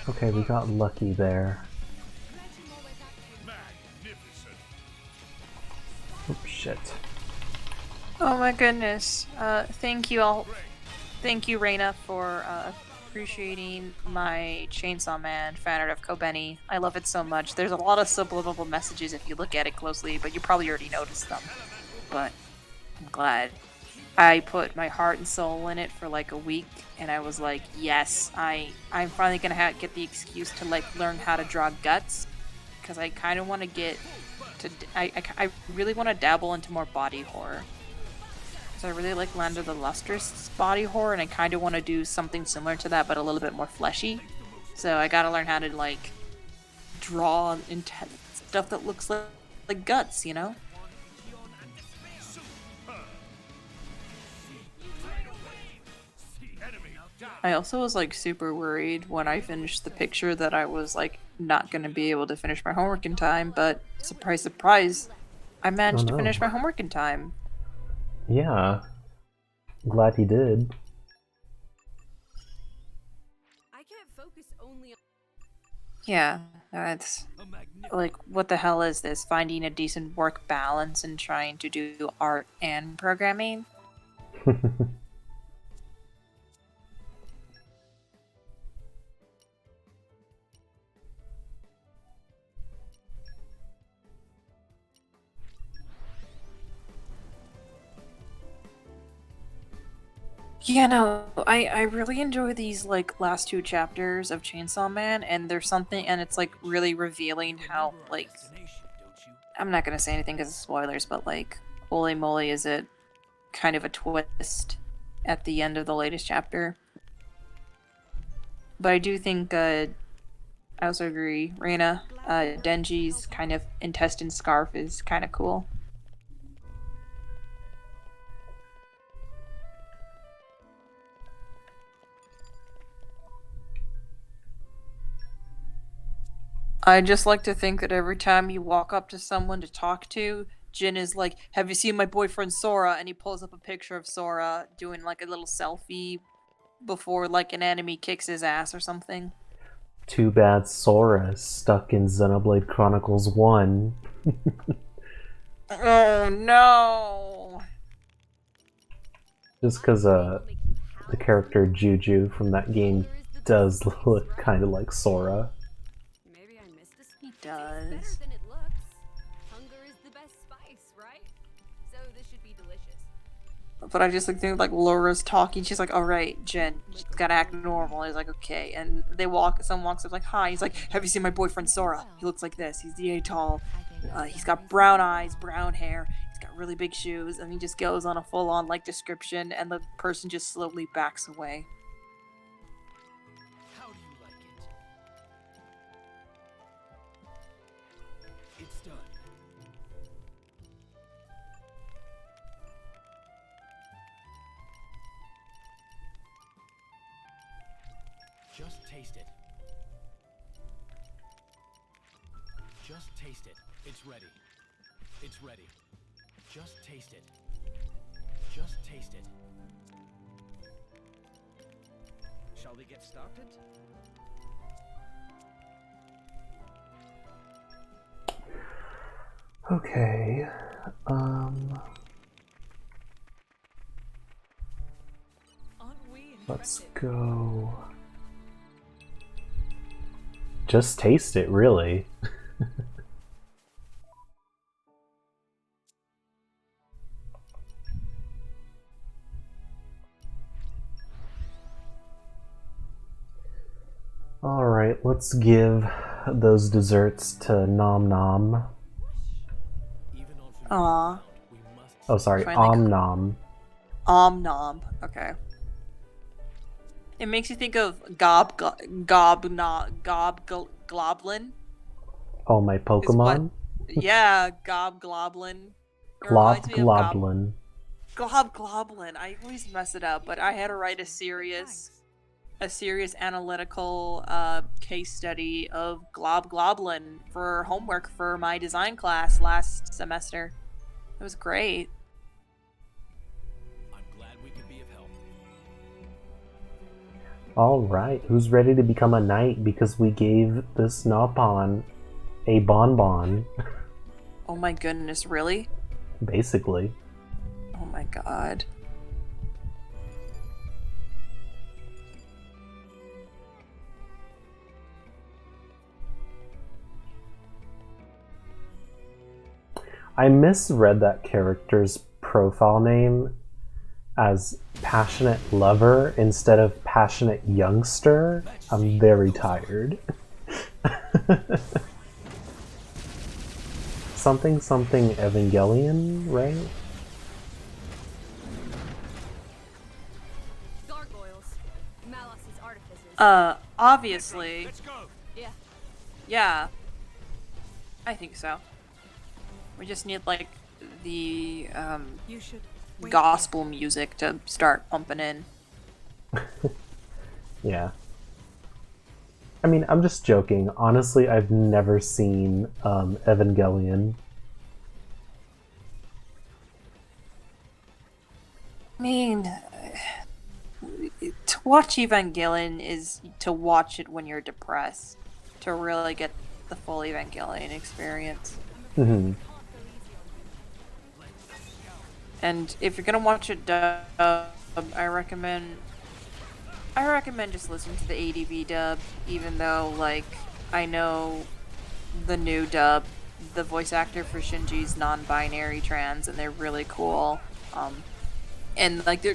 Okay, we got lucky there. Oh shit. Oh my goodness. Thank you all. Thank you, Reina, for appreciating my Chainsaw Man fan art of Kobeni. I love it so much. There's a lot of subliminal messages if you look at it closely, but you probably already noticed them. But I'm glad. I put my heart and soul in it for like a week, and I was like, yes, I'm finally gonna get the excuse to like learn how to draw guts, because I kind of want to get to. I really want to dabble into more body horror. So I really like Land of the Lustrous body horror, and I kind of want to do something similar to that, but a little bit more fleshy. So I gotta learn how to like draw intense stuff that looks like guts, you know? I also was like super worried when I finished the picture that I was like not gonna be able to finish my homework in time, but surprise, surprise, I managed to finish my homework in time. Yeah. Glad he did. I can't focus only on Yeah, that's like, what the hell is this? Finding a decent work balance and trying to do art and programming? Yeah, no, I really enjoy these like last two chapters of Chainsaw Man, and there's something, and it's like really revealing how like I'm not gonna say anything because of spoilers, but like holy moly, is it kind of a twist at the end of the latest chapter. But I do think I also agree, Reina, Denji's kind of intestine scarf is kind of cool. I just like to think that every time you walk up to someone to talk to, Jin is like, "Have you seen my boyfriend Sora?" And he pulls up a picture of Sora doing like a little selfie before like an enemy kicks his ass or something. Too bad Sora is stuck in Xenoblade Chronicles 1. Oh no! Just because the character Juju from that game does look kind of like Sora. Maybe I missed a He It's better does. than it looks. Hunger is the best spice, right? So this should be delicious. But I just like think like Laura's talking. She's like, "All right, Jen, she's gotta act normal." He's like, "Okay." And they walk. Someone walks up like, "Hi." He's like, "Have you seen my boyfriend Sora? He looks like this. He's yay tall. He's got brown eyes, brown hair. He's got really big shoes." And he just goes on a full-on like description, and the person just slowly backs away. How do you like it? It's done. Just taste it. Just taste it. It's ready. It's ready. Just taste it. Just taste it. Shall we get started? Okay. Let's go. Just taste it, really. Alright, let's give those desserts to Nom Nom. Aw. Oh, sorry, Finally Om Nom. Nom. Okay. It makes you think of Globlin. Oh, my Is what? Pokemon? Yeah, Globlin. It reminds me of Globlin. Globlin. I always mess it up, but I had to write a serious analytical case study of Globlin for homework for my design class last semester. It was great. I'm glad we could be of help. All right, who's ready to become a knight? Because we gave this Nopon a bonbon, Oh my goodness, really? basically. Oh my god. I misread that character's profile name as passionate lover instead of passionate youngster. I'm very tired. Something something Evangelion, right? Gargoyles. Malice's artificers. Obviously. Let's go. Yeah. Yeah. I think so. We just need, like, the, You should wait gospel music to start pumping in. Yeah. I mean, I'm just joking. Honestly, I've never seen Evangelion. I mean, to watch Evangelion is to watch it when you're depressed, to really get the full Evangelion experience. Mhm. And if you're gonna watch it dub, I recommend just listening to the ADV dub, even though, like, I know the new dub, the voice actor for Shinji's non-binary trans, and they're really cool. And like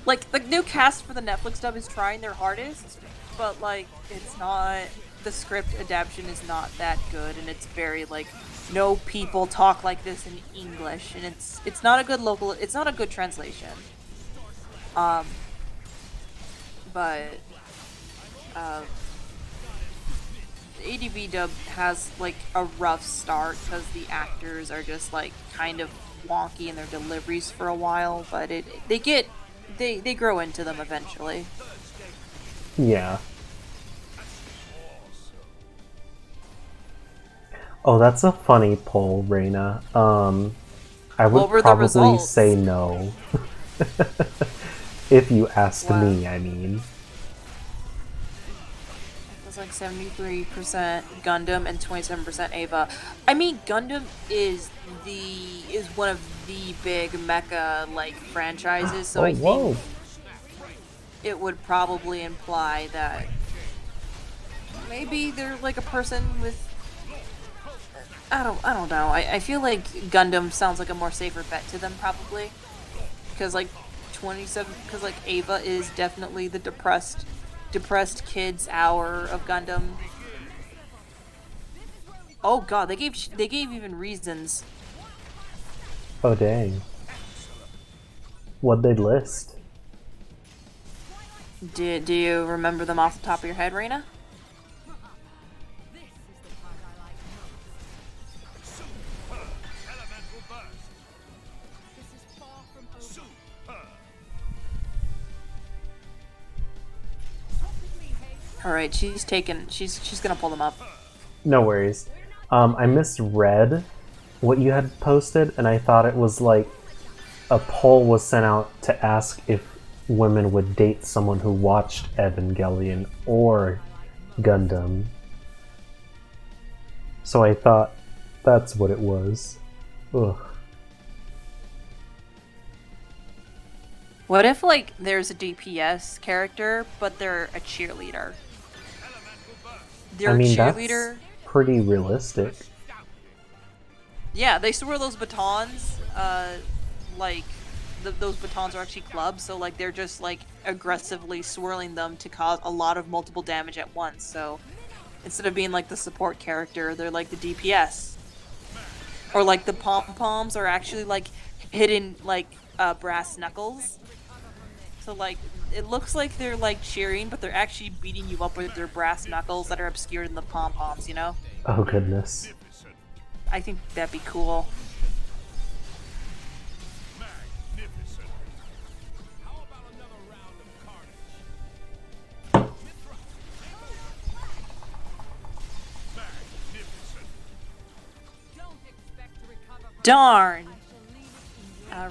like the new cast for the Netflix dub is trying their hardest, but like it's not, the script adaptation is not that good, and it's very like, no people talk like this in English, and it's not a good it's not a good translation. But ADV dub has like a rough start because the actors are just like kind of wonky in their deliveries for a while, but they grow into them eventually. Yeah. Oh, that's a funny poll, Reina. I would What were the probably results? say no. If you asked Wow. me, I mean. It was like 73% Gundam and 27% Ava. I mean, Gundam is one of the big mecha like franchises, so Oh, I whoa. think it would probably imply that maybe they're like a person with, I don't know. I feel like Gundam sounds like a more safer bet to them probably, because like 27, because like Ava is definitely the depressed kids hour of Gundam. Oh god, they gave even reasons. Oh, dang. What'd they list? Do you remember them off the top of your head, Reina? All right, she's gonna pull them up. No worries. I misread what you had posted, and I thought it was like a poll was sent out to ask if women would date someone who watched Evangelion or Gundam. So I thought that's what it was. Ugh. What if like there's a DPS character, but they're a cheerleader? They're I mean, a cheerleader. that's pretty realistic. Yeah, they swirl those batons. Like those batons are actually clubs, so like they're just like aggressively swirling them to cause a lot of multiple damage at once. So instead of being like the support character, they're like the DPS. Or like the pom poms are actually like hidden like brass knuckles. So like it looks like they're like cheering, but they're actually beating you up with their brass knuckles that are obscured in the pom poms. You know? Oh, goodness. I think that'd be cool. Darn.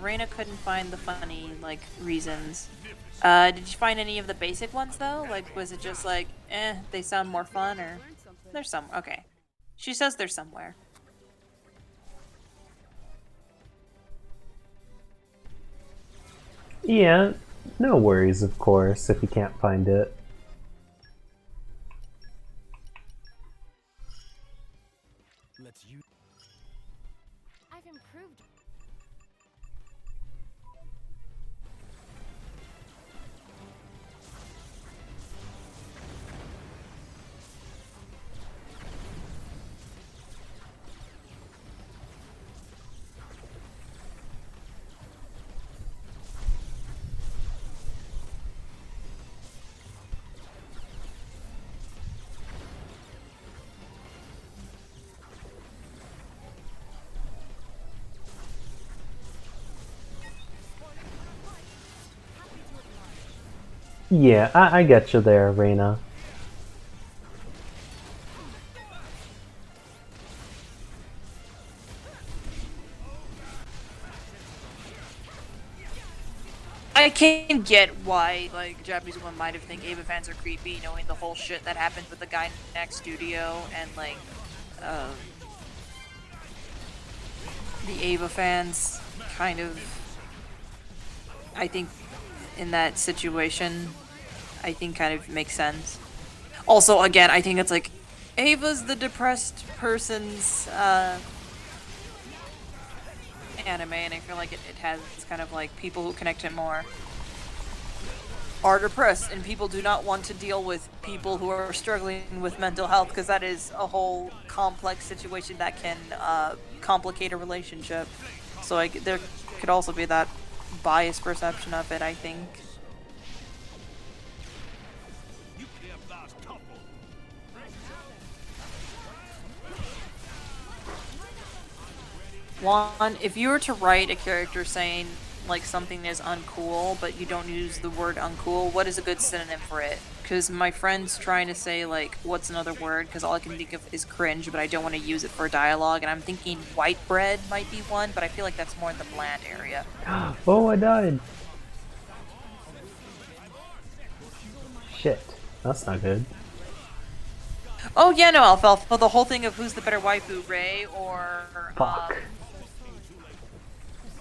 Reina couldn't find the funny, like, reasons. Did you find any of the basic ones, though? Like, was it just like, they sound more fun, or... There's some... Okay. She says they're somewhere. Yeah, no worries, of course, if you can't find it. Let's use. I've improved. Yeah, I get you there, Reina. I can get why, like, Japanese women might have think Ava fans are creepy, knowing the whole shit that happened with the guy next studio, and, like, the Ava fans kind of, I think, in that situation, I think kind of makes sense. Also, again, I think it's like, Ava's the depressed person's, anime, and I feel like it has kind of like people who connect it more are depressed, and people do not want to deal with people who are struggling with mental health, because that is a whole complex situation that can complicate a relationship. So like there could also be that biased perception of it, I think. Juan, if you were to write a character saying, like, something is uncool, but you don't use the word uncool, what is a good synonym for it? Because my friend's trying to say, like, what's another word, because all I can think of is cringe, but I don't want to use it for dialogue, and I'm thinking white bread might be one, but I feel like that's more in the bland area. Oh, I died! Shit, that's not good. Oh, yeah, no, Alfalfa, the whole thing of who's the better waifu, Rei or, Fuck.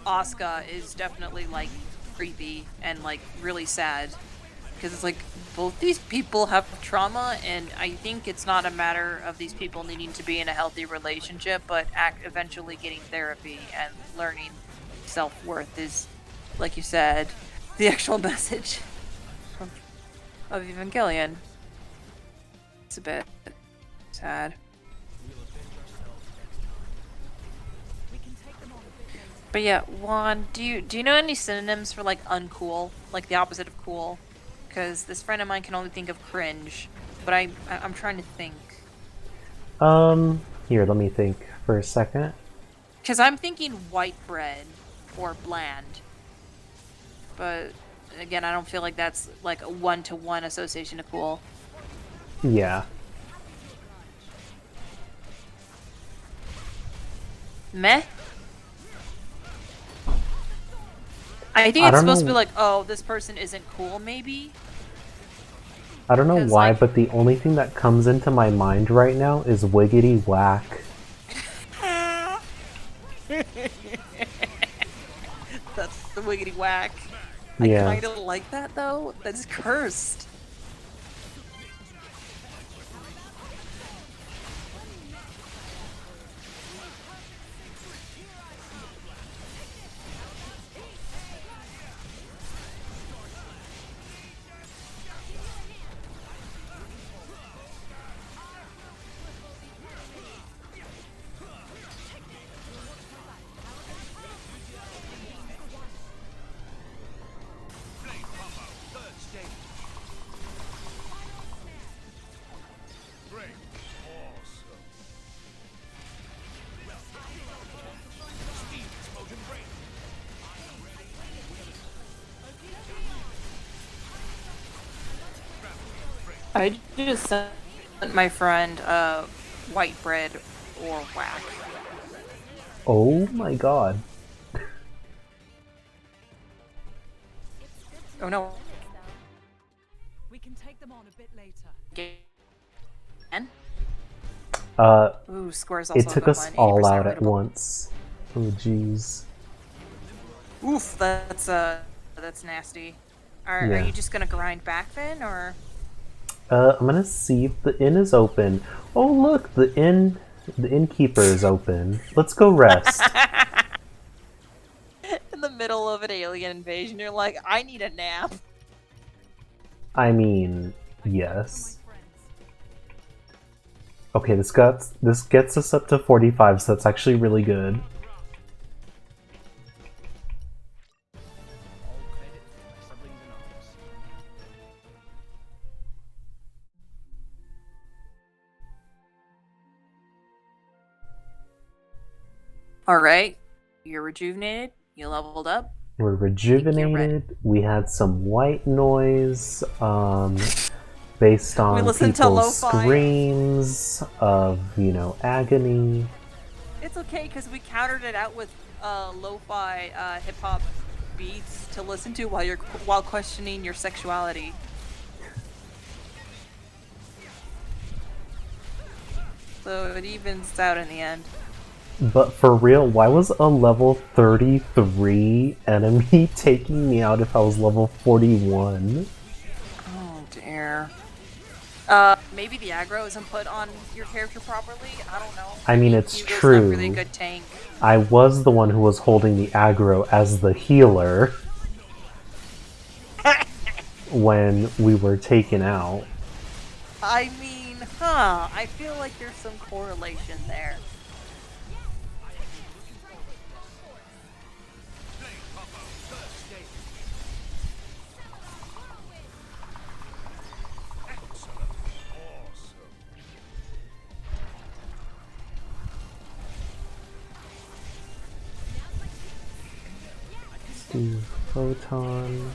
Asuka is definitely, like, creepy and, like, really sad. Because it's like, both these people have trauma, and I think it's not a matter of these people needing to be in a healthy relationship, but eventually getting therapy and learning self-worth is, like you said, the actual message of Evangelion. It's a bit sad. But yeah, Juan, do you know any synonyms for, like, uncool? Like the opposite of cool? Because this friend of mine can only think of cringe, but I'm trying to think. Here, let me think for a second. Because I'm thinking white bread or bland. But again, I don't feel like that's like a one-to-one association to cool. Yeah. Meh? I think it's supposed to be like, oh, this person isn't cool, maybe? I don't know why, like... but the only thing that comes into my mind right now is wiggity whack. That's the wiggity whack. Yeah. I kinda like that, though. That's cursed. I just sent my friend white bread or whack. Oh my god. Oh no. We can take them on a bit later. Again? Uh, Ooh, Square's also it took a good us one. all 80% out at relatable. once. Oh, jeez. Oof, that's nasty. Are Yeah. you just gonna grind back then, or? I'm gonna see if the inn is open. Oh, look, the innkeeper is open. Let's go rest. In the middle of an alien invasion, you're like, I need a nap. I mean, yes. Okay, this gets us up to 45, so that's actually really good. All credit to my siblings in arms. Alright. You're rejuvenated, you leveled up. We're ready. rejuvenated. We had some white noise, based on listened to people's lo-fi. screams of, agony. It's okay, because we countered it out with lo-fi hip-hop beats to listen to while questioning your sexuality. So it evens out in the end. But for real, why was a level 33 enemy taking me out if I was level 41? Oh dear. Maybe the aggro isn't put on your character properly? I don't know. I mean, it's Hugo's true. not really a good tank. I was the one who was holding the aggro as the healer when we were taken out. I mean, I feel like there's some correlation there. Let's do photon.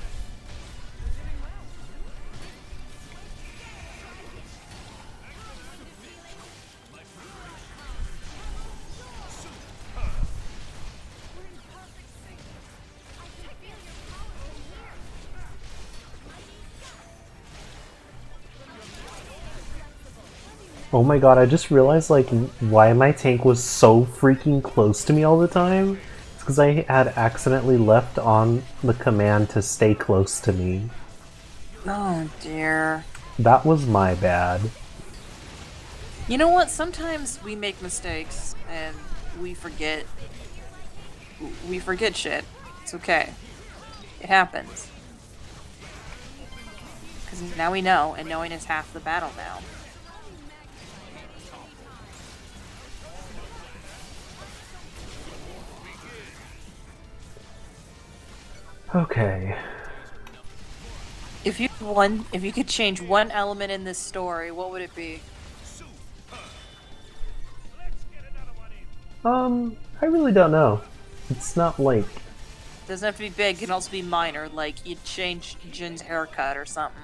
Oh my god, I just realized, like, why my tank was so freaking close to me all the time. It's because I had accidentally left on the command to stay close to me. Oh dear. That was my bad. You know what? Sometimes we make mistakes and we forget. We forget shit. It's okay. It happens. Because now we know, and knowing is half the battle now. Okay. If you could change one element in this story, what would it be? I really don't know. It's not like... Doesn't have to be big, it can also be minor, like you'd change Jin's haircut or something.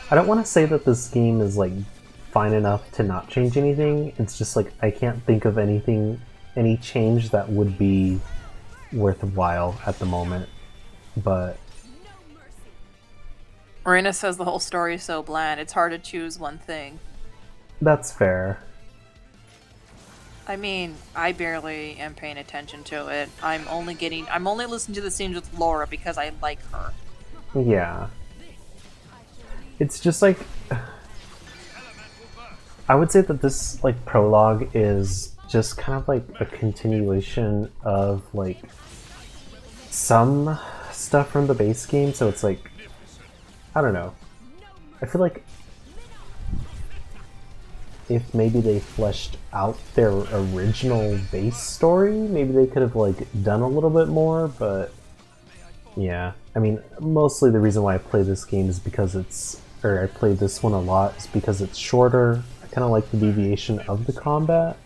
I don't want to say that this game is, like, fine enough to not change anything. It's just, like, I can't think of any change that would be worthwhile at the moment. But... Marina says the whole story is so bland, it's hard to choose one thing. That's fair. I mean, I barely am paying attention to it. I'm only listening to the scenes with Laura because I like her. Yeah. It's just like... I would say that this, like, prologue is just kind of like a continuation of, like, some stuff from the base game, so it's like... I don't know. I feel like if maybe they fleshed out their original base story, maybe they could have, like, done a little bit more, but yeah. I mean, mostly the reason why I play this game is because I play this one a lot is because it's shorter. I kind of like the deviation of the combat,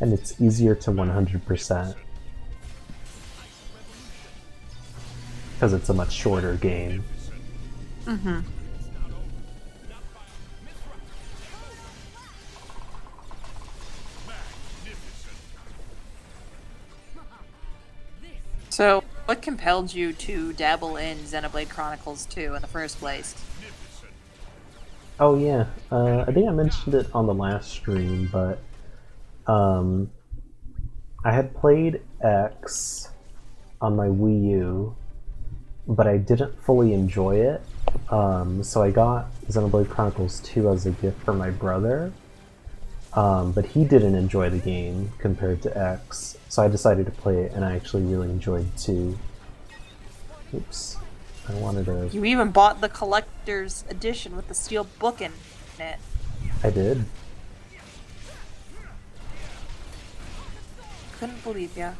and it's easier to 100%. Because it's a much shorter game. Mm-hmm. So, what compelled you to dabble in Xenoblade Chronicles 2 in the first place? Oh yeah, I think I mentioned it on the last stream, but um, I had played X on my Wii U, but I didn't fully enjoy it. So I got Xenoblade Chronicles 2 as a gift for my brother, but he didn't enjoy the game compared to X, so I decided to play it, and I actually really enjoyed 2. Oops. I wanted to... You even bought the collector's edition with the steel book in it. I did. Couldn't believe ya.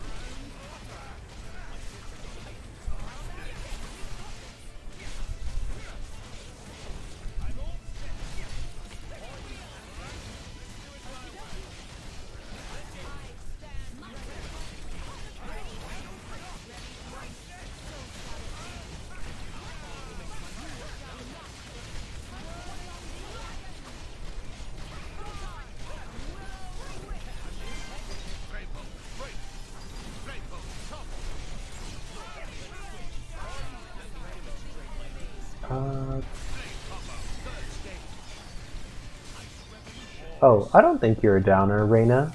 Oh, I don't think you're a downer, Reyna.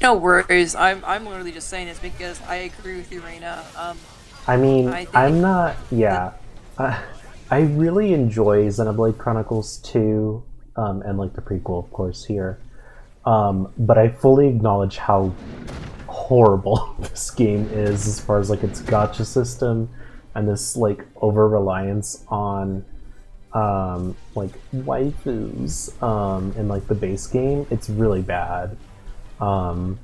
No worries. I'm literally just saying this because I agree with you, Reina. I mean, think I'm not... Yeah. I really enjoy Xenoblade Chronicles 2, and like the prequel, of course, here. But I fully acknowledge how horrible this game is as far as like its gacha system and this like over-reliance on like waifus in like the base game. It's really bad. So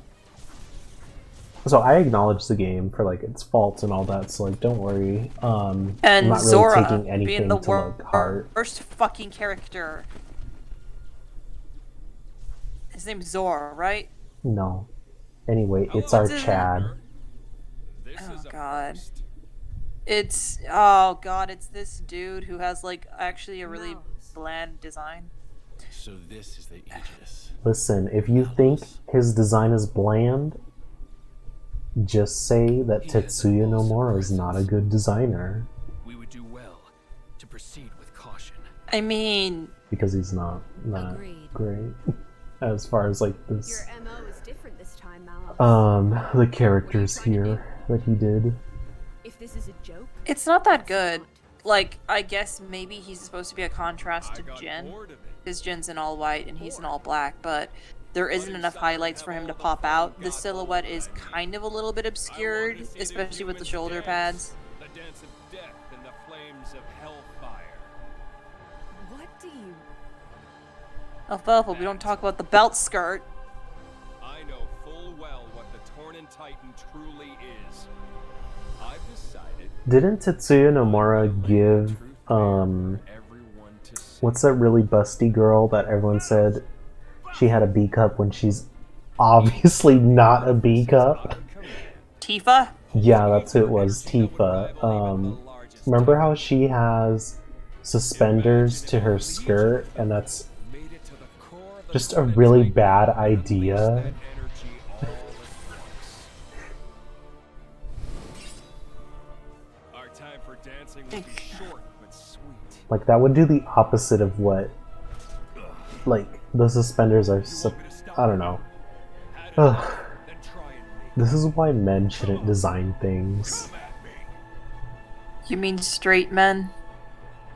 I acknowledge the game for like its faults and all that, so like don't worry. I'm And not really Zora taking anything being the to like heart. worst fucking character. His name's Zora, right? No. Anyway, it's our Chad. Oh god. It's it's this dude who has like actually a really bland design. So this is the Aegis. Listen, if you think his design is bland, just say that Tetsuya Nomura is not a good designer. We would do well to proceed with caution. I mean, because he's not great as far as like this. Your MO is different this time, Mallow. The characters here that he did. If this is a joke, it's not that good. Like, I guess maybe he's supposed to be a contrast to Jin, because Jin's in all white and he's in all black, but there isn't enough highlights for him to pop out. The silhouette is kind of a little bit obscured, especially with the shoulder pads. The dance of death and the flames of hellfire. what do you... Alfalfa, we don't talk about the belt skirt. I know full well what the Tornan Titan truly is. I've decided. Didn't Tetsuya Nomura give what's that really busty girl that everyone said she had a B cup when she's obviously not a B cup? Tifa? Yeah, that's who it was, Tifa. Remember how she has suspenders to her skirt, and that's just a really bad idea. Our time for dancing will be short but sweet. Like, that would do the opposite of what, like, the suspenders are, I don't know. Ugh. This is why men shouldn't design things. You mean straight men?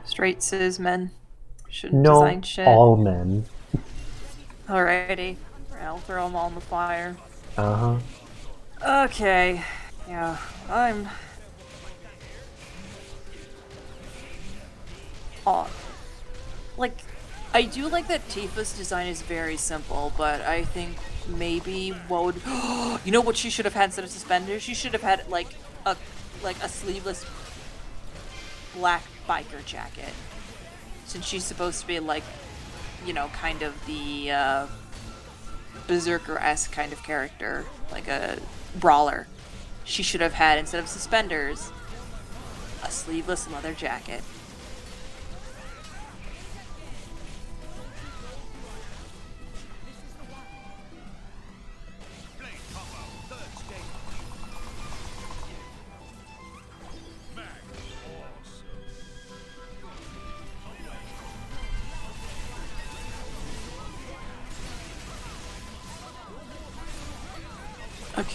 Straight cis men shouldn't No, design shit? all men. Alrighty. I'll throw them all in the fire. Uh-huh. Okay. Yeah, I'm... like, I do like that Tifa's design is very simple, but I think maybe what would... you know what she should have had instead of suspenders? She should have had, like a sleeveless black biker jacket. Since she's supposed to be, like, you know, kind of the, berserker-esque kind of character. Like a brawler. She should have had, instead of suspenders, a sleeveless leather jacket.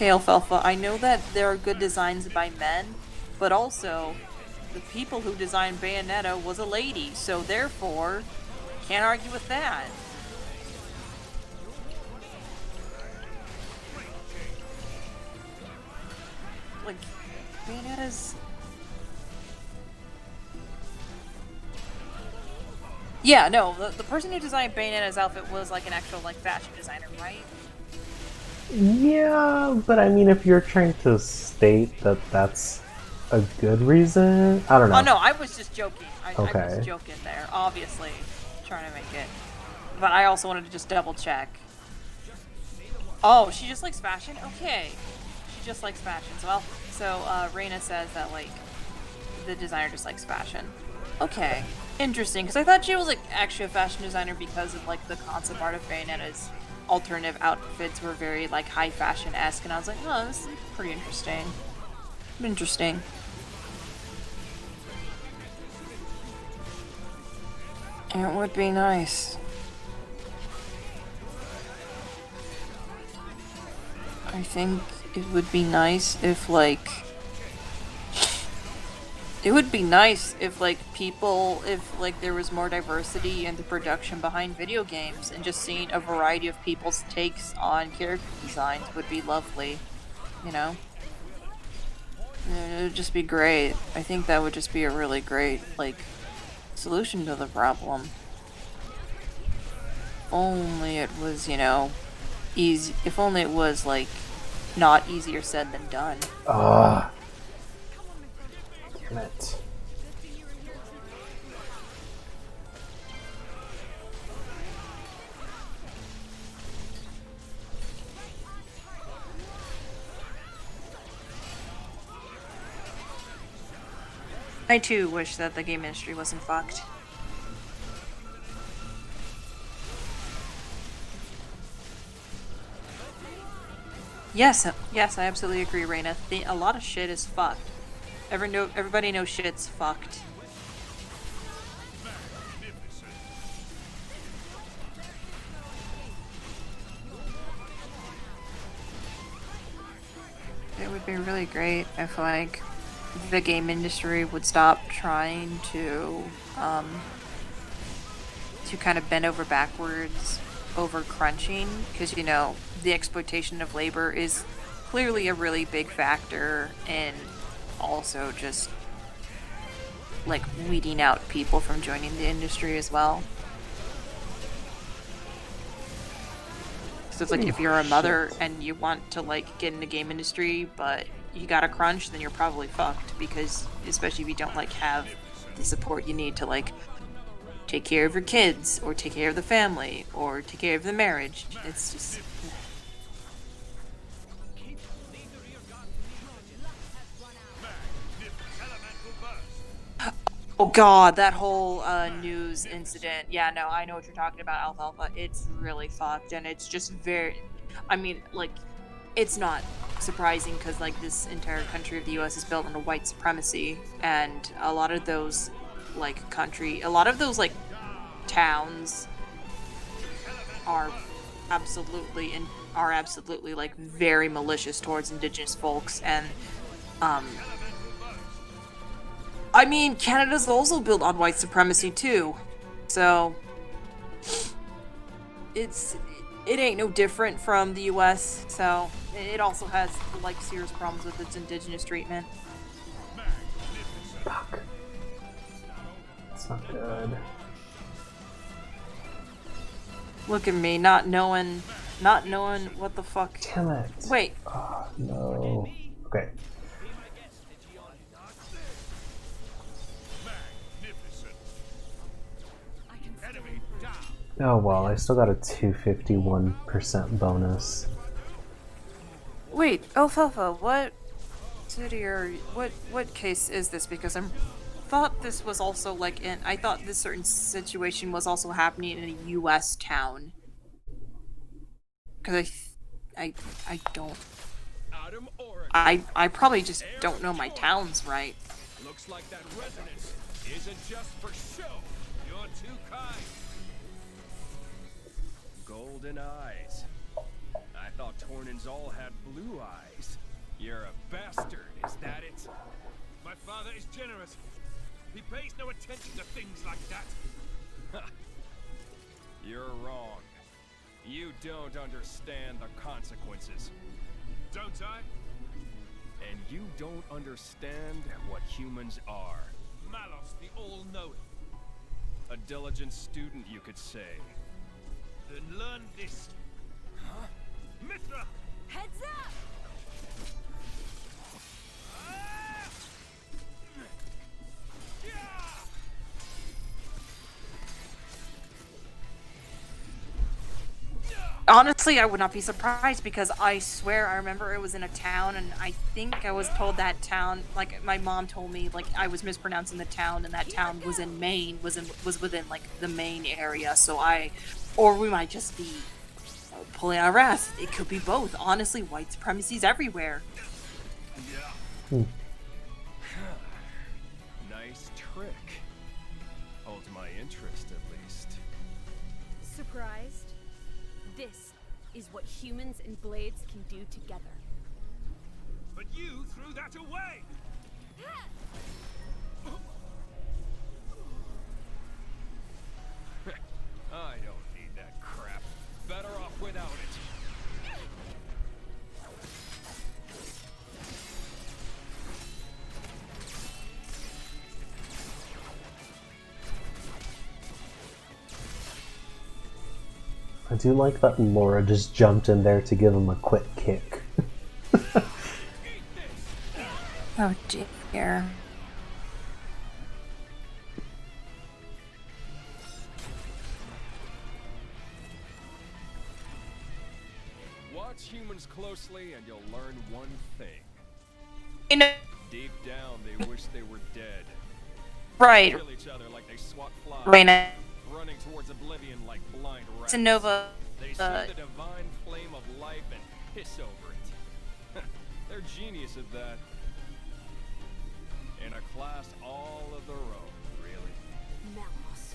Okay, Alfalfa, I know that there are good designs by men, but also the people who designed Bayonetta was a lady, so therefore, can't argue with that. Like, Bayonetta's... Yeah, no, the person who designed Bayonetta's outfit was like an actual like fashion designer, right? Yeah, but I mean, if you're trying to state that that's a good reason, I don't know. Oh no, I was just joking. I was Okay. joking there, obviously, trying to make it. But I also wanted to just double check. Oh, she just likes fashion? Okay. She just likes fashion. So Reina says that, like, the designer just likes fashion. Okay. Interesting, because I thought she was, like, actually a fashion designer because of, like, the concept art of Bayonetta's alternative outfits were very, like, high fashion-esque, and I was like, oh, this is pretty interesting. Interesting. It would be nice. I think it would be nice if, like... It would be nice if, like, if, like, there was more diversity in the production behind video games, and just seeing a variety of people's takes on character designs would be lovely, you know? It would just be great. I think that would just be a really great, like, solution to the problem. If only it was, you know, easy. If only it was, like, not easier said than done. Ah. Damn it. I too wish that the game industry wasn't fucked. Yes, I absolutely agree, Reina. A lot of shit is fucked. Everybody knows shit's fucked. It would be really great if, like, the game industry would stop trying to kind of bend over backwards over crunching, because, you know, the exploitation of labor is clearly a really big factor in also just, like, weeding out people from joining the industry as well. So it's like, if you're a mother and you want to, like, get in the game industry, but you gotta crunch, then you're probably fucked, because especially if you don't, like, have the support you need to, like, take care of your kids, or take care of the family, or take care of the marriage. It's just... Oh god, that whole news incident. Yeah, no, I know what you're talking about, Alfalfa. It's really fucked, and it's just very... I mean, like, it's not surprising, because, like, this entire country of the US is built on white supremacy, and a lot of those, like, towns are absolutely like very malicious towards indigenous folks, and I mean, Canada's also built on white supremacy too, so it ain't no different from the US. So it also has, like, serious problems with its indigenous treatment. Fuck. That's not good. Look at me, not knowing what the fuck. Damn it. Wait. Oh, no. Okay. Oh well, I still got a 251% bonus. Wait, Alfalfa, what city or what case is this? Because thought this was also, like, I thought this certain situation was also happening in a U.S. town. Because I don't. I probably just don't know my towns right. Looks like that resonance isn't just for show. You're too kind. Golden eyes. I thought Tornans all had blue eyes. You're a bastard, is that it? My father is generous. He pays no attention to things like that. You're wrong. You don't understand the consequences. Don't I? And you don't understand what humans are. Malos, the all-knowing. A diligent student, you could say. Then learn this. Huh? Mithra! Heads up! Honestly, I would not be surprised because I swear I remember it was in a town, and I think I was told that town, like my mom told me, like I was mispronouncing the town, and that town was in Maine, was within like the Maine area. So or we might just be pulling our wrath. It could be both. Honestly, white supremacy's everywhere. Nice trick. Holds my interest, at least. Surprised? This is what humans and blades can do together. But you threw that away! I don't need that crap. Better off without it. I do like that Laura just jumped in there to give him a quick kick. Oh dear. Watch humans closely and you'll learn one thing. You know, Deep down, they wish they were dead. right, Kill each other like they swat flies. Reina. Running towards oblivion like blind rats. Nova. They see the divine flame of life and piss over it. They're genius at that. In a class all of their own, really. Malos.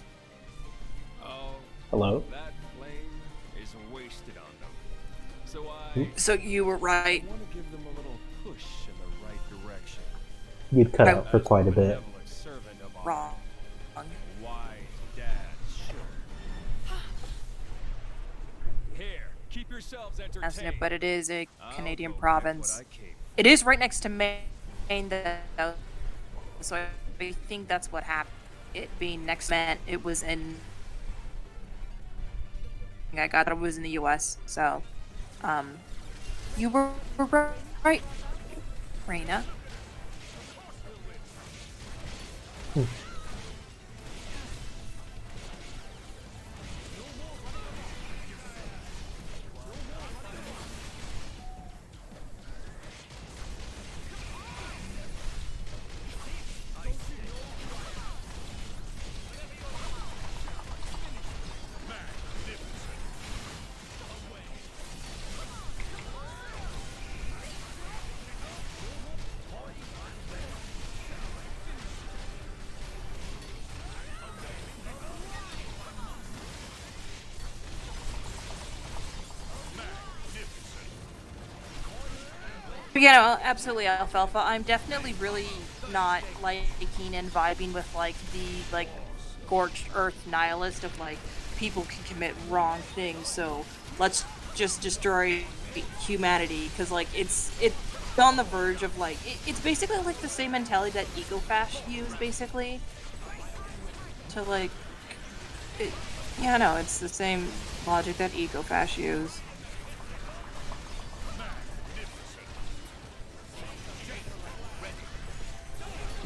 Oh, Hello? that flame is wasted on them. So I So you were right. want to give them a little push in the right direction. You'd cut out for As quite a the bit. benevolent servant of our Wrong. wise dad should. Here, keep yourselves entertained. But it is a I'll Canadian go get province. what I came It is right next to Maine, though. So I think that's what happened. It being next meant it was in. I got it was in the U.S. So, you were right, Reina. Yeah, no, absolutely, Alfalfa. I'm definitely really not liking and vibing with like the like scorched earth nihilist of like people can commit wrong things, so let's just destroy humanity because like it's on the verge of like it's basically like the same mentality that eco-fash use basically to like it. Yeah, no, it's the same logic that eco-fash use.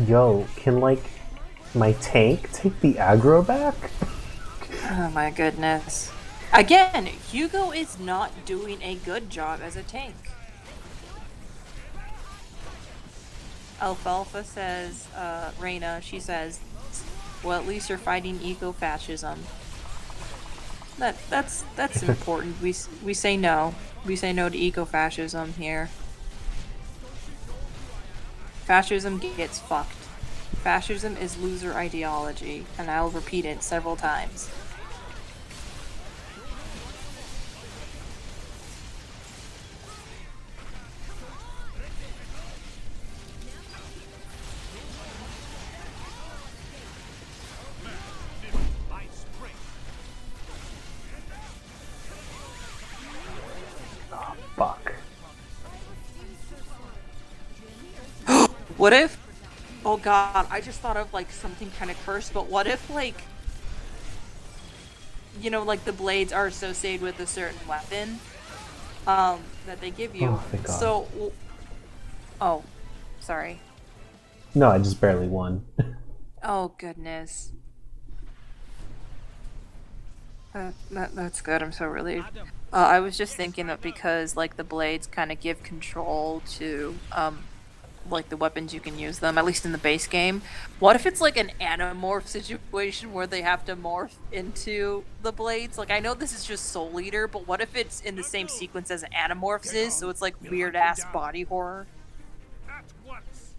Yo, can like my tank take the aggro back? Oh my goodness. Again, Hugo is not doing a good job as a tank. Alfalfa says, Reina, she says, well, at least you're fighting eco-fascism. That's important. We say no. We say no to eco-fascism here. Fascism gets fucked. Fascism is loser ideology, and I'll repeat it several times. What if? Oh god, I just thought of like something kind of cursed. But what if like, you know, like the blades are associated with a certain weapon, that they give you. Oh, thank God. So, oh, sorry. No, I just barely won. Oh goodness. That's good. I'm so relieved. I was just thinking that because like the blades kind of give control to like the weapons you can use them, at least in the base game. What if it's like an anamorph situation where they have to morph into the blades? Like I know this is just Soul Eater, but what if it's in the same sequence as Animorphs is, so it's like weird ass body horror? At once.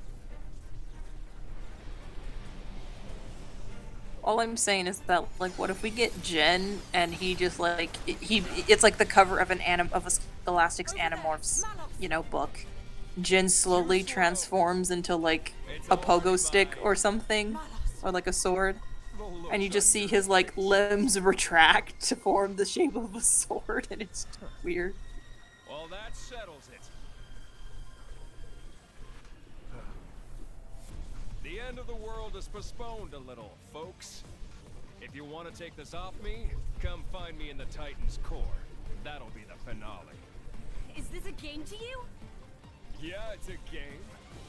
All I'm saying is that, like, what if we get Jin and he just like it's like the cover of of a Scholastic's Animorphs, you know, book. Jin slowly transforms into like a pogo stick or something, or like a sword, and you just see his like limbs retract to form the shape of a sword, and it's weird. Well, that settles it. The end of the world is postponed a little, folks. If you want to take this off me, come find me in the Titan's core. That'll be the finale. Is this a game to you? Yeah, it's a game.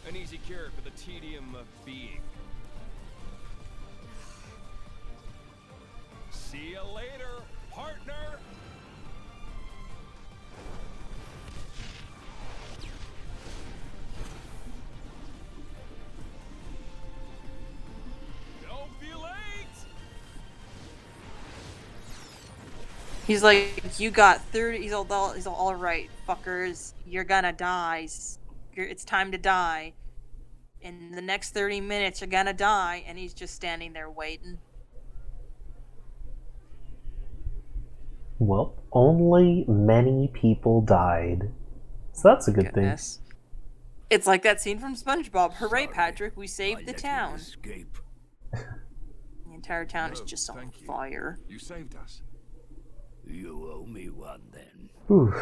An easy cure for the tedium of being. See you later, partner! Don't be late! He's like, you got 30. He's all right, fuckers. You're gonna die. It's time to die. In the next 30 minutes, you're gonna die. And he's just standing there waiting. Well, only many people died. So that's a good Goodness. It's like that scene from SpongeBob. Hooray, Patrick, we saved the town. Escape. The entire town is just on thank you. fire. You saved us. You owe me one then. thing. Oof.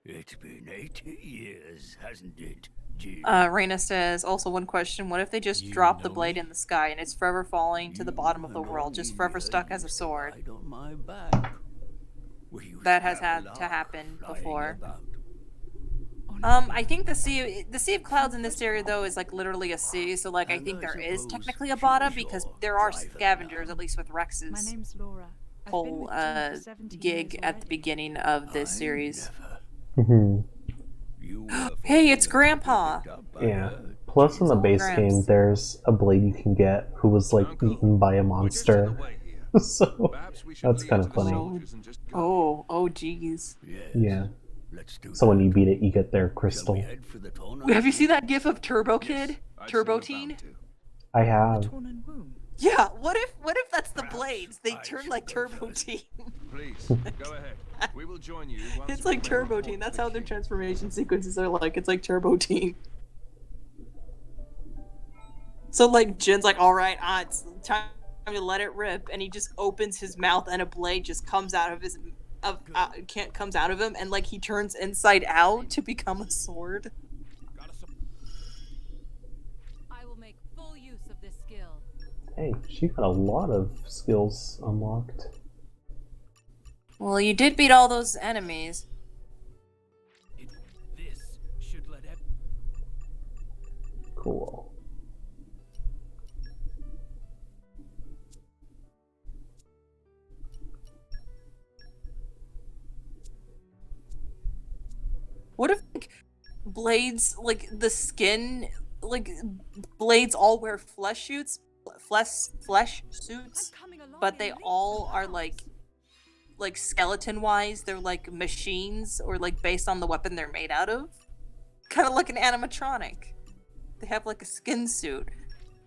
It's been 80 years, hasn't it, Jin? Reina says, also one question, what if they just You drop the know blade me? in the sky and it's forever falling to the You bottom of the and world, just only forever you stuck as a used to sword? ride on my back. We used That to has have a had to lark happen flying before. about. I think the sea of clouds in this area though is like literally a sea, so like I And think I there is suppose technically a she bottom was because your there are private scavengers, lamb. at least with My Rex's name's Laura. I've been whole with Jin for 17 gig years at the already. beginning of this I series. never. Mhm. You were Hey, it's fortunate to be Grandpa! picked up by Yeah. her, Plus, in the Jin. base Gramps. game, there's a blade you can get who was like Uncle, eaten by a we're just in the monster. way here. So Perhaps we should that's leave kind it of to the funny. soldiers and just go. Oh, jeez. Yes. Yeah. Let's do So when that. you beat it, you get their Shall crystal. we head for the Torna? Have you seen that gif of Turbo Kid? Yes, I'd Turbo feel Teen? bound to. I The have. torn and womb. Yeah, what if that's the Perhaps blades? They I turn should like go Turbo first. Teen. Please, go ahead. We will join you once It's we like make Turbo report Teen. to That's the how their king. transformation sequences are like. It's like Turbo Teen. So like Jin's like, all right, it's time to let it rip, and he just opens his mouth, and a blade just comes out of his comes out of him, and like he turns inside out to become a sword. I will make full use of this skill. Hey, she got a lot of skills unlocked. Well, you did beat all those enemies. This should let Cool. What if like blades, like the skin, like blades all wear flesh suits, flesh suits, but they all are like skeleton wise, they're like machines or like based on the weapon they're made out of, kind of like an animatronic. They have like a skin suit,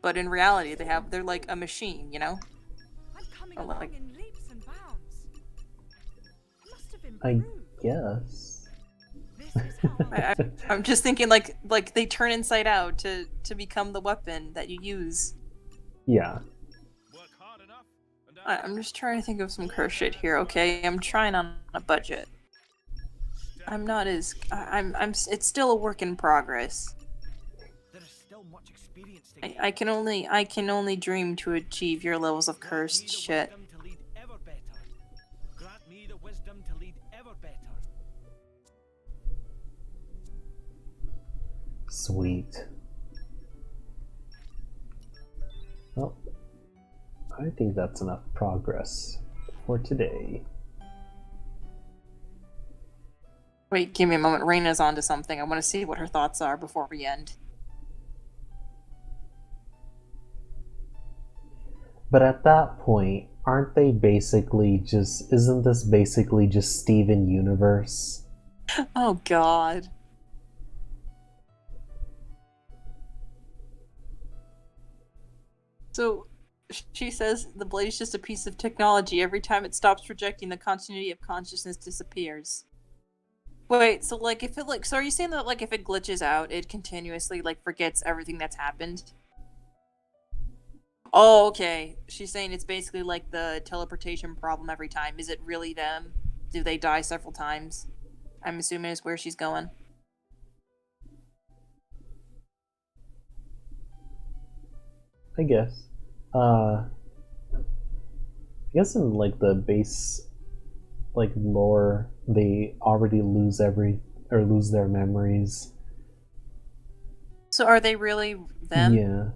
but in reality they're like a machine, you know. I'm coming Or along like- in leaps and bounds. I must have I improved. guess. This is how I'm just thinking like they turn inside out to become the weapon that you use. Yeah. Work hard enough, and I'm just trying to think of some curse shit here. Okay, I'm trying on a budget. stay I'm not as it's still a work in progress. There is still much experience to gain. I can only dream to achieve your levels of Grant me cursed the shit. wisdom to lead ever better. Grant me the wisdom to lead ever better. Sweet. Well, I think that's enough progress for today. Wait, give me a moment. Raina's onto something. I want to see what her thoughts are before we end. But at that point, aren't they basically just... Isn't this basically just Steven Universe? Oh god. So, she says the blade is just a piece of technology. Every time it stops projecting, the continuity of consciousness disappears. Wait, so like if it like so are you saying that like if it glitches out, it continuously like forgets everything that's happened? Oh, okay. She's saying it's basically like the teleportation problem every time. Is it really them? Do they die several times? I'm assuming is where she's going. I guess. I guess in like the base like lore, they already lose lose their memories. So are they really them? Yeah.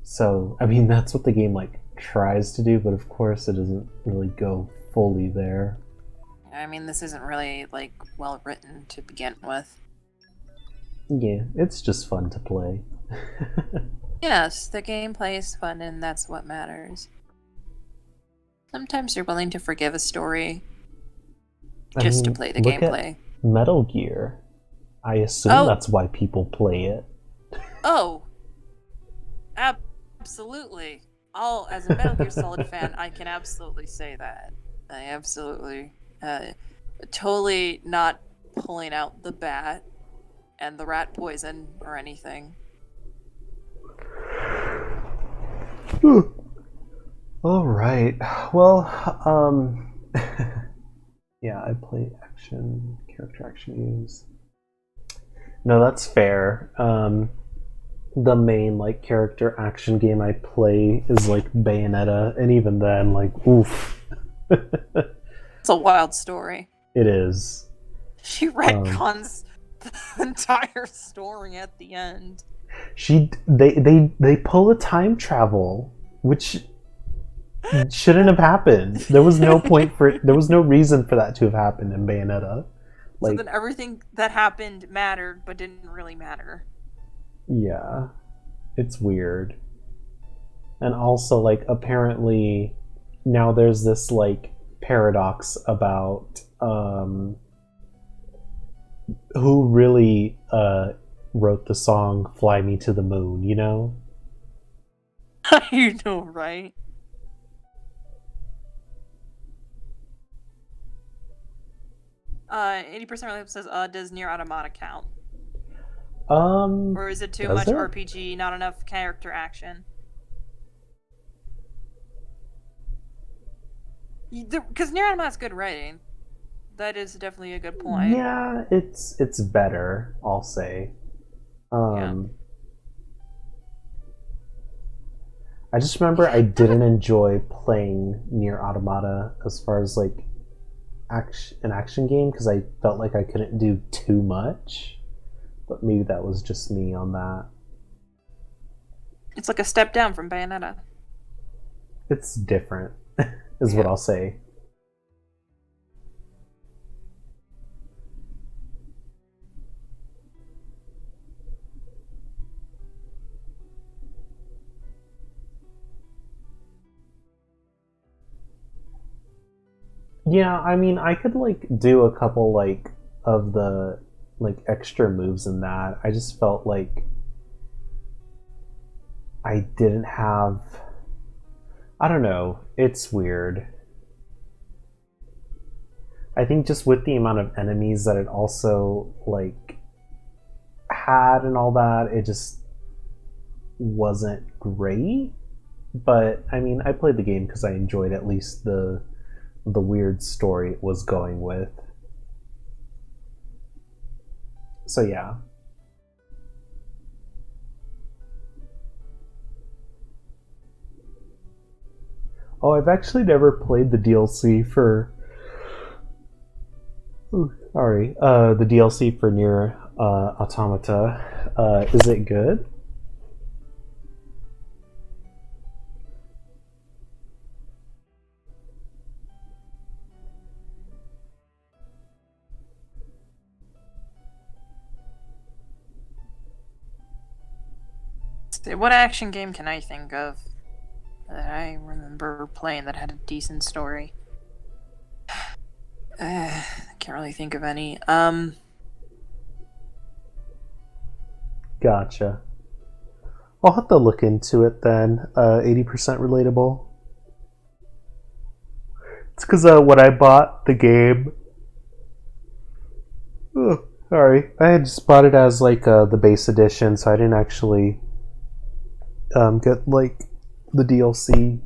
So I mean that's what the game like tries to do, but of course it doesn't really go fully there. I mean, this isn't really like well written to begin with. Yeah, it's just fun to play. Yes, the gameplay is fun and that's what matters. Sometimes you're willing to forgive a story just to play the look gameplay. At Metal Gear. I assume that's why people play it. Oh, absolutely. As a Metal Gear Solid fan, I can absolutely say that. I absolutely, totally not pulling out the bat and the rat poison or anything. All right. Well, yeah, I play character action games. No, that's fair. The main like character action game I play is like Bayonetta, and even then, like, oof. It's a wild story. It is. She retcons the entire story at the end. They pull a time travel, which shouldn't have happened. There was no reason for that to have happened in Bayonetta. So then everything that happened mattered, but didn't really matter. Yeah, it's weird. And also, like, apparently now there's this like paradox about who really wrote the song "Fly Me to the Moon." You know? You know, right? 80% says, does Nier Automata count? Or is it too much RPG, not enough character action? Because Nier Automata's good writing. That is definitely a good point. Yeah, it's better, I'll say. Yeah. I just remember I didn't enjoy playing Nier Automata as far as like an action game because I felt like I couldn't do too much. But maybe that was just me on that. It's like a step down from Bayonetta. It's different, is what I'll say. Yeah, I mean, I could like do a couple like of the like extra moves in that. I just felt like I didn't have, I don't know, it's weird. I think just with the amount of enemies that it also like had and all that, it just wasn't great. But I mean, I played the game because I enjoyed at least the weird story it was going with. So yeah. Oh, I've actually never played the DLC for. Ooh, sorry, the DLC for Near Automata. Is it good? What action game can I think of that I remember playing that had a decent story? I can't really think of any. Gotcha. I'll have to look into it then. 80% relatable. It's because when I bought the game, oh, sorry, I had just bought it as like the base edition, so I didn't actually get like the DLC.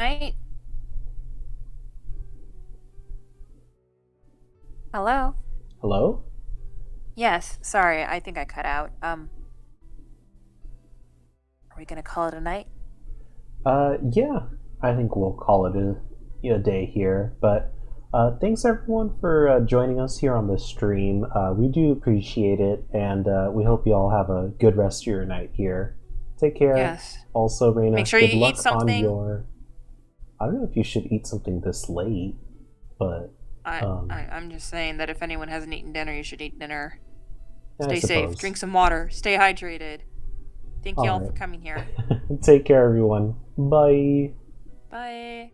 Right? Hello? Hello? Yes, sorry, I think I cut out. Are we gonna call it a night? Yeah, I think we'll call it a day here. But thanks everyone for joining us here on the stream. We do appreciate it, and we hope you all have a good rest of your night here. Take care. Yes. Also, Raina, Make sure good you eat luck on something. your. I don't know if you should eat something this late, but I'm just saying that if anyone hasn't eaten dinner, you should eat dinner. I Stay safe, suppose. drink some water, stay hydrated. Thank you all for Alright. coming here. Take care, everyone. Bye. Bye.